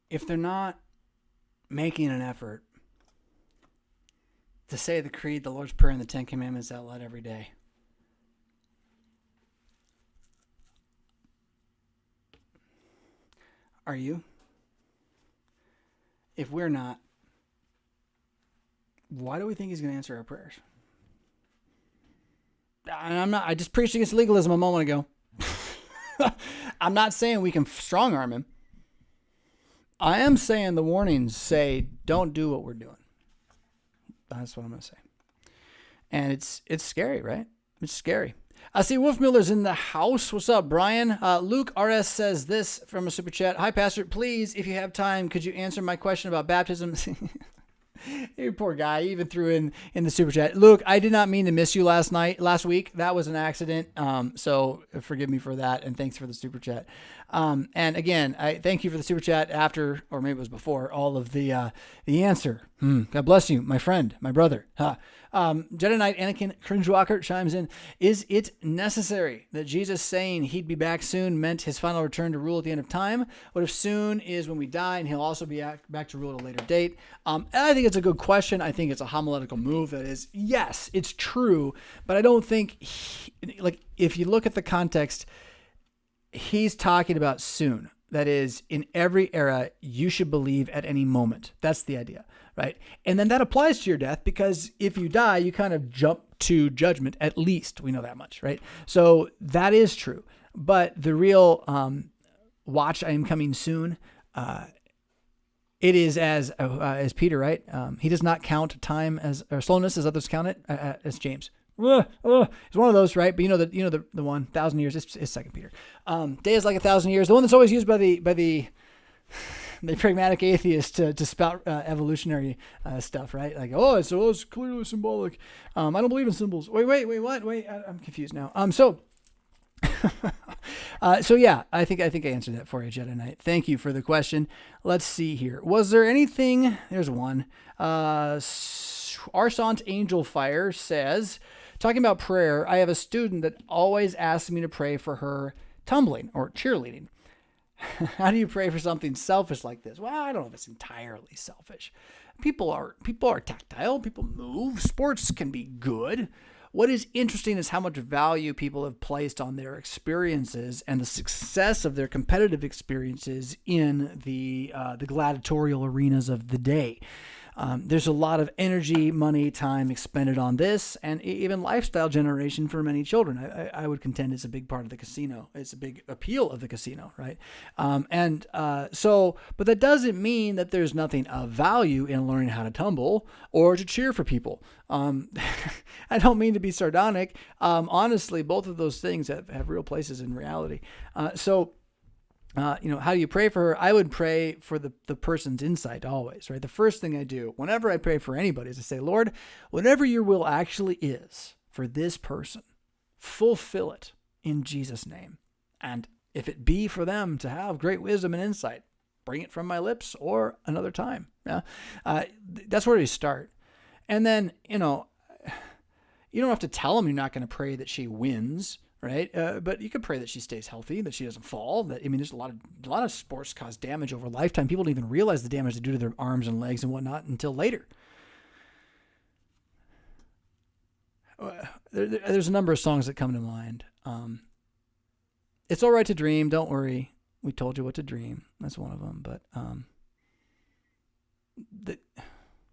If they're not making an effort to say the creed, the Lord's Prayer, and the 10 Commandments out loud every day, are you? If we're not, why do we think he's going to answer our prayers? I just preached against legalism a moment ago. I'm not saying we can strong arm him. I am saying the warnings say, don't do what we're doing. That's what I'm going to say. And it's scary, right? It's scary. I see Wolf Miller's in the house. What's up, Brian? Luke RS says this from a super chat. Hi, Pastor. Please, if you have time, could you answer my question about baptism? You poor guy. He even threw in the super chat. Luke, I did not mean to miss you last week. That was an accident. So forgive me for that. And thanks for the super chat. And again, I thank you for the super chat after, or maybe it was before, all of the answer. God bless you, my friend, my brother. Jedi Knight Anakin Cringewalker chimes in. Is it necessary that Jesus saying he'd be back soon meant his final return to rule at the end of time? What if soon is when we die and he'll also be back to rule at a later date? And I think it's a good question. I think it's a homiletical move that is, yes, it's true, but I don't think, if you look at the context, he's talking about soon. That is, in every era, you should believe at any moment. That's the idea, right? And then that applies to your death because if you die, you kind of jump to judgment, at least. We know that much, right? So that is true. But the real watch, I am coming soon, it is as Peter, right? He does not count time or slowness as others count it, as James. It's one of those, right? But the 1,000 years. It's Second Peter. Day is like 1,000 years. The one that's always used by the pragmatic atheist to spout evolutionary stuff, right? Like, it's clearly symbolic. I don't believe in symbols. Wait, what? Wait, I'm confused now. So yeah, I think I answered that for you, Jedi Knight. Thank you for the question. Let's see here. Was there anything? There's one. Arsant Angel Fire says, talking about prayer, I have a student that always asks me to pray for her tumbling or cheerleading. How do you pray for something selfish like this? Well, I don't know if it's entirely selfish. People are tactile. People move. Sports can be good. What is interesting is how much value people have placed on their experiences and the success of their competitive experiences in the gladiatorial arenas of the day. There's a lot of energy, money, time expended on this, and even lifestyle generation for many children. I would contend it's a big part of the casino. It's a big appeal of the casino, right? But that doesn't mean that there's nothing of value in learning how to tumble or to cheer for people. I don't mean to be sardonic. Honestly, both of those things have real places in reality. How do you pray for her? I would pray for the person's insight always, right? The first thing I do whenever I pray for anybody is to say, Lord, whatever your will actually is for this person, fulfill it in Jesus' name. And if it be for them to have great wisdom and insight, bring it from my lips or another time. Yeah, that's where you start. And then, you don't have to tell them you're not going to pray that she wins, right? But you could pray that she stays healthy, that she doesn't fall. There's a lot of sports cause damage over a lifetime. People don't even realize the damage they do to their arms and legs and whatnot until later. There's a number of songs that come to mind. It's all right to dream. Don't worry. We told you what to dream. That's one of them. But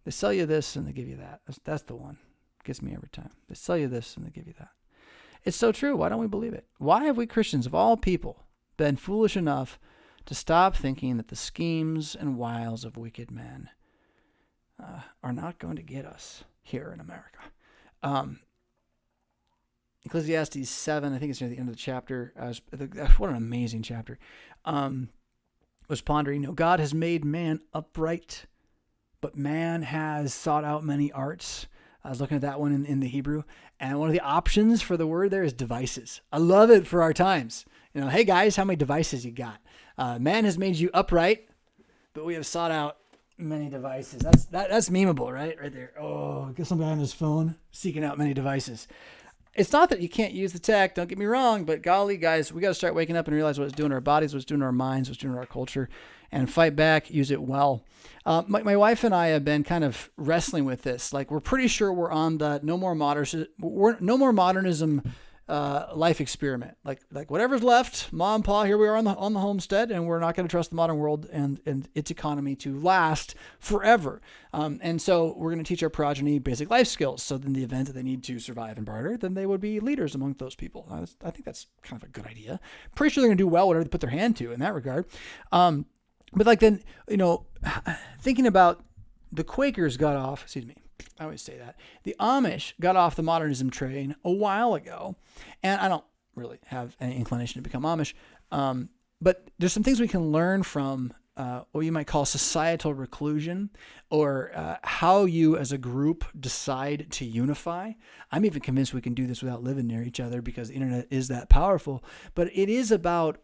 they sell you this and they give you that. That's the one. Gets me every time. They sell you this and they give you that. It's so true. Why don't we believe it? Why have we Christians, of all people, been foolish enough to stop thinking that the schemes and wiles of wicked men are not going to get us here in America? Ecclesiastes 7, I think it's near the end of the chapter. What an amazing chapter. Was pondering, God has made man upright, but man has sought out many arts. I was looking at that one in the Hebrew, and one of the options for the word there is devices. I love it for our times. Hey guys, how many devices you got? Man has made you upright, but we have sought out many devices. That's memeable, right? Right there. Oh, get some guy on his phone seeking out many devices. It's not that you can't use the tech, don't get me wrong, but golly, guys, we got to start waking up and realize what it's doing to our bodies, what it's doing to our minds, what it's doing to our culture, and fight back, use it well. My wife and I have been kind of wrestling with this. Like, we're pretty sure we're on the no more modernism life experiment. Like whatever's left, mom and pa, here we are on the homestead, and we're not going to trust the modern world and its economy to last forever. And so we're going to teach our progeny basic life skills. So in the event that they need to survive and barter, then they would be leaders among those people. I think that's kind of a good idea. Pretty sure they're going to do well whatever they put their hand to in that regard. But thinking about the Quakers got off, I always say that. The Amish got off the modernism train a while ago, and I don't really have any inclination to become Amish, but there's some things we can learn from what you might call societal reclusion, or how you as a group decide to unify. I'm even convinced we can do this without living near each other because the internet is that powerful, but it is about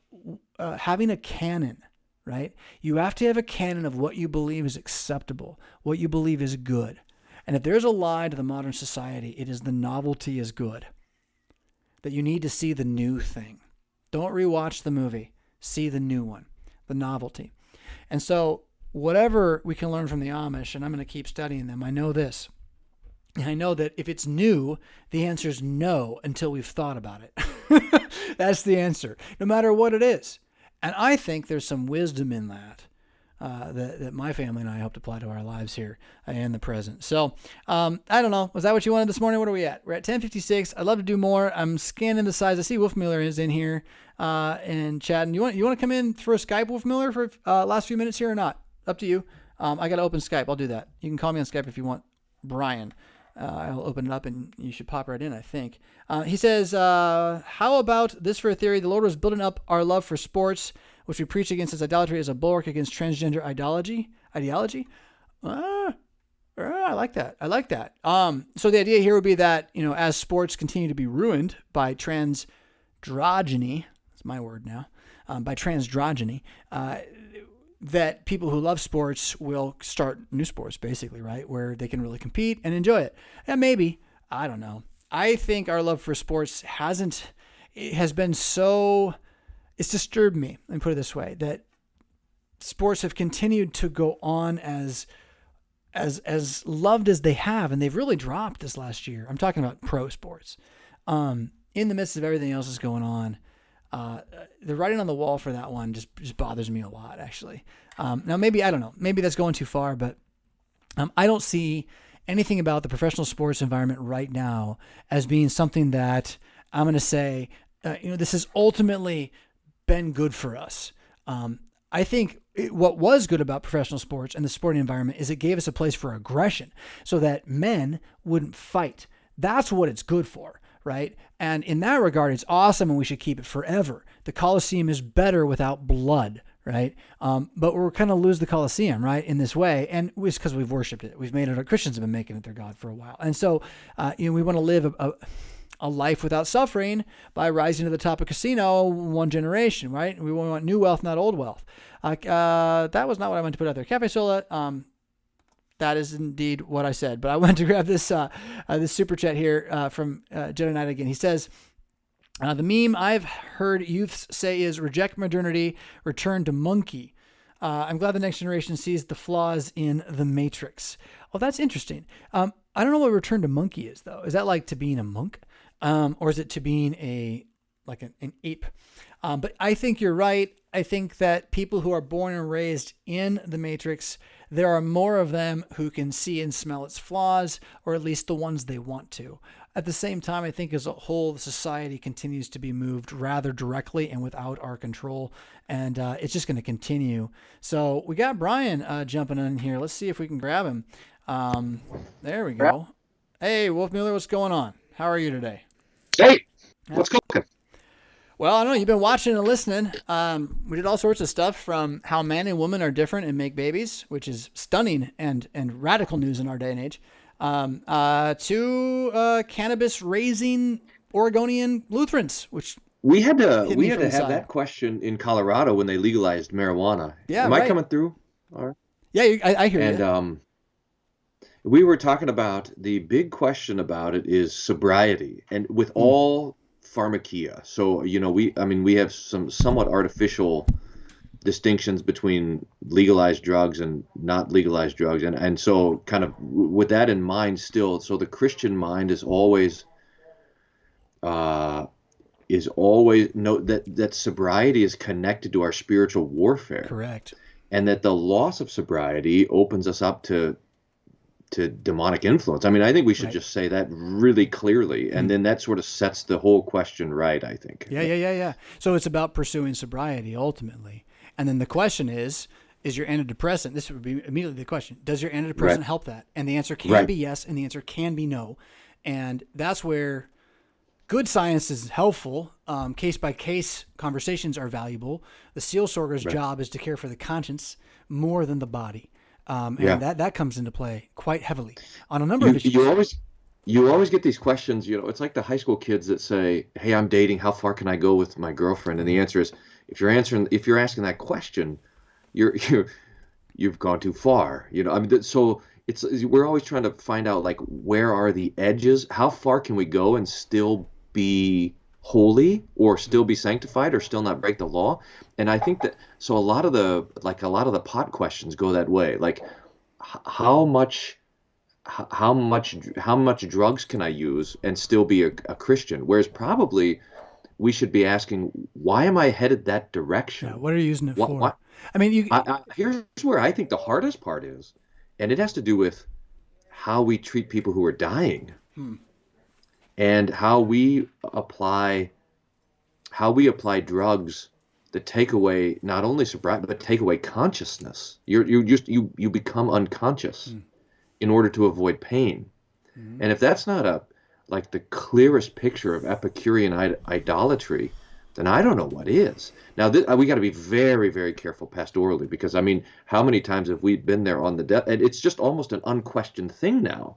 having a canon. Right? You have to have a canon of what you believe is acceptable, what you believe is good. And if there's a lie to the modern society, it is the novelty is good. That you need to see the new thing. Don't rewatch the movie. See the new one, the novelty. And so whatever we can learn from the Amish, and I'm going to keep studying them, I know this. I know that if it's new, the answer is no until we've thought about it. That's the answer, no matter what it is. And I think there's some wisdom in that, that my family and I hope to apply to our lives here in the present. So, I don't know. Was that what you wanted this morning? What are we at? We're at 10:56. I'd love to do more. I'm scanning the size. I see Wolfmiller is in here and chatting. You want to come in for a Skype, Wolfmiller, for last few minutes here or not? Up to you. I got to open Skype. I'll do that. You can call me on Skype if you want, Brian. I'll open it up and you should pop right in, I think. He says, how about this for a theory? The Lord was building up our love for sports, which we preach against as idolatry, as a bulwark against transgender ideology. I like that. So the idea here would be that, as sports continue to be ruined by transdrogeny, that's my word now, by transdrogeny, that people who love sports will start new sports, basically, right? Where they can really compete and enjoy it. And maybe, I don't know. I think our love for sports it's disturbed me, let me put it this way, that sports have continued to go on as loved as they have, and they've really dropped this last year. I'm talking about pro sports. In the midst of everything else that's going on, the writing on the wall for that one just bothers me a lot, actually. Now, maybe, I don't know, maybe that's going too far, but I don't see anything about the professional sports environment right now as being something that I'm going to say, this has ultimately been good for us. I think what was good about professional sports and the sporting environment is it gave us a place for aggression so that men wouldn't fight. That's what it's good for, right? And in that regard, it's awesome and we should keep it forever. The Colosseum is better without blood, right? But we're kind of lose the Colosseum, right, in this way. And it's because we've worshipped it. We've made it, our Christians have been making it their God for a while. And so, we want to live a life without suffering by rising to the top of casino one generation, right? We want new wealth, not old wealth. That was not what I meant to put out there. Cafe Sola, that is indeed what I said. But I went to grab this this super chat here from Jedi Knight again. He says, the meme I've heard youths say is reject modernity, return to monkey. I'm glad the next generation sees the flaws in the Matrix. Oh, that's interesting. I don't know what return to monkey is, though. Is that like to being a monk? Or is it to being an ape? But I think you're right. I think that people who are born and raised in the Matrix, there are more of them who can see and smell its flaws, or at least the ones they want to. At the same time, I think as a whole, society continues to be moved rather directly and without our control, and it's just going to continue. So we got Brian jumping in here. Let's see if we can grab him. There we go. Hey, Wolf Mueller, what's going on? How are you today? Hey, what's cooking? Well, I don't know. You've been watching and listening. We did all sorts of stuff from how man and woman are different and make babies, which is stunning and radical news in our day and age, to cannabis raising Oregonian Lutherans, which we had to have that question in Colorado when they legalized marijuana. Yeah, Am right. I coming through? All right. Yeah, I hear you. And we were talking about the big question about it is sobriety, and with all pharmakia. So, we have some somewhat artificial distinctions between legalized drugs and not legalized drugs. And so kind of with that in mind still, so the Christian mind is always know that sobriety is connected to our spiritual warfare. Correct. And that the loss of sobriety opens us up to demonic influence. I mean, I think we should just say that really clearly, and then that sort of sets the whole question right, I think. Yeah. So it's about pursuing sobriety ultimately. And then the question is your antidepressant, this would be immediately the question, does your antidepressant help that? And the answer can be yes, and the answer can be no. And that's where good science is helpful. Case-by-case conversations are valuable. The seal sorter's job is to care for the conscience more than the body. And that comes into play quite heavily on a number of issues. You always get these questions, it's like the high school kids that say, hey, I'm dating, how far can I go with my girlfriend? And the answer is, if you're asking that question, you've gone too far. So we're always trying to find out, like, where are the edges? How far can we go and still be holy, or still be sanctified, or still not break the law? And I think that so a lot of the pot questions go that way. Like, how much drugs can I use and still be a Christian? Whereas probably we should be asking, why am I headed that direction? Yeah, what are you using it for? What? I mean, here's where I think the hardest part is, and it has to do with how we treat people who are dying. And how we apply drugs that take away not only sobriety but take away consciousness. You become unconscious in order to avoid pain. And if that's not the clearest picture of Epicurean idolatry, then I don't know what is. Now we got to be very, very careful pastorally, because how many times have we been there on the death? And it's just almost an unquestioned thing now.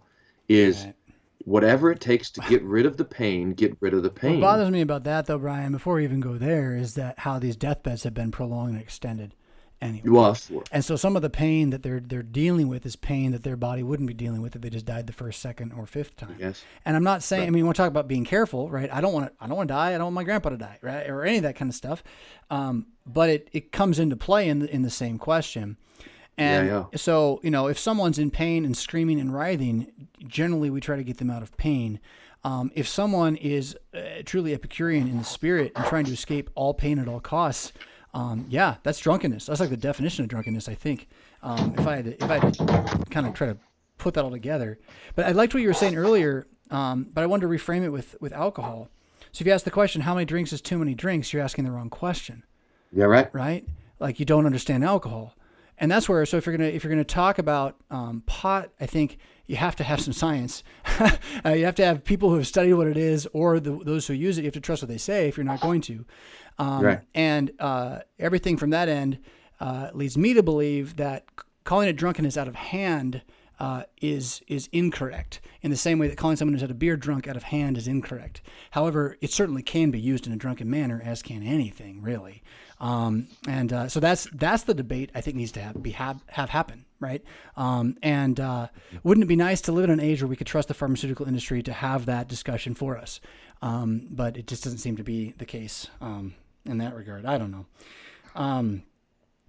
Is whatever it takes to get rid of the pain, get rid of the pain. What bothers me about that, though, Brian, before we even go there, is that how these deathbeds have been prolonged and extended. Anyway. Well, and so some of the pain that they're dealing with is pain that their body wouldn't be dealing with if they just died the first, second, or fifth time. Yes. And I'm not saying, we want to talk about being careful, right? I don't want to die. I don't want my grandpa to die, right? Or any of that kind of stuff. But it comes into play in the same question. And so, if someone's in pain and screaming and writhing, generally we try to get them out of pain. If someone is truly Epicurean in the spirit and trying to escape all pain at all costs, that's drunkenness. That's like the definition of drunkenness, I think. If I had to kind of try to put that all together. But I liked what you were saying earlier, but I wanted to reframe it with alcohol. So if you ask the question, how many drinks is too many drinks, you're asking the wrong question. Yeah, right. Right? Like you don't understand alcohol. And that's where, so if you're gonna talk about pot, I think you have to have some science. You have to have people who have studied what it is, or those who use it. You have to trust what they say if you're not going to. Right. And everything from that end leads me to believe that calling it drunkenness out of hand is incorrect, in the same way that calling someone who's had a beer drunk out of hand is incorrect. However, it certainly can be used in a drunken manner, as can anything, really. So that's the debate I think needs to have happen, right? Wouldn't it be nice to live in an age where we could trust the pharmaceutical industry to have that discussion for us? But it just doesn't seem to be the case in that regard. I don't know.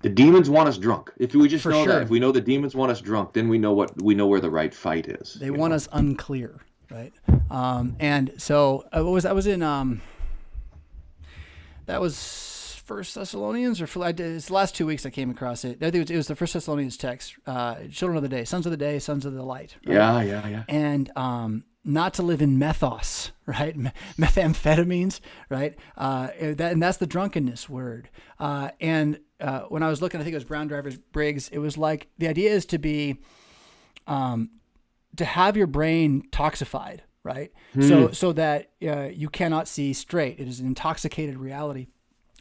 The demons want us drunk. If we just know sure. that, if we know the demons want us drunk, then we know where the right fight is. They want us unclear, right? And so I was in that was First Thessalonians, it's the last 2 weeks I came across it. I think it was the First Thessalonians text. Children of the day, sons of the day, sons of the light. Right? Yeah. And not to live in methos, right? Methamphetamines, right? And that's the drunkenness word. When I was looking, I think it was Brown Drivers Briggs. It was like the idea is to be, to have your brain toxified, right? So that you cannot see straight. It is an intoxicated reality.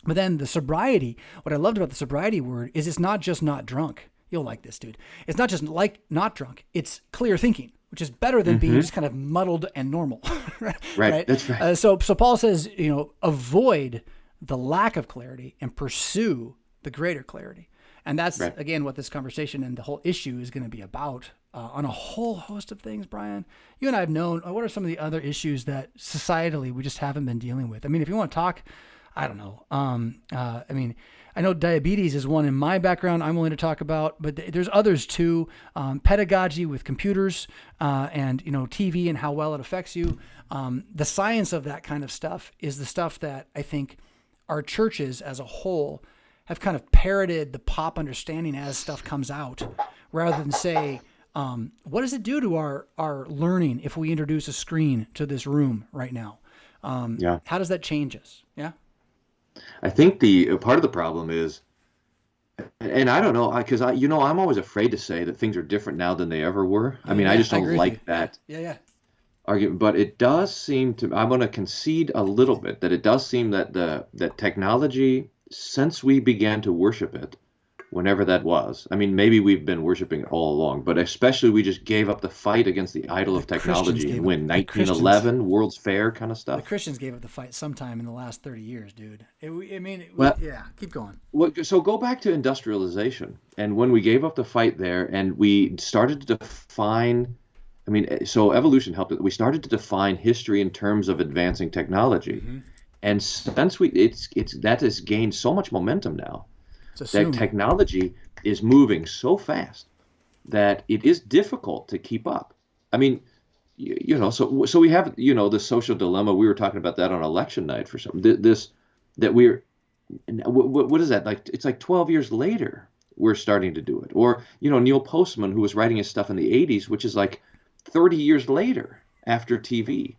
But then the sobriety, what I loved about the sobriety word is it's not just not drunk. You'll like this, dude. It's not just like not drunk. It's clear thinking, which is better than being just kind of muddled and normal. Right. That's right. So Paul says, avoid the lack of clarity and pursue the greater clarity. And that's, again, what this conversation and the whole issue is going to be about on a whole host of things, Brian. You and I have known, what are some of the other issues that societally we just haven't been dealing with? I mean, if you want to talk, I don't know. I know diabetes is one in my background I'm willing to talk about, but there's others too. Pedagogy with computers and TV and how well it affects you. The science of that kind of stuff is the stuff that I think our churches as a whole have kind of parroted the pop understanding as stuff comes out, rather than say, what does it do to our learning if we introduce a screen to this room right now? How does that change us? Yeah. I think the part of the problem is, and I don't know, because I'm always afraid to say that things are different now than they ever were. I mean, I just don't like that argument. But it does seem to, I'm going to concede a little bit that it does seem that that technology, since we began to worship it, whenever that was, I mean, maybe we've been worshiping it all along, but especially we just gave up the fight against the idol of technology and when 1911 World's Fair kind of stuff. The Christians gave up the fight sometime in the last 30 years, dude. Keep going. Well, so go back to industrialization, and when we gave up the fight there and we started to define, so evolution helped it. We started to define history in terms of advancing technology. And since that has gained so much momentum now, that technology is moving so fast that it is difficult to keep up. I mean, so we have, the social dilemma. We were talking about that on election night for some, what is that? Like, it's like 12 years later, we're starting to do it. Or, Neil Postman, who was writing his stuff in the 80s, which is like 30 years later after TV.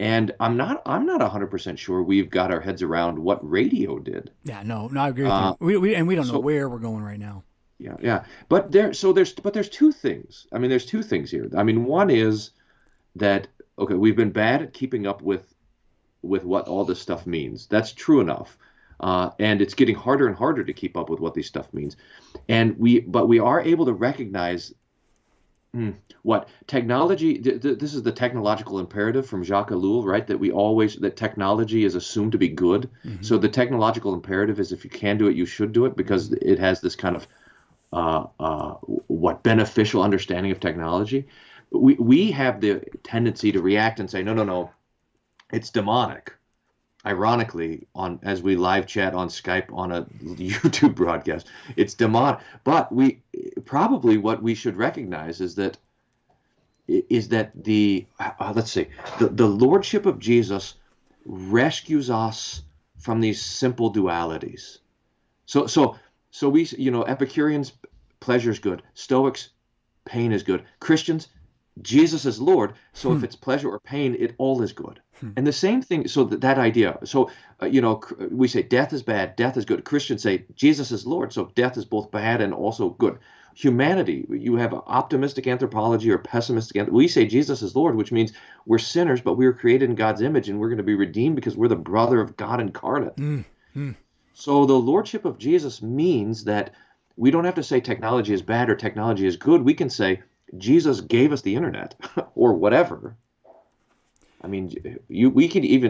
And I'm not 100% sure we've got our heads around what radio did. Yeah, no, I agree with you. We don't know where we're going right now. Yeah. But there's two things. I mean, there's two things here. I mean, one is that, okay, we've been bad at keeping up with what all this stuff means. That's true enough. And it's getting harder and harder to keep up with what these stuff means. But we are able to recognize what technology, this is the technological imperative from Jacques Ellul, right? That technology is assumed to be good. So the technological imperative is if you can do it, you should do it, because it has this kind of beneficial understanding of technology. We have the tendency to react and say, no, it's demonic. Ironically, as we live chat on Skype on a YouTube broadcast, it's demonic. But what we should recognize is that the lordship of Jesus rescues us from these simple dualities. So we, Epicureans, pleasure's good. Stoics, pain is good. Christians, Jesus is Lord, so if it's pleasure or pain, it all is good. And the same thing, so that idea, so, we say death is bad, death is good. Christians say Jesus is Lord, so death is both bad and also good. Humanity, you have optimistic anthropology or pessimistic. We say Jesus is Lord, which means we're sinners, but we were created in God's image, and we're going to be redeemed because we're the brother of God incarnate. So the Lordship of Jesus means that we don't have to say technology is bad or technology is good. We can say Jesus gave us the internet or whatever. I mean,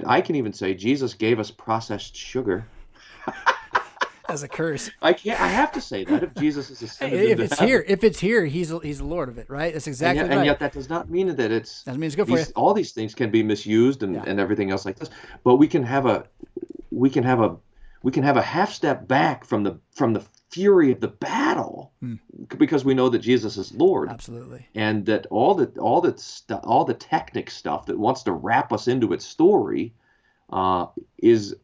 I can even say Jesus gave us processed sugar. As a curse. I have to say that if Jesus is ascended If into it's heaven. here, he's the Lord of it, right? That's exactly right. And yet that does not mean that it's. That means good for you. All these things can be misused and everything else like this. But we can have a half step back from the fury of the battle because we know that Jesus is Lord. Absolutely. And that all the technic stuff that wants to wrap us into its story is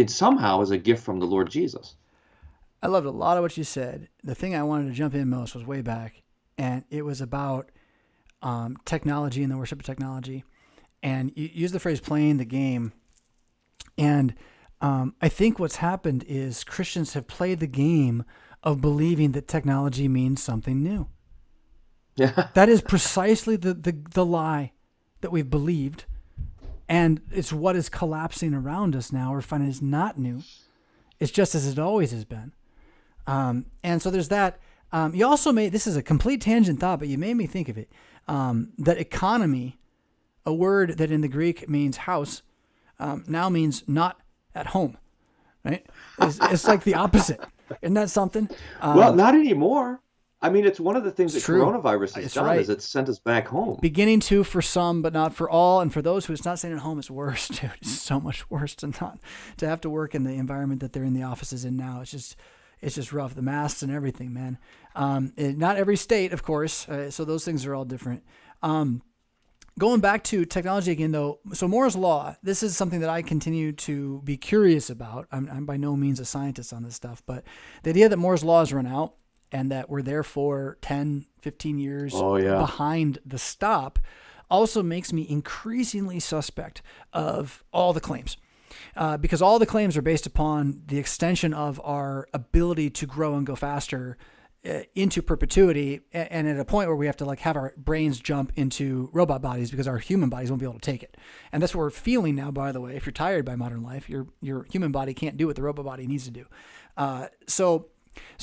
somehow a gift from the Lord Jesus. I loved a lot of what you said. The thing I wanted to jump in most was way back, and it was about technology and the worship of technology. And you used the phrase playing the game. And I think what's happened is Christians have played the game of believing that technology means something new. Yeah. That is precisely the lie that we've believed. And it's what is collapsing around us now. We're finding it's not new. It's just as it always has been. And so there's that. You also this is a complete tangent thought, but you made me think of it. That economy, a word that in the Greek means house, now means not at home, right? It's like the opposite. Isn't that something? Well, not anymore. I mean, it's one of the things that true. coronavirus has done is it's sent us back home. Beginning to for some, but not for all. And for those who it's not staying at home, it's worse, dude. It's so much worse to have to work in the environment that they're in the offices in now. It's just rough. The masks and everything, man. Not every state, of course. So those things are all different. Going back to technology again, though. So Moore's Law, this is something that I continue to be curious about. I'm by no means a scientist on this stuff, but the idea that Moore's Law has run out and that we're therefore 10, 15 years behind the stop also makes me increasingly suspect of all the claims. Because all the claims are based upon the extension of our ability to grow and go faster into perpetuity, and at a point where we have to have our brains jump into robot bodies because our human bodies won't be able to take it. And that's what we're feeling now, by the way. If you're tired by modern life, your human body can't do what the robot body needs to do. So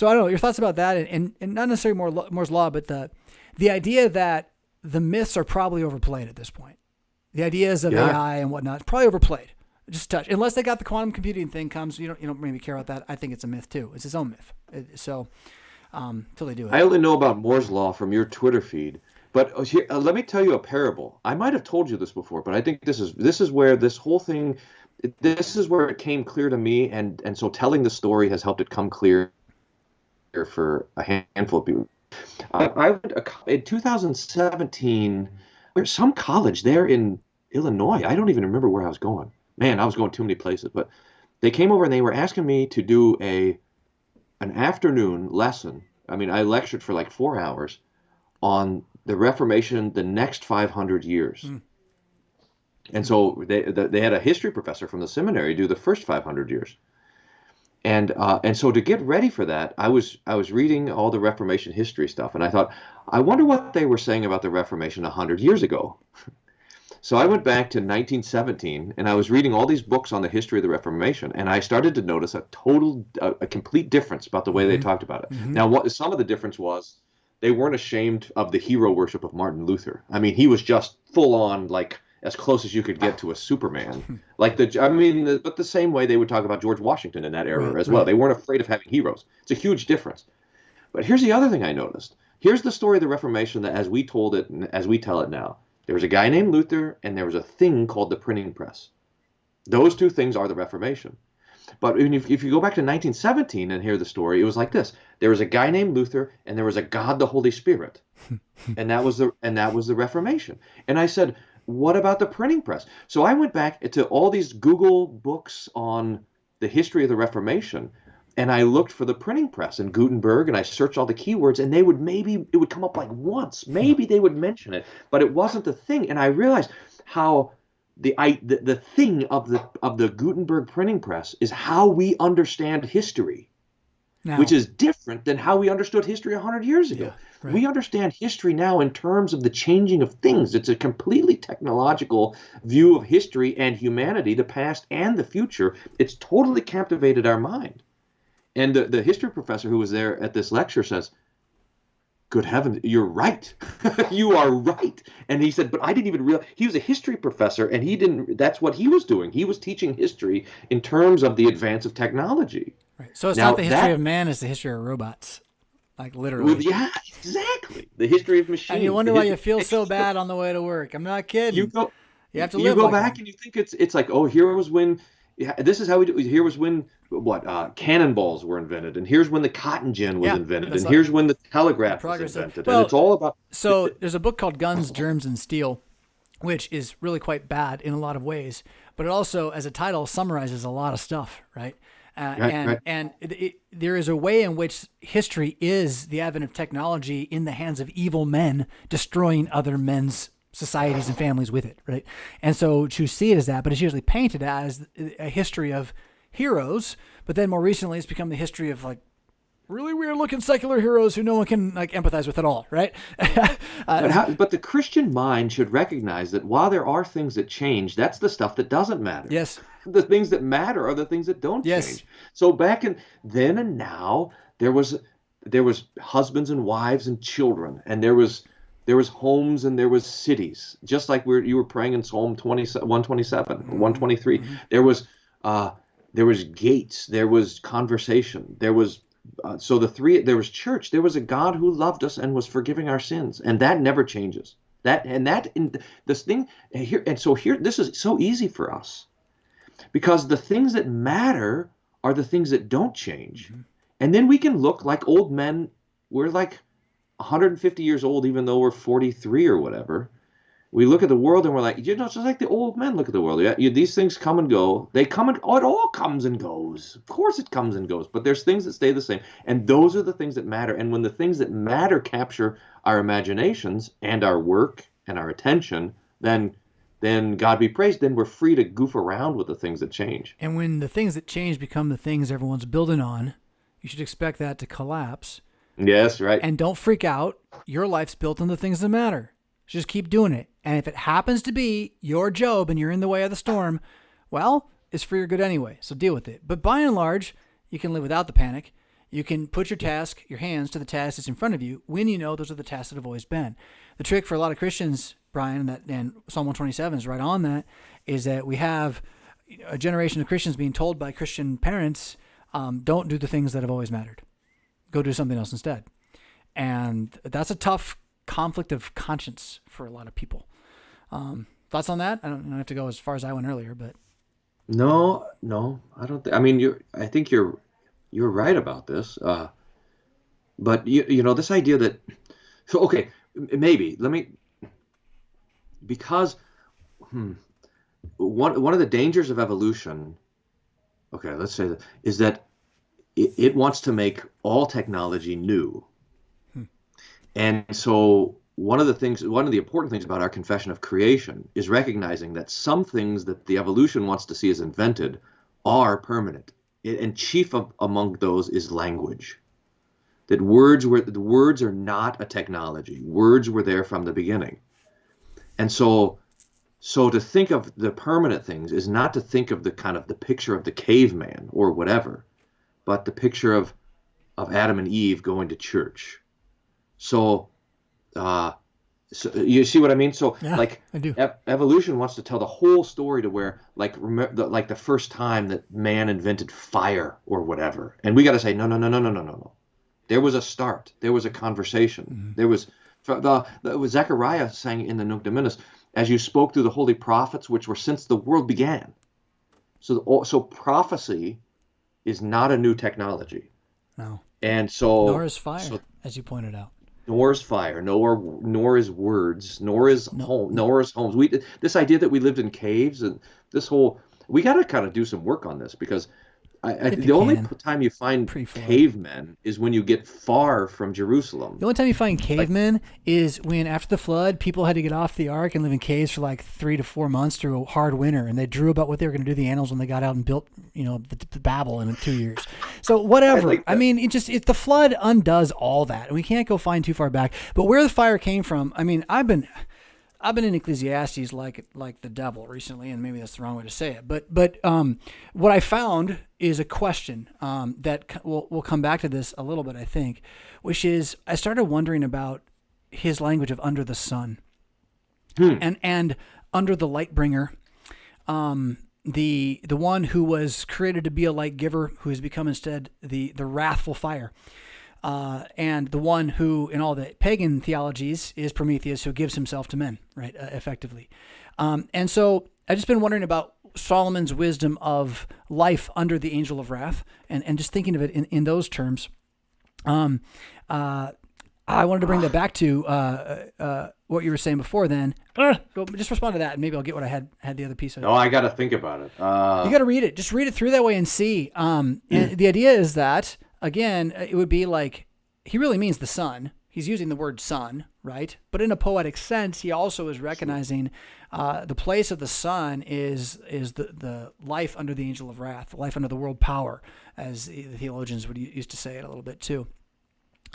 I don't know, your thoughts about that, and not necessarily Moore's Law, but the idea that the myths are probably overplayed at this point. The ideas of AI and whatnot, probably overplayed. Just touch. Unless they got the quantum computing thing comes, you don't maybe care about that. I think it's a myth too. It's its own myth. Till they do it. I only know about Moore's Law from your Twitter feed. But here, let me tell you a parable. I might have told you this before, but I think this is where this whole thing, this is where it came clear to me, and so telling the story has helped it come clear for a handful of people. I went in 2017. There's some college there in Illinois. I don't even remember where I was going. Man, I was going too many places. But they came over and they were asking me to do an afternoon lesson. I mean, I lectured for 4 hours on the Reformation, the next 500 years. And so they had a history professor from the seminary do the first 500 years. And so to get ready for that, I was reading all the Reformation history stuff, and I thought, I wonder what they were saying about the Reformation 100 years ago. So I went back to 1917, and I was reading all these books on the history of the Reformation, and I started to notice a complete difference about the way they talked about it. Now, some of the difference was they weren't ashamed of the hero worship of Martin Luther. I mean, he was just full on, as close as you could get to a Superman. But the same way they would talk about George Washington in that era as well. They weren't afraid of having heroes. It's a huge difference. But here's the other thing I noticed. Here's the story of the Reformation that as we told it and as we tell it now. There was a guy named Luther, and there was a thing called the printing press. Those two things are the Reformation. But if you go back to 1917 and hear the story, it was like this. There was a guy named Luther, and there was a God, the Holy Spirit. and that was the Reformation. And I said, what about the printing press? So I went back to all these Google books on the history of the Reformation, and I looked for the printing press and Gutenberg, and I searched all the keywords, and it would come up like once. Maybe they would mention it, but it wasn't the thing. And I realized how the thing of the Gutenberg printing press is how we understand history, which is different than how we understood history 100 years ago. Yeah, right. We understand history now in terms of the changing of things. It's a completely technological view of history and humanity, the past and the future. It's totally captivated our mind. And the history professor who was there at this lecture says, good heavens, you're right. You are right. And he said, but I didn't even realize, he was a history professor, and that's what he was doing. He was teaching history in terms of the advance of technology. Right. So it's not the history of man, it's the history of robots. Like literally. Well, yeah, exactly. The history of machines. And you wonder why you feel so bad on the way to work. I'm not kidding. You have to live. You go like back that. and you think it's like, oh, here was when, this is how we do. Here was when cannonballs were invented, and here's when the cotton gin was invented, and here's when the telegraph was invented, and it's all about. So there's a book called Guns, Germs, and Steel, which is really quite bad in a lot of ways, but it also, as a title, summarizes a lot of stuff, right? And there is a way in which history is the advent of technology in the hands of evil men destroying other men's societies and families with it, right? And so to see it as that, but it's usually painted as a history of heroes, but then more recently it's become the history of like really weird looking secular heroes who no one can like empathize with at all, right? But the Christian mind should recognize that while there are things that change, that's the stuff that doesn't matter. Yes. The things that matter are the things that don't change. So back in then and now, there was husbands and wives and children, and there was homes and there was cities, just like you were praying in Psalm 127, 123. Mm-hmm. There was gates, there was conversation, there was there was church, there was a God who loved us and was forgiving our sins, and that never changes. This is so easy for us because the things that matter are the things that don't change. Mm-hmm. And then we can look like old men. We're like 150 years old, even though we're 43 or whatever. We look at the world and we're like, it's just like the old men look at the world. These things come and go. It all comes and goes. Of course it comes and goes, but there's things that stay the same. And those are the things that matter. And when the things that matter capture our imaginations and our work and our attention, then God be praised, then we're free to goof around with the things that change. And when the things that change become the things everyone's building on, you should expect that to collapse. Yes, right. And don't freak out. Your life's built on the things that matter. Just keep doing it. And if it happens to be your Job and you're in the way of the storm, well, it's for your good anyway. So deal with it. But by and large, you can live without the panic. You can put your hands to the task that's in front of you when you know those are the tasks that have always been. The trick for a lot of Christians, Brian, and Psalm 127 is right on that, is that we have a generation of Christians being told by Christian parents, don't do the things that have always mattered. Go do something else instead. And that's a tough conflict of conscience for a lot of people. Thoughts on that? I don't have to go as far as I went earlier, but no, I don't. I think you're right about this. But this idea that, so okay, maybe let me, because one of the dangers of evolution, okay, let's say that, is that it wants to make all technology new. And so one of the important things about our confession of creation is recognizing that some things that the evolution wants to see as invented are permanent. And chief among those is language. That words are not a technology. Words were there from the beginning. And so to think of the permanent things is not to think of the kind of the picture of the caveman or whatever, but the picture of Adam and Eve going to church. So you see what I mean? So yeah, like I do. Evolution wants to tell the whole story to where like the first time that man invented fire or whatever, and we got to say no. There was a start. There was a conversation. Mm-hmm. There was Zechariah sang in the Nunc Dimittis, as you spoke through the holy prophets, which were since the world began. So prophecy is not a new technology. No. And so nor is fire, as you pointed out. Nor is fire, nor is words, nor is homes. This idea that we lived in caves and we got to kind of do some work on this, because If the you only can. time you find Pre-flood. cavemen is when you get far from Jerusalem. The only time you find cavemen is when, after the flood, people had to get off the ark and live in caves for like 3 to 4 months through a hard winter, and they drew about what they were going to do to the animals when they got out and built, the Babel in 2 years. So whatever. I mean, the flood undoes all that, and we can't go find too far back. But where the fire came from, I mean, I've been in Ecclesiastes like the devil recently, and maybe that's the wrong way to say it. But what I found is a question that we'll come back to this a little bit, I think, which is I started wondering about his language of under the sun and under the light bringer, the one who was created to be a light giver, who has become instead the wrathful fire. And the one who, in all the pagan theologies, is Prometheus, who gives himself to men, right, effectively. And so I've just been wondering about Solomon's wisdom of life under the angel of wrath, and just thinking of it in those terms. I wanted to bring that back to what you were saying before then. Just respond to that, and maybe I'll get what I had the other piece of it. Oh, I got to think about it. You got to read it. Just read it through that way and see. And the idea is that, again, it would be like he really means the sun. He's using the word sun, right? But in a poetic sense, he also is recognizing the place of the sun is the life under the angel of wrath, life under the world power, as the theologians would used to say it a little bit too.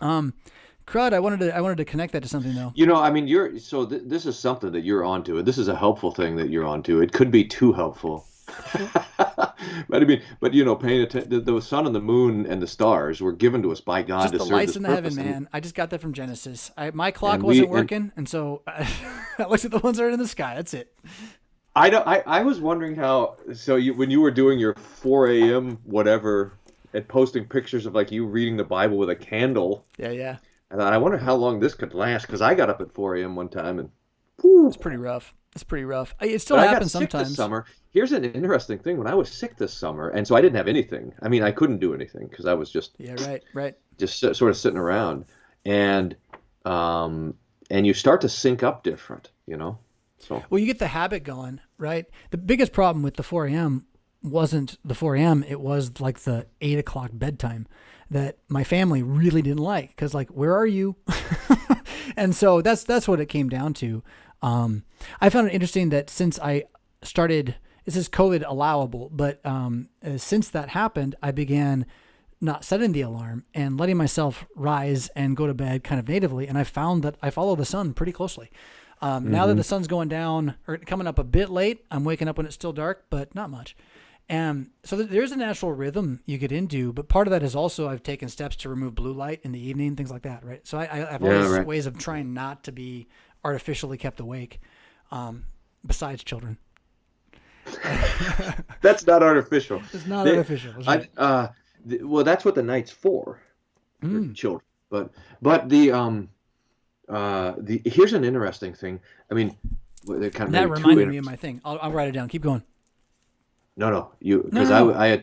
Crud, I wanted to connect that to something though. I mean, this is something that you're onto. This is a helpful thing that you're onto. It could be too helpful. But paying attention. The sun and the moon and the stars were given to us by God to just serve the lights this in the purpose. heaven, man. I just got that from Genesis. My clock wasn't working, and so I looked at the ones that are in the sky. That's it. I was wondering how. So when you were doing your 4 a.m. whatever and posting pictures of like you reading the Bible with a candle. Yeah. I thought, I wonder how long this could last, because I got up at 4 a.m. one time and. It's pretty rough. It still happens sometimes. I got sick this summer. Here's an interesting thing. When I was sick this summer, and so I didn't have anything. I mean, I couldn't do anything because I was just right. Just sort of sitting around, and you start to sync up different, So well, you get the habit going, right? The biggest problem with the 4 a.m. wasn't the 4 a.m. It was like the 8 o'clock bedtime that my family really didn't like, because like, where are you? And so that's what it came down to. I found it interesting that since I started, this is COVID allowable, but since that happened, I began not setting the alarm and letting myself rise and go to bed kind of natively. And I found that I follow the sun pretty closely. Now that the sun's going down or coming up a bit late, I'm waking up when it's still dark, but not much. And so there's a natural rhythm you get into, but part of that is also I've taken steps to remove blue light in the evening, things like that, right? So I have all these ways of trying not to be artificially kept awake, besides children. That's not artificial. It's not artificial. That's right. Well, that's what the night's for children. But the here's an interesting thing. I mean, that reminded me of my thing. I'll write it down. Keep going. No, because I had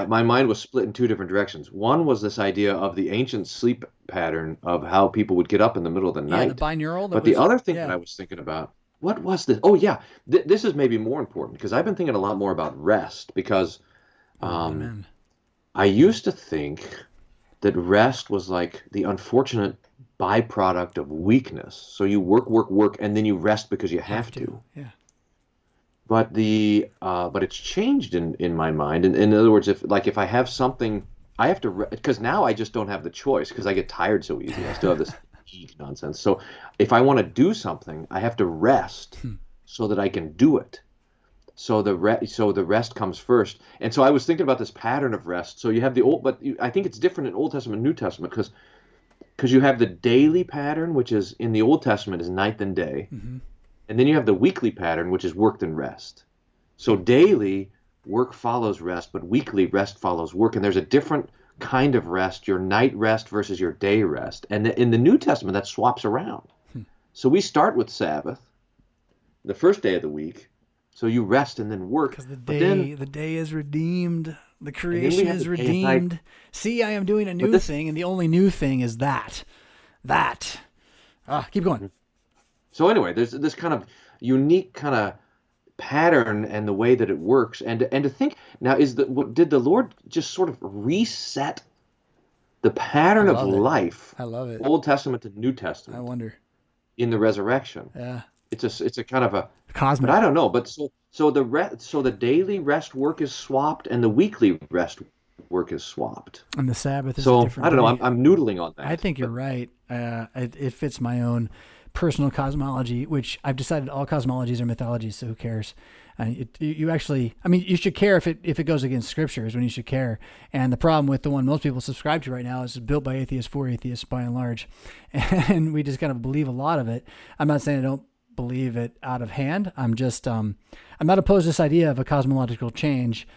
my mind was split in two different directions. One was this idea of the ancient sleep pattern of how people would get up in the middle of the night. The binaural. But the other thing that I was thinking about, what was this? Oh yeah, this is maybe more important, because I've been thinking a lot more about rest, because I used to think that rest was like the unfortunate byproduct of weakness. So you work, and then you rest because you have to. Yeah. But but it's changed in my mind. And in other words, if I have something, I have to, because now I just don't have the choice, because I get tired so easy. I still have this nonsense. So if I want to do something, I have to rest so that I can do it. So the rest comes first. And so I was thinking about this pattern of rest. So you have the old, but I think it's different in Old Testament and New Testament, because you have the daily pattern, which is in the Old Testament is night and day. Mm-hmm. And then you have the weekly pattern, which is work and rest. So daily, work follows rest, but weekly, rest follows work. And there's a different kind of rest, your night rest versus your day rest. And in the New Testament, that swaps around. So we start with Sabbath, the first day of the week. So you rest and then work. Because the day is redeemed. The creation is redeemed. See, I am doing a new thing, and the only new thing is that. Keep going. So anyway, there's this kind of unique kind of pattern and the way that it works, and to think now, did the Lord just sort of reset the pattern of life, I love it. Old Testament to New Testament? I wonder. In the resurrection. Yeah. It's a kind of a cosmic. But I don't know. But so the daily rest work is swapped, and the weekly rest work is swapped. And the Sabbath is a different I don't know. day. I'm noodling on that. I think you're right. It fits my own personal cosmology, which I've decided all cosmologies are mythologies, so who cares? You actually, I mean, you should care if it goes against Scripture is when you should care. And the problem with the one most people subscribe to right now is built by atheists for atheists by and large, and we just kind of believe a lot of it. I'm not saying I don't believe it out of hand. I'm just I'm not opposed to this idea of a cosmological change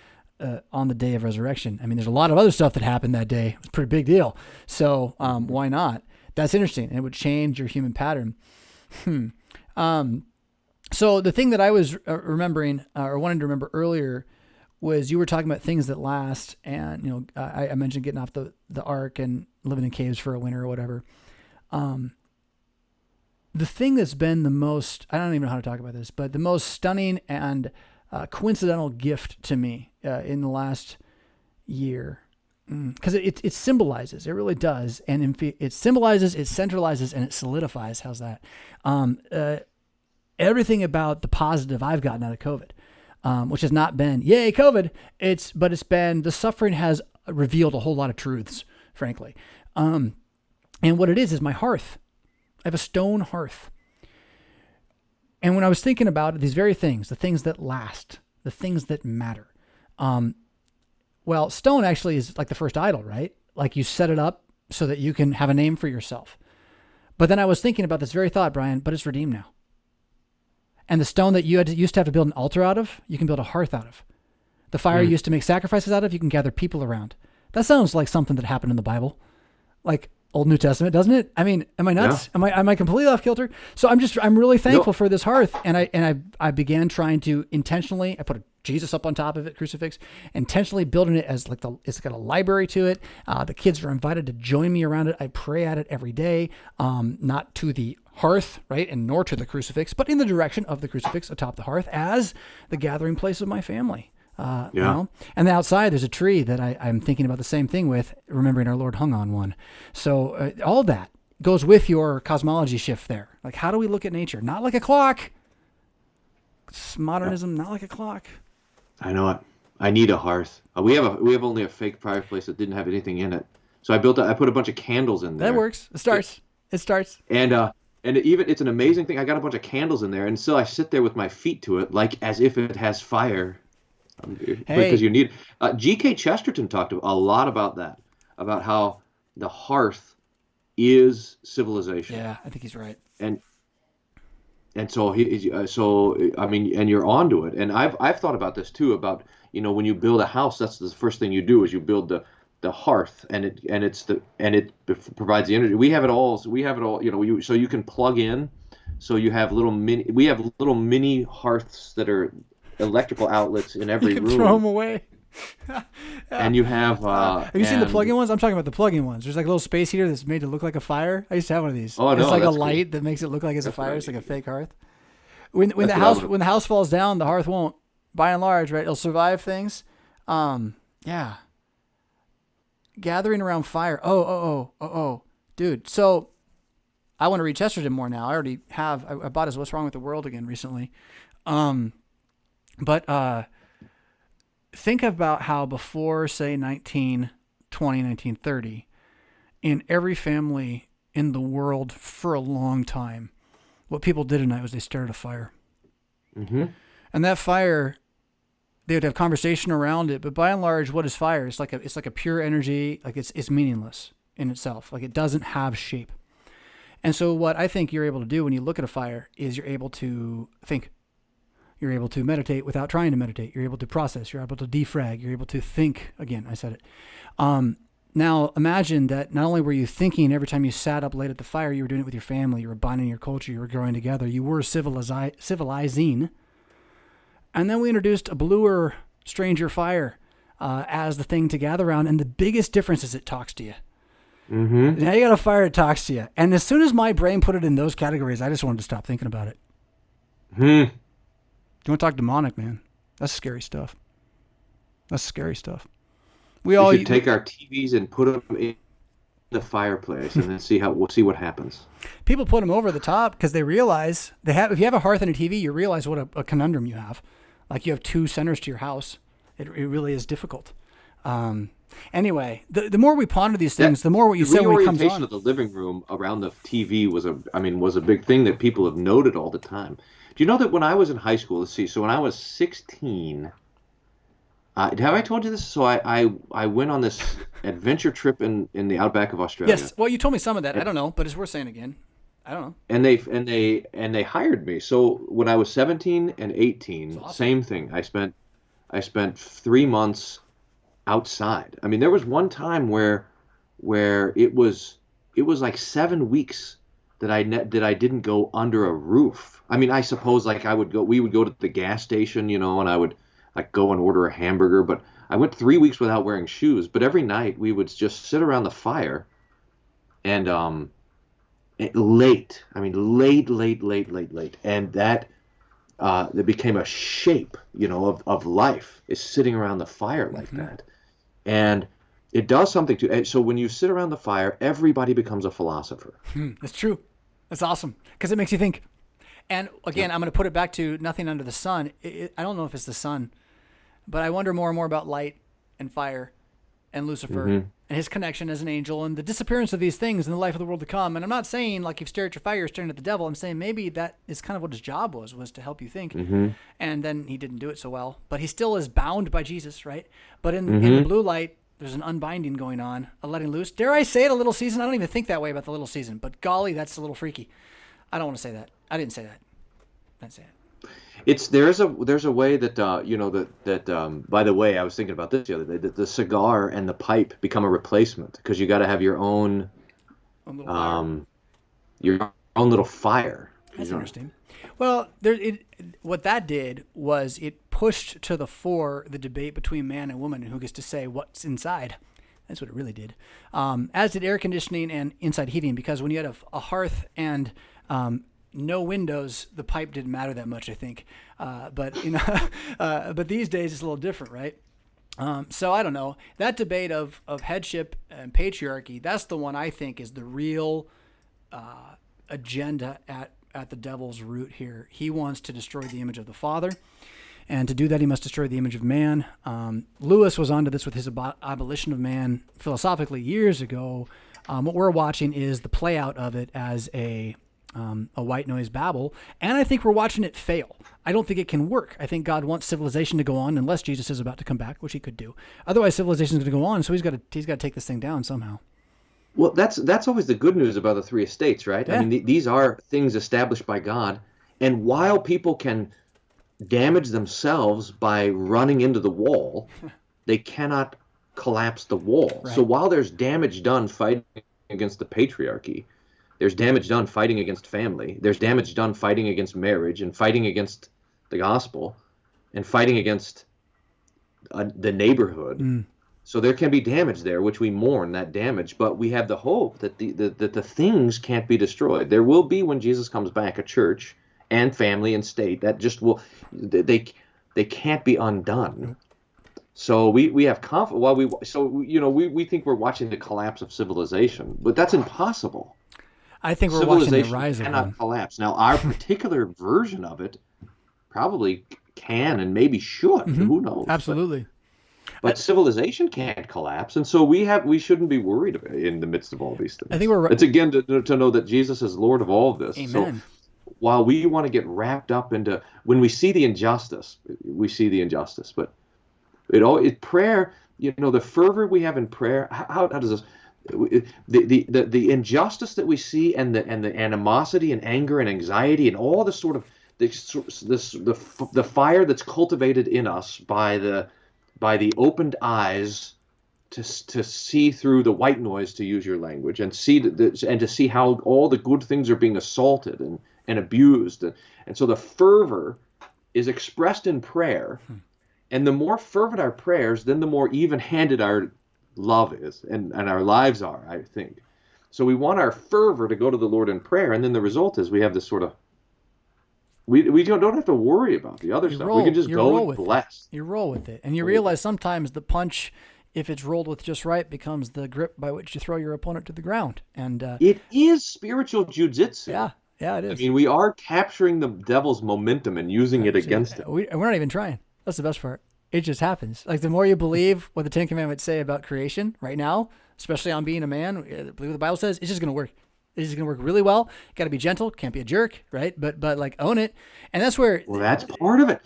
on the day of resurrection. I mean, there's a lot of other stuff that happened that day. It's a pretty big deal. So why not? That's interesting. It would change your human pattern. So the thing that I was remembering or wanted to remember earlier was you were talking about things that last, and I mentioned getting off the ark and living in caves for a winter or whatever. The thing that's been the most, I don't even know how to talk about this, but the most stunning and coincidental gift to me in the last year, because it symbolizes, it really does, and it symbolizes, it centralizes, and it solidifies. How's that? Everything about the positive I've gotten out of COVID, which has not been yay COVID. But it's been, the suffering has revealed a whole lot of truths, frankly. And what it is my hearth. I have a stone hearth. And when I was thinking about it, these very things, the things that last, the things that matter. Well, stone actually is like the first idol, right? Like you set it up so that you can have a name for yourself. But then I was thinking about this very thought, Brian, but it's redeemed now. And the stone that you used to have to build an altar out of, you can build a hearth out of. The fire you used to make sacrifices out of, you can gather people around. That sounds like something that happened in the Bible. Like Old New Testament, doesn't it? I mean, am I nuts? Yeah. Am I completely off kilter? So I'm really thankful for this hearth. And I began trying to intentionally, I put a Jesus up on top of it, crucifix, intentionally building it as like it's got a library to it. The kids are invited to join me around it. I pray at it every day, not to the hearth, right? And nor to the crucifix, but in the direction of the crucifix atop the hearth as the gathering place of my family. You know? And outside there's a tree that I'm thinking about the same thing with, remembering our Lord hung on one. So all that goes with your cosmology shift there. Like, how do we look at nature? Not like a clock. It's modernism, not like a clock. I know it. I need a hearth. We have only a fake fireplace that didn't have anything in it. So I put a bunch of candles in there. That works. It starts. And even it's an amazing thing. I got a bunch of candles in there, and still I sit there with my feet to it, like as if it has fire. Because you need. G.K. Chesterton talked a lot about that, about how the hearth is civilization. Yeah, I think he's right. And so I mean, and you're onto it. And I've thought about this too, about, when you build a house, that's the first thing you do is you build the hearth, and it provides the energy. We have it all. So you can plug in. So you have we have little mini hearths that are electrical outlets in every you can room. Throw them away. Yeah. And you have. Have you seen the plug-in ones? I'm talking about the plug-in ones. There's like a little space heater that's made to look like a fire. I used to have one of these. Oh no, it's like a that's light cool. that makes it look like it's a fire. Right. It's like a fake hearth. When the house falls down, the hearth won't. By and large, right? It'll survive things. Yeah. Gathering around fire. Oh, dude. So I want to read Chesterton more now. I already have. I bought his What's Wrong with the World again recently. But think about how before, say, 1920, 1930, in every family in the world for a long time, what people did at night was they started a fire. Mm-hmm. And that fire, they would have conversation around it. But by and large, what is fire? It's like a pure energy. Like it's meaningless in itself. Like it doesn't have shape. And so what I think you're able to do when you look at a fire is you're able to think. You're able to meditate without trying to meditate. You're able to process. You're able to defrag. You're able to think. Again, I said it. Now, imagine that not only were you thinking every time you sat up late at the fire, you were doing it with your family. You were bonding your culture. You were growing together. You were civilizing. And then we introduced a bluer, stranger fire as the thing to gather around. And the biggest difference is it talks to you. Mm-hmm. Now you got a fire that talks to you. And as soon as my brain put it in those categories, I just wanted to stop thinking about it. You want to talk demonic, man? That's scary stuff. That's scary stuff. We should take our TVs and put them in the fireplace and then we'll see what happens. People put them over the top because they realize if you have a hearth and a TV, you realize what a conundrum you have. Like you have two centers to your house. It really is difficult. Anyway, the more we ponder these things, the more what you say when it comes on. Reorientation of the living room around the TV was a big thing that people have noted all the time. Do you know that when I was in high school, so when I was 16, have I told you this? So I went on this adventure trip in the outback of Australia. Yes. Well, you told me some of that. I don't know, but it's worth saying again. I don't know. And they hired me. So when I was 17 and 18, awesome. Same thing. I spent 3 months outside. I mean, there was one time where it was like 7 weeks that I didn't go under a roof. I mean, I suppose like we would go to the gas station, and I would like go and order a hamburger, but I went 3 weeks without wearing shoes. But every night we would just sit around the fire and late. I mean, late. And that became a shape, of life, is sitting around the fire like that. And it does something to. So when you sit around the fire, everybody becomes a philosopher. That's true. That's awesome because it makes you think. And again, I'm going to put it back to nothing under the sun. I don't know if it's the sun, but I wonder more and more about light and fire and Lucifer and his connection as an angel and the disappearance of these things in the life of the world to come. And I'm not saying like if you stare at your fire, you're staring at the devil. I'm saying maybe that is kind of what his job was to help you think. And then he didn't do it so well, but he still is bound by Jesus, right? But in the blue light, there's an unbinding going on, a letting loose. Dare I say it, a little season? I don't even think that way about the little season, but golly, that's a little freaky. I don't want to say that. I didn't say that. I didn't say it. There's a way that by the way, I was thinking about this the other day, that the cigar and the pipe become a replacement because you got to have your own little fire. That's interesting. Well, what that did was it pushed to the fore the debate between man and woman and who gets to say what's inside. That's what it really did. As did air conditioning and inside heating, because when you had a hearth and no windows, the pipe didn't matter that much, I think. But these days it's a little different, right? So I don't know. That debate of headship and patriarchy, that's the one I think is the real agenda at the devil's root here. He wants to destroy the image of the Father. And to do that, he must destroy the image of man. Lewis was onto this with his abolition of man philosophically years ago. What we're watching is the play out of it as a white noise babble, and I think we're watching it fail. I don't think it can work. I think God wants civilization to go on unless Jesus is about to come back, which he could do. Otherwise, civilization is going to go on, so he's got to take this thing down somehow. Well, that's always the good news about the three estates, right? Yeah. I mean, these are things established by God, and while people can damage themselves by running into the wall, they cannot collapse the wall. Right. So while there's damage done fighting against the patriarchy, there's damage done fighting against family, there's damage done fighting against marriage and fighting against the gospel and fighting against the neighborhood. So there can be damage there, which we mourn that damage, but we have the hope that the things can't be destroyed. There will be, when Jesus comes back, a church and family and state that just will, they can't be undone. So we have confidence. We think we're watching the collapse of civilization, but that's impossible. I think we're watching the rise of cannot collapse. Now, our particular version of it probably can and maybe should. Who knows? Absolutely. But civilization can't collapse, and so we shouldn't be worried about it in the midst of all these things. I think it's again to know that Jesus is Lord of all of this. Amen. So while we want to get wrapped up into when we see the injustice, but prayer. The fervor we have in prayer. How does this? The injustice that we see and the animosity and anger and anxiety and all this sort of the fire that's cultivated in us by the opened eyes to see through the white noise, to use your language, and to see how all the good things are being assaulted and abused, and so the fervor is expressed in prayer, and the more fervent our prayers, then the more even-handed our love is and our lives are, I think. So we want our fervor to go to the Lord in prayer, and then the result is we have this sort of We don't have to worry about the other You stuff. roll, We can just you go roll and with bless. it. You roll with it, and you realize sometimes the punch, if it's rolled with just right, becomes the grip by which you throw your opponent to the ground. And It is spiritual jujitsu. yeah, yeah, it I is. mean, we are capturing the devil's momentum and using it against him. We're not even trying. That's the best part. It just happens. Like the more you believe what the Ten Commandments say about creation right now, especially on being a man, believe what the Bible says, it's just going to work. It's just going to work really well. Got to be gentle. Can't be a jerk, right? But like own it. And that's where. Well, that's part of it.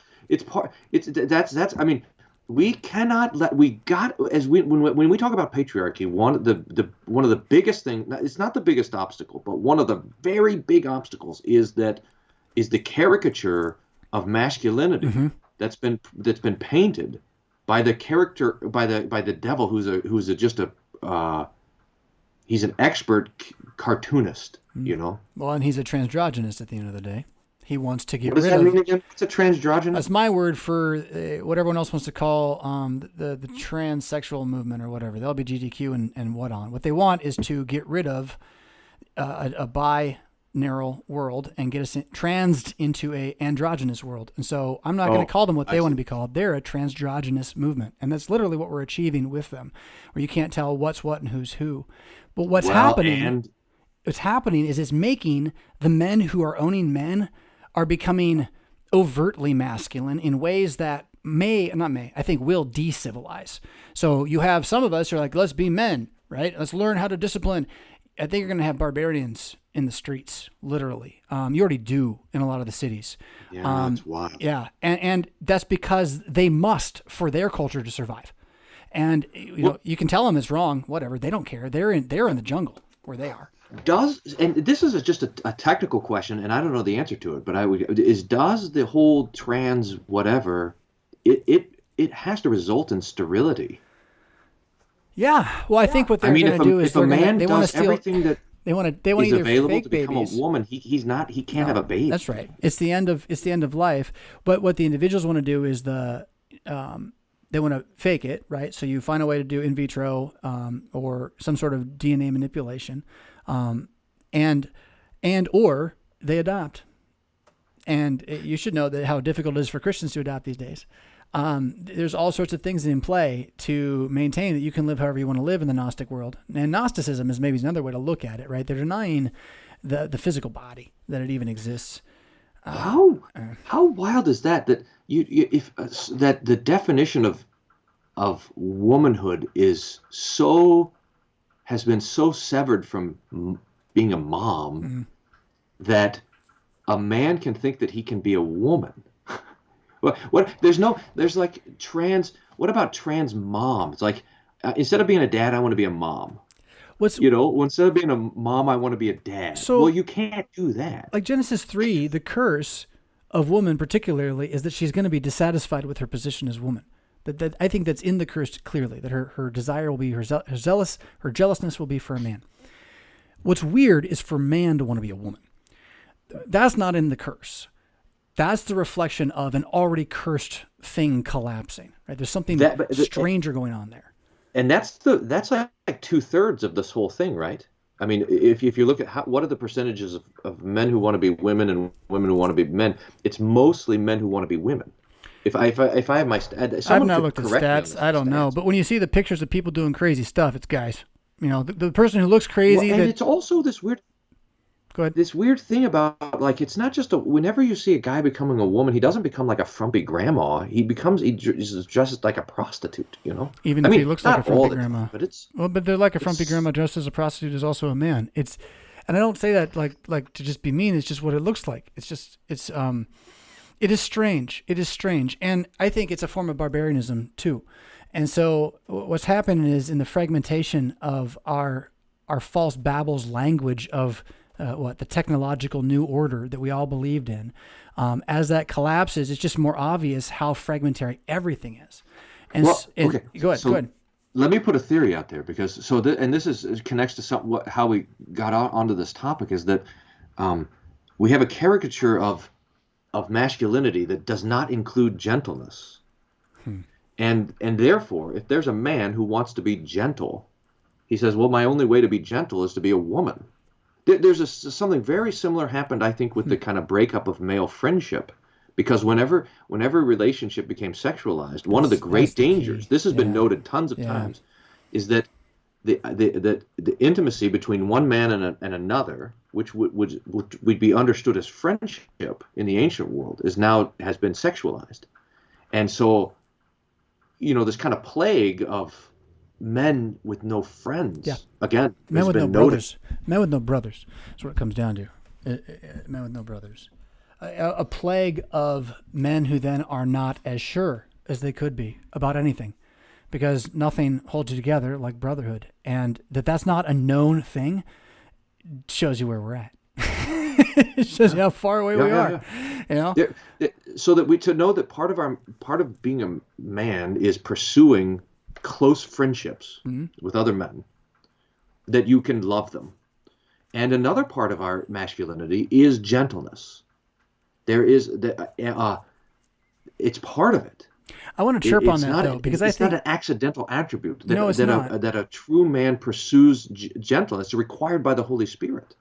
That's. I mean, we cannot let. We got as when we talk about patriarchy, one of the biggest thing. It's not the biggest obstacle, but one of the very big obstacles is the caricature of masculinity that's been painted by the character by the devil who's just a he's an expert cartoonist, you know. Well, and he's a transandrogynist at the end of the day. He wants to get What does rid that of. mean again? It's a transandrogynous. That's my word for what everyone else wants to call the transsexual movement or whatever. The LGBTQ and what on. What they want is to get rid of a binary world and get us transed into a androgynous world. And so I'm not going to call them what they want to be called. They're a transandrogynous movement, and that's literally what we're achieving with them, where you can't tell what's what and who's who. But what's happening is it's making the men who are owning men are becoming overtly masculine in ways that I think will decivilize. So you have some of us who are like, let's be men, right? Let's learn how to discipline. I think you're going to have barbarians in the streets, literally. You already do in a lot of the cities. Yeah, that's wild. Yeah, and that's because they must for their culture to survive. And you can tell them it's wrong, whatever. They don't care. They're in the jungle where they are. And this is just a technical question, and I don't know the answer to it, but does the whole trans whatever, it has to result in sterility? Yeah. Well, I think what they're going to do is they want to steal everything that they want either available fake to become babies. a woman. He can't have a baby. That's right. It's the end of life. But what the individuals want to do is they want to fake it, right? So you find a way to do in vitro or some sort of DNA manipulation, and or they adopt. And you should know that how difficult it is for Christians to adopt these days. There's all sorts of things in play to maintain that you can live however you want to live in the Gnostic world. And Gnosticism is maybe another way to look at it, right? They're denying the physical body, that it even exists. How wild is that? That that the definition of womanhood has been so severed from being a mom that a man can think that he can be a woman. What about trans moms? Like instead of being a dad, I want to be a mom. Instead of being a mom, I want to be a dad. So, you can't do that. Like Genesis 3, the curse of woman particularly is that she's going to be dissatisfied with her position as woman. That I think that's in the curse clearly, that her desire will be her jealousness will be for a man. What's weird is for man to want to be a woman. That's not in the curse. That's the reflection of an already cursed thing collapsing. Right? There's something stranger going on there. And that's like 2/3 of this whole thing, right? I mean, if you look at what are the percentages of men who want to be women and women who want to be men, it's mostly men who want to be women. If I have my I've not looked at stats. I don't know, but when you see the pictures of people doing crazy stuff, it's guys. The person who looks crazy. And it's also this weird. Go ahead. This weird thing about like it's not just whenever you see a guy becoming a woman, he doesn't become like a frumpy grandma. He's just like a prostitute, Even if he looks like a frumpy grandma. But they're like a frumpy grandma dressed as a prostitute is also a man. And I don't say that like to just be mean. It's just what it looks like. It is strange. It is strange, and I think it's a form of barbarianism too. And so what's happening is in the fragmentation of our false Babel's language of the technological new order that we all believed in. As that collapses, it's just more obvious how fragmentary everything is. Okay. Go ahead. Let me put a theory out there because this connects to how we got onto this topic is that we have a caricature of masculinity that does not include gentleness, and therefore, if there's a man who wants to be gentle, he says, "Well, my only way to be gentle is to be a woman." There's something very similar happened, I think, with the kind of breakup of male friendship. Because whenever relationship became sexualized, one of the great dangers, this has been noted tons of times, is that the intimacy between one man and another, which would be understood as friendship in the ancient world, has been sexualized. And so, this kind of plague of men with no friends. Yeah. Again, men with no brothers. Men with no brothers. That's what it comes down to. Men with no brothers. A plague of men who then are not as sure as they could be about anything, because nothing holds you together like brotherhood. And that's not a known thing shows you where we're at. It shows you how far away we are. So that to know that part of being a man is pursuing close friendships with other men, that you can love them. And another part of our masculinity is gentleness. There is it's part of it. I want to chirp on that though, because it's not an accidental attribute. That a true man pursues gentleness. It's required by the Holy Spirit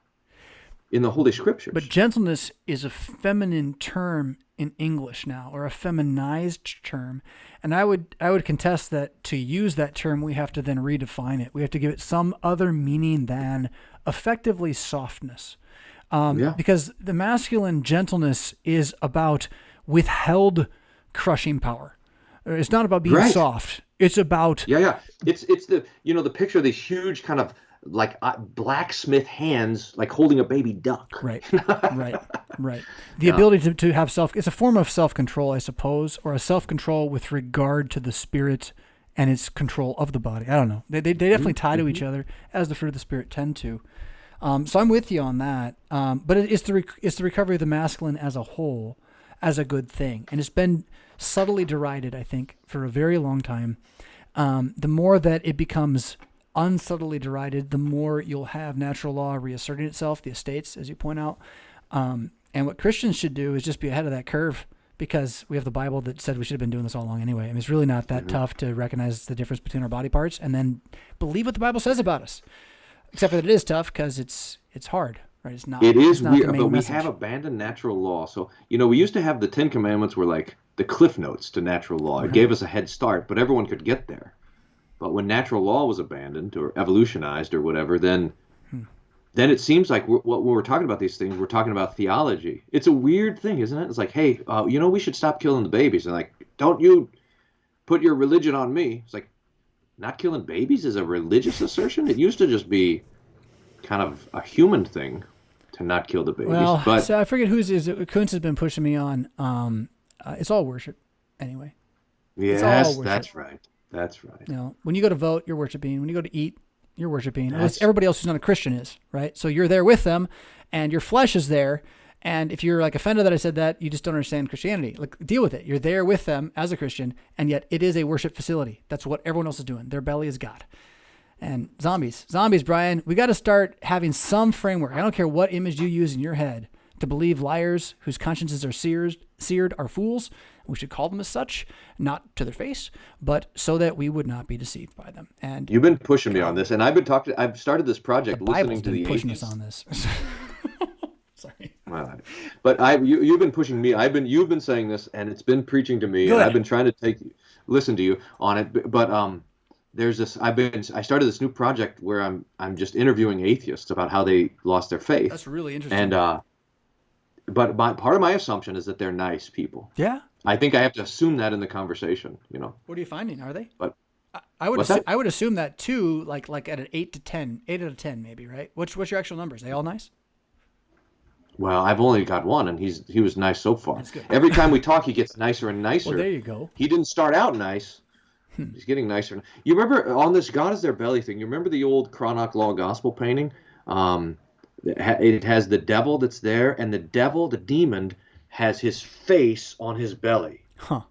in the Holy Scriptures. But gentleness is a feminine term in English now, or a feminized term, and I would contest that to use that term, we have to then redefine it. We have to give it some other meaning than effectively softness. Because the masculine gentleness is about withheld crushing power. It's not about being soft. It's about It's the the picture of these huge kind of like blacksmith hands, like holding a baby duck. Right. The ability to have it's a form of self-control, I suppose, or a self-control with regard to the spirit and its control of the body. I don't know. They definitely tie to each other, as the fruit of the spirit tend to. So I'm with you on that. But it's the recovery of the masculine as a whole, as a good thing. And it's been subtly derided, I think, for a very long time. The more that it becomes unsubtly derided, the more you'll have natural law reasserting itself, the estates, as you point out. And what Christians should do is just be ahead of that curve, because we have the Bible that said we should have been doing this all along anyway. I mean, it's really not that tough to recognize the difference between our body parts and then believe what the Bible says about us. Except for that it is tough because it's hard, right? It's not. It is weird, but we have abandoned natural law. So we used to have the 10 Commandments were like the cliff notes to natural law. It gave us a head start, but everyone could get there. But when natural law was abandoned or evolutionized or whatever, then it seems like when we're talking about these things, we're talking about theology. It's a weird thing, isn't it? It's like, hey, we should stop killing the babies, and like, don't you put your religion on me? It's like, not killing babies is a religious assertion? It used to just be kind of a human thing to not kill the babies. Well, but so I forget whose is it. Kuntz has been pushing me on. It's all worship, anyway. Yes, that's right. That's right. When you go to vote, you're worshiping. When you go to eat, you're worshiping. Everybody else who's not a Christian is, right? So you're there with them, and your flesh is there. And if you're like offended that I said that, you just don't understand Christianity. Like, deal with it. You're there with them as a Christian, and yet it is a worship facility. That's what everyone else is doing. Their belly is God. And zombies, Brian, we got to start having some framework. I don't care what image you use in your head to believe liars whose consciences are seared are fools. We should call them as such, not to their face, but so that we would not be deceived by them. And you've been pushing me on this, and I've started this project listening to the pushing atheists. us on this. Sorry. Well, but you've been pushing me. You've been saying this, and it's been preaching to me. And I've been trying to listen to you on it. But there's this. I started this new project where I'm just interviewing atheists about how they lost their faith. That's really interesting. And but part of my assumption is that they're nice people. Yeah. I think I have to assume that in the conversation. What are you finding? Are they? But I would assume that too. Like at an 8 out of 10, maybe, right? What's your actual numbers? Are they all nice? Well, I've only got one, and he was nice so far. That's good. Every time we talk, he gets nicer and nicer. Well, there you go. He didn't start out nice. He's getting nicer. You remember on this God is their belly thing, you remember the old Cranach Law Gospel painting? It has the devil that's there, and the demon, has his face on his belly. Huh.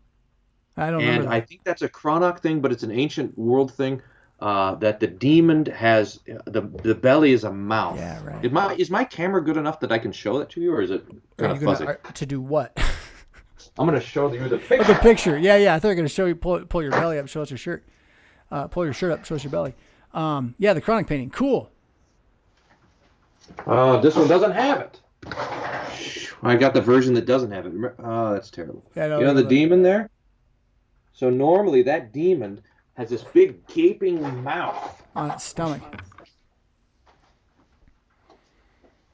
I don't remember that. I think that's a Cranach thing, but it's an ancient world thing. That the demon has the belly is a mouth. Yeah, right. Is my camera good enough that I can show that to you, or is it kind of fuzzy? To do what? I'm going to show you the picture. Oh, the picture. Yeah. I thought you were going to show you pull your belly up, show us your shirt. Pull your shirt up, show us your belly. Yeah, the Cranach painting. Cool. This one doesn't have it. I got the version that doesn't have it. Oh, that's terrible. Yeah, You know the demon there? So normally that demon has this big gaping mouth on its stomach.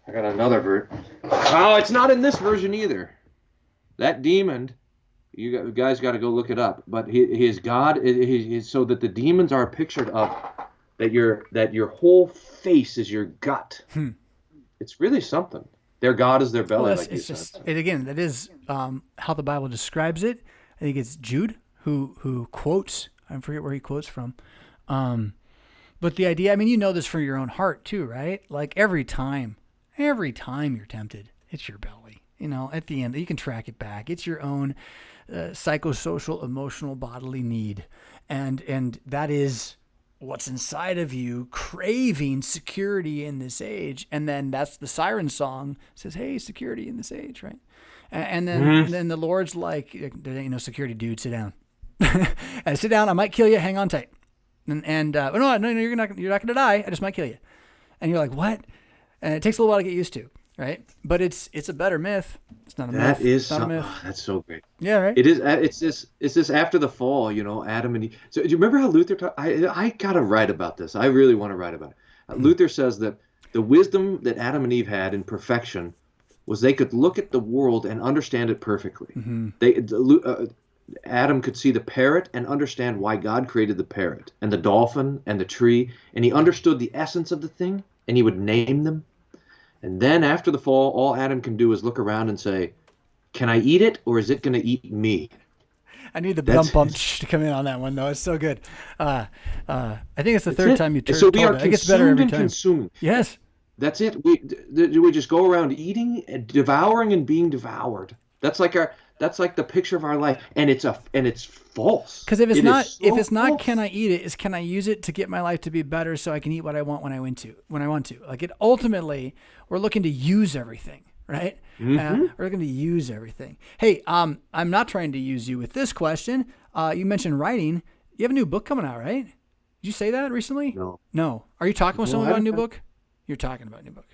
I got another version. Oh, it's not in this version either. That demon, you guys got to go look it up. But his God is so that the demons are pictured of that your whole face is your gut. It's really something. Their God is their belly. Well, like it's just again, that is how the Bible describes it. I think it's Jude who quotes. I forget where he quotes from. But the idea, I mean, you know this from your own heart too, right? Like every time you're tempted, it's your belly. You know, at the end, you can track it back. It's your own psychosocial, emotional, bodily need, and that is what's inside of you, craving security in this age. And then that's the siren song says, "Hey, security in this age," right? And then the Lord's like, "There ain't no security, dude. Sit down. Sit down. I might kill you. Hang on tight." And no, you're not going to die. I just might kill you. And you're like, "What?" And it takes a little while to get used to, right? But it's a better myth. It's not a myth. That is not a myth. Oh, that's so great. Yeah, right. It is. It's this after the fall, you know, Adam and Eve. So do you remember how Luther talked? I gotta write about this. I really want to write about it. Luther says that the wisdom that Adam and Eve had in perfection was they could look at the world and understand it perfectly. Adam could see the parrot and understand why God created the parrot and the dolphin and the tree, and he understood the essence of the thing, and he would name them. And then after the fall, all Adam can do is look around and say, "Can I eat it, or is it going to eat me?" I need the bump to come in on that one, though. It's so good. I think it's the third time you told so we are it. It gets better every time. Consuming. Yes. That's it. We just go around eating and devouring and being devoured. That's like the picture of our life, and it's false. Because if it's not, can I eat it? Is can I use it to get my life to be better so I can eat what I want when I want to? Like it ultimately, we're looking to use everything, right? We're looking to use everything. Hey, I'm not trying to use you with this question. You mentioned writing. You have a new book coming out, right? Did you say that recently? No. Are you talking with someone about a new book? You're talking about a new book.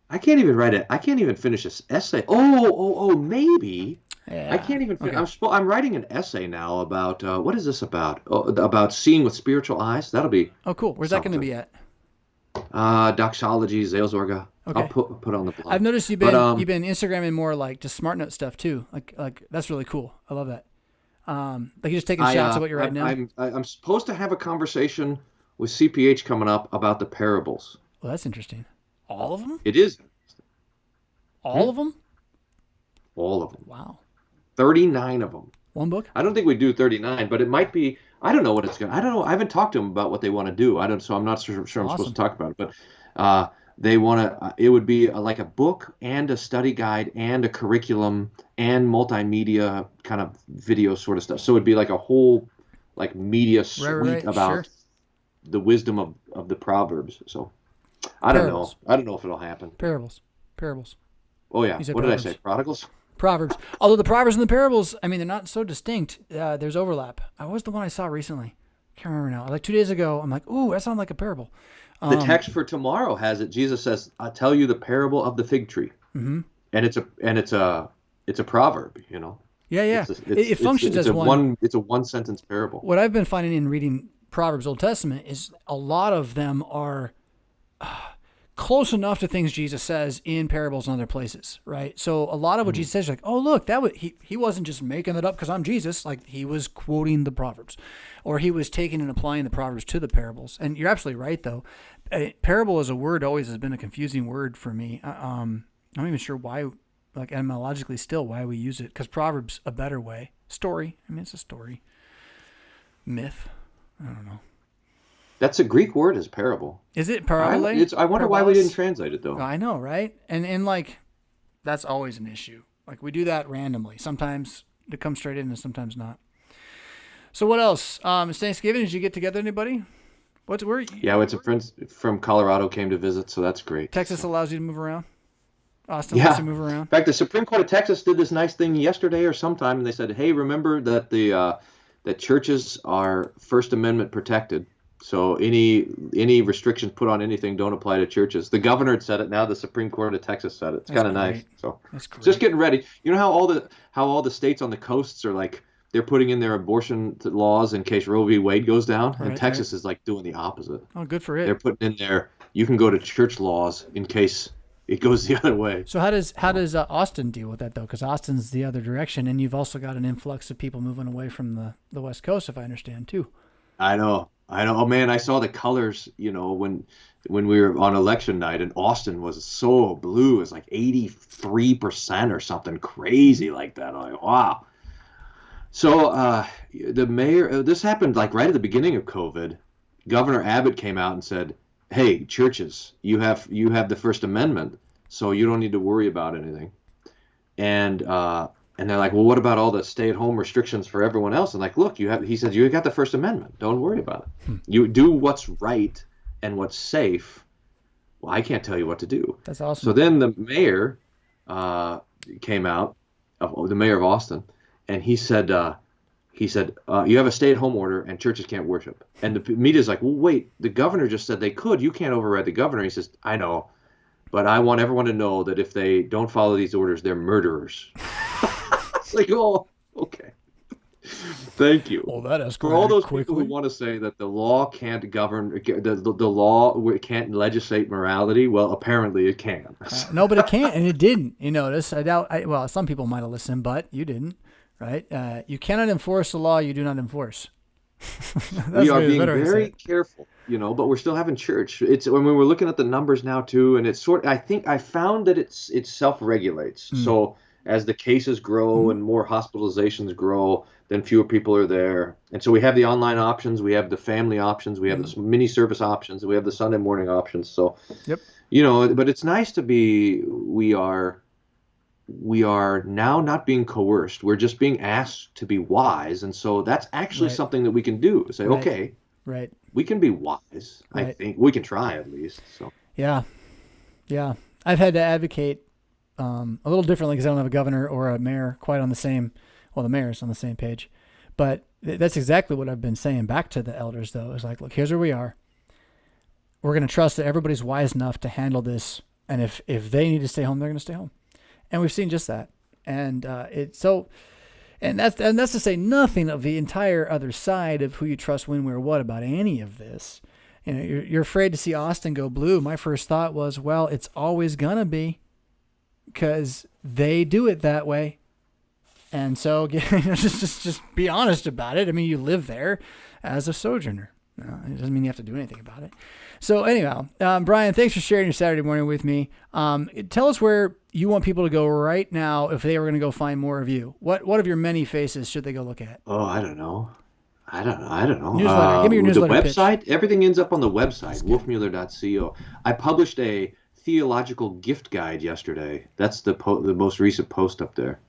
I can't even write it. I can't even finish this essay. Oh, maybe. Yeah. I can't even. Okay. I'm writing an essay now about what is this about? About seeing with spiritual eyes. That'll be. Oh, cool. Where's that going to be at? Doxology, Seelsorge. Okay. I'll put on the blog. I've noticed you've been Instagramming more like just smart note stuff too. Like that's really cool. I love that. Like you're just taking shots of what you're writing now. I'm supposed to have a conversation with CPH coming up about the parables. Well, that's interesting. All of them? It is. All of them? All of them. Wow. 39 of them. One book? I don't think we do 39, but it might be. I don't know what it's going to. I don't know. I haven't talked to them about what they want to do. So I'm not sure I'm supposed to talk about it. But they want to. It would be like a book and a study guide and a curriculum and multimedia kind of video sort of stuff. So it'd be like a whole like media suite about the wisdom of the proverbs. So I don't know. I don't know if it'll happen. Parables. Oh yeah. What did I say? Prodigals? Proverbs. Although the proverbs and the parables, I mean, they're not so distinct. There's overlap. What was the one I saw recently? Can't remember now. Like 2 days ago, I'm like, ooh, that sounds like a parable. The text for tomorrow has it. Jesus says, "I'll tell you the parable of the fig tree," and it's a proverb. You know. Yeah. It functions as one. It's a one sentence parable. What I've been finding in reading Proverbs Old Testament is a lot of them are close enough to things Jesus says in parables and other places, right? So a lot of what Jesus says, like, oh, look, he wasn't just making it up because I'm Jesus. Like he was quoting the Proverbs, or he was taking and applying the Proverbs to the parables. And you're absolutely right, though. Parable as a word always has been a confusing word for me. I'm not even sure why, like etymologically still, why we use it. Because Proverbs, a better way. Story. I mean, it's a story. Myth. I don't know. That's a Greek word, is parable. Is it parable? I wonder why we didn't translate it, though. I know, right? And like, that's always an issue. Like, we do that randomly. Sometimes it comes straight in and sometimes not. So what else? It's Thanksgiving. Did you get together anybody? Yeah, it's a friend from Colorado came to visit, so that's great. Texas allows you to move around? Austin lets you move around? In fact, the Supreme Court of Texas did this nice thing yesterday or sometime, and they said, hey, remember that that churches are First Amendment protected. So any restrictions put on anything don't apply to churches. The governor had said it. Now the Supreme Court of Texas said it. It's kind of nice. So just getting ready. You know how all the states on the coasts are like they're putting in their abortion laws in case Roe v. Wade goes down, and Texas is like doing the opposite. Oh, good for it. They're putting in there you can go to church laws in case it goes the other way. So how does Austin deal with that though? Because Austin's the other direction, and you've also got an influx of people moving away from the West Coast, if I understand too. I know. Oh man, I saw the colors. When we were on election night, and Austin was so blue. It was like 83% or something crazy like that. I'm like, wow. So the mayor. This happened like right at the beginning of COVID. Governor Abbott came out and said, "Hey, churches, you have the First Amendment, so you don't need to worry about anything." And they're like, "Well, what about all the stay-at-home restrictions for everyone else?" And like, look, he said, you got the First Amendment. Don't worry about it. You do what's right and what's safe. Well, I can't tell you what to do. That's awesome. So then the mayor came out, the mayor of Austin, and he said, you have a stay-at-home order and churches can't worship. And the media's like, well, wait, the governor just said they could. You can't override the governor. He says, I know, but I want everyone to know that if they don't follow these orders, they're murderers. It's like, oh, okay. Thank you. Well, that escalated for all those quickly. People who want to say that the law can't govern, the law can't legislate morality. Well, apparently it can. No, but it can't, and it didn't. You notice? I doubt. Well, some people might have listened, but you didn't. Right? You cannot enforce the law you do not enforce. We are being very careful, but we're still having church. It's when we're looking at the numbers now too, and it's I think I found that it self-regulates. So as the cases grow and more hospitalizations grow, then fewer people are there. And so we have the online options, we have the family options, we have the mini service options, we have the Sunday morning options. So, but it's nice to be. We are now not being coerced. We're just being asked to be wise. And so that's actually something that we can do. Say, okay, we can be wise. I think we can try at least. So yeah. I've had to advocate a little differently because I don't have a governor or a mayor quite on the same. Well, the mayor's on the same page, but that's exactly what I've been saying back to the elders though. Is like, look, here's where we are. We're going to trust that everybody's wise enough to handle this. And if they need to stay home, they're going to stay home. And we've seen just that. And that's to say nothing of the entire other side of who you trust, when, where, what about any of this. You're afraid to see Austin go blue. My first thought was, well, it's always going to be because they do it that way. And so just be honest about it. I mean, you live there as a sojourner. It doesn't mean you have to do anything about it. So anyhow, Brian, thanks for sharing your Saturday morning with me. Tell us where you want people to go right now if they were going to go find more of you. What of your many faces should they go look at? Oh, I don't know. Newsletter. Give me your newsletter. The website. Pitch. Everything ends up on the website, wolfmueller.co. I published a theological gift guide yesterday. That's the most recent post up there.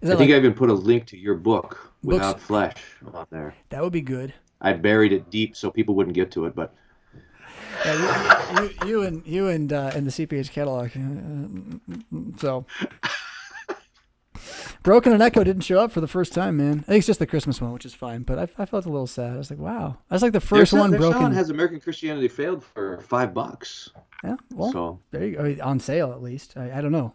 I think I even put a link to your book, Without Flesh, on there. That would be good. I buried it deep so people wouldn't get to it, but you and the CPH catalog. So Broken and Echo didn't show up for the first time, man. I think it's just the Christmas one, which is fine. But I felt a little sad. I was like, wow, that's like the first one. Broken has American Christianity Failed for $5. Yeah, well, there you go. On sale at least. I don't know.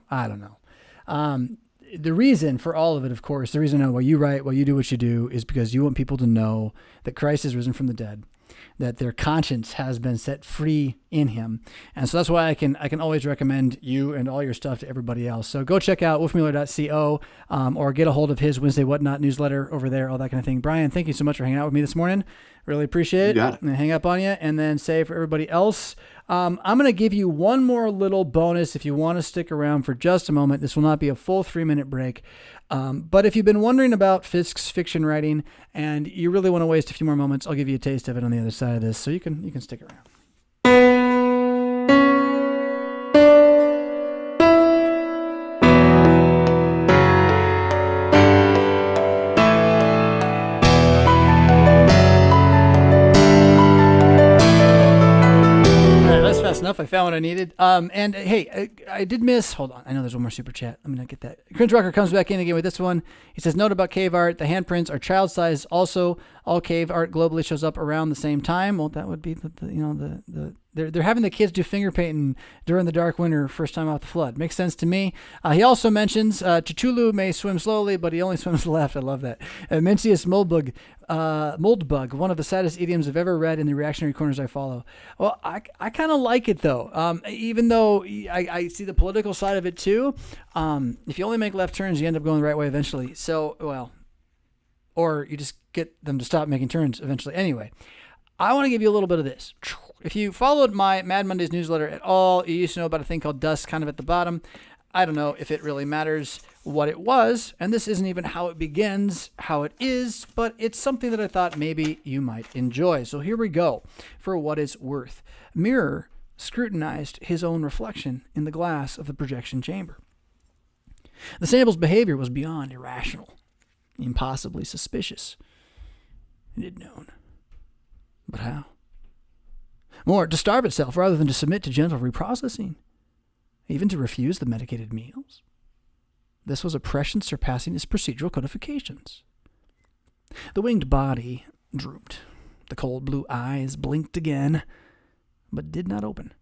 The reason for all of it, of course, the reason why you write, why you do what you do, is because you want people to know that Christ is risen from the dead, that their conscience has been set free in him. And so that's why I can always recommend you and all your stuff to everybody else. So go check out wolfmueller.co or get a hold of his Wednesday Whatnot newsletter over there, all that kind of thing. Brian, thank you so much for hanging out with me this morning. Really appreciate it. You got it. And hang up on you. And then say for everybody else, I'm going to give you one more little bonus if you want to stick around for just a moment. This will not be a full 3-minute break. But if you've been wondering about Fisk's fiction writing and you really want to waste a few more moments, I'll give you a taste of it on the other side of this, so you can stick around. Enough, I found what I needed. And hey, I did miss. Hold on. I know there's one more super chat. Let me not get that. Cringe Rocker comes back in again with this one. He says, note about cave art. The handprints are child size. Also, all cave art globally shows up around the same time. Well, that would be they're having the kids do finger painting during the dark winter, first time off the flood. Makes sense to me. He also mentions Chichulu may swim slowly, but he only swims left. I love that. Mencius moldbug, one of the saddest idioms I've ever read in the reactionary corners I follow. Well, I kind of like it though. Even though I see the political side of it too. If you only make left turns, you end up going the right way eventually. So, well, or you just get them to stop making turns eventually. Anyway, I want to give you a little bit of this. If you followed my Mad Mondays newsletter at all, you used to know about a thing called dust kind of at the bottom. I don't know if it really matters what it was, and this isn't even how it begins, how it is, but it's something that I thought maybe you might enjoy. So here we go, for what it's worth. Mirror scrutinized his own reflection in the glass of the projection chamber. The sample's behavior was beyond irrational, impossibly suspicious. It had known. But how? More, to starve itself rather than to submit to gentle reprocessing. Even to refuse the medicated meals. This was oppression surpassing its procedural codifications. The winged body drooped. The cold blue eyes blinked again, but did not open.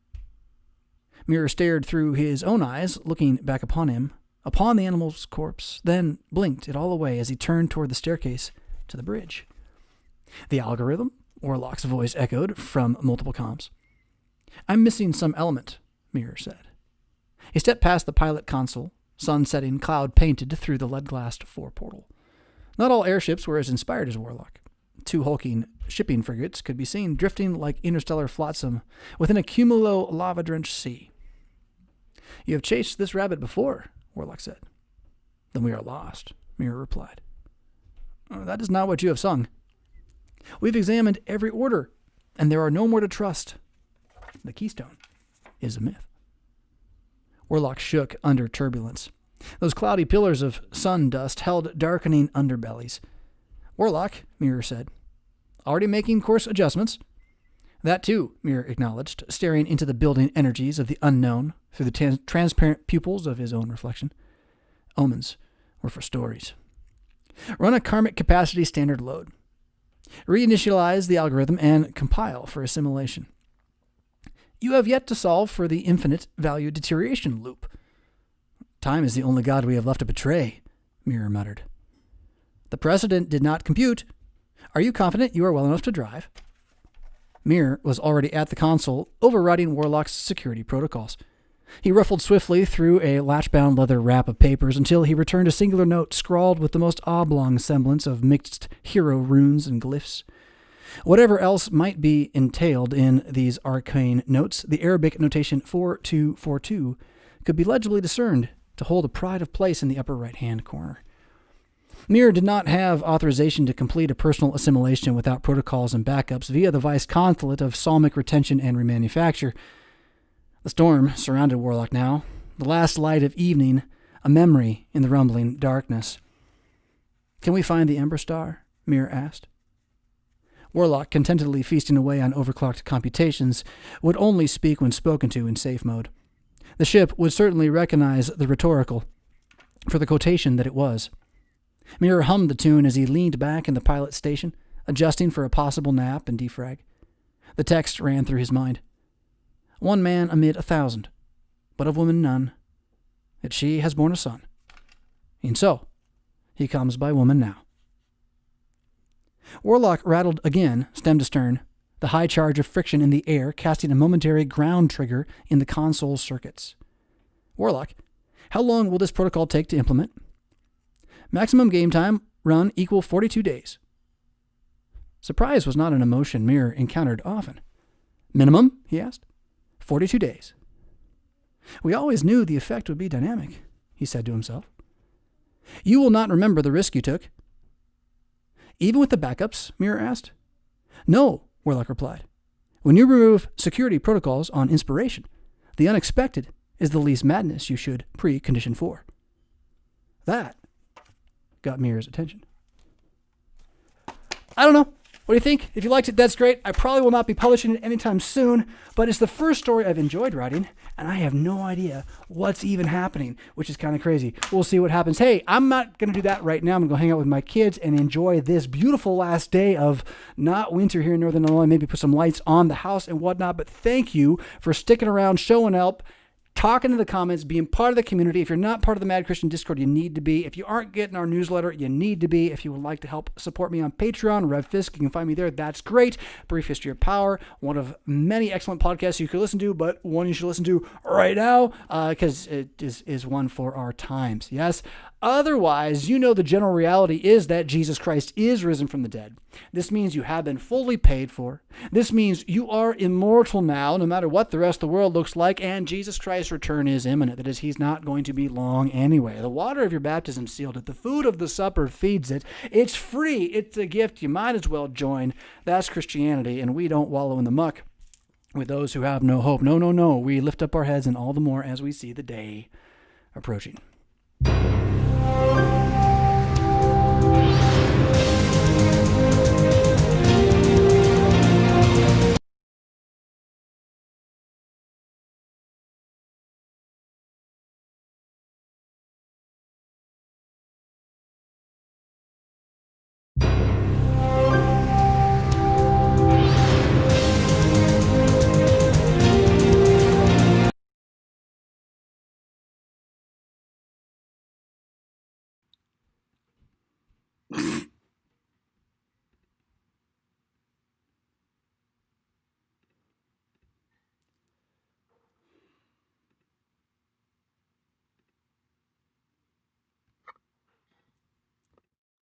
Mirror stared through his own eyes, looking back upon him, upon the animal's corpse, then blinked it all away as he turned toward the staircase to the bridge. The algorithm, Warlock's voice echoed from multiple comms. I'm missing some element, Mirror said. He stepped past the pilot console, sun setting, cloud painted through the lead-glassed fore-portal. Not all airships were as inspired as Warlock. 2 hulking shipping frigates could be seen drifting like interstellar flotsam within a cumulo lava-drenched sea. You have chased this rabbit before, Warlock said. Then we are lost, Mirror replied. That is not what you have sung. We've examined every order, and there are no more to trust. The keystone is a myth. Warlock shook under turbulence. Those cloudy pillars of sun dust held darkening underbellies. Warlock, Mirror said. Already making course adjustments? That too, Mirror acknowledged, staring into the building energies of the unknown through the transparent pupils of his own reflection. Omens were for stories. Run a karmic capacity standard load. Reinitialize the algorithm and compile for assimilation. You have yet to solve for the infinite value deterioration loop. Time is the only god we have left to betray, Mirror muttered. The precedent did not compute. Are you confident you are well enough to drive? Mirror was already at the console, overriding Warlock's security protocols. He ruffled swiftly through a latch-bound leather wrap of papers until he returned a singular note scrawled with the most oblong semblance of mixed hero runes and glyphs. Whatever else might be entailed in these arcane notes, the Arabic notation 4242 could be legibly discerned to hold a pride of place in the upper right-hand corner. Mirror did not have authorization to complete a personal assimilation without protocols and backups via the vice consulate of psalmic retention and remanufacture. The storm surrounded Warlock now, the last light of evening, a memory in the rumbling darkness. Can we find the Ember Star? Mirror asked. Warlock, contentedly feasting away on overclocked computations, would only speak when spoken to in safe mode. The ship would certainly recognize the rhetorical for the quotation that it was. Mirror hummed the tune as he leaned back in the pilot station, adjusting for a possible nap and defrag. The text ran through his mind. 1 man amid 1,000, but of woman none. Yet she has borne a son. And so, he comes by woman now. Warlock rattled again, stem to stern, the high charge of friction in the air casting a momentary ground trigger in the console's circuits. Warlock, how long will this protocol take to implement? Maximum game time run equal 42 days. Surprise was not an emotion Mirror encountered often. Minimum, he asked. 42 days. We always knew the effect would be dynamic, he said to himself. You will not remember the risk you took. Even with the backups, Mirror asked. No, Warlock replied. When you remove security protocols on inspiration, the unexpected is the least madness you should precondition for. That got Mirror's attention. I don't know. What do you think? If you liked it, that's great. I probably will not be publishing it anytime soon, but it's the first story I've enjoyed writing, and I have no idea what's even happening, which is kind of crazy. We'll see what happens. Hey, I'm not going to do that right now. I'm going to go hang out with my kids and enjoy this beautiful last day of not winter here in Northern Illinois, maybe put some lights on the house and whatnot, but thank you for sticking around, showing up, talking in the comments, being part of the community. If you're not part of the Mad Christian Discord, you need to be. If you aren't getting our newsletter, you need to be. If you would like to help support me on Patreon, RevFisk, you can find me there. That's great. Brief History of Power, one of many excellent podcasts you could listen to, but one you should listen to right now because it is one for our times. Yes. Otherwise, you know the general reality is that Jesus Christ is risen from the dead. This means you have been fully paid for. This means you are immortal now, no matter what the rest of the world looks like, and Jesus Christ's return is imminent. That is, he's not going to be long anyway. The water of your baptism sealed it. The food of the supper feeds it. It's free. It's a gift. You might as well join. That's Christianity, and we don't wallow in the muck with those who have no hope. No, no, no. We lift up our heads, and all the more as we see the day approaching.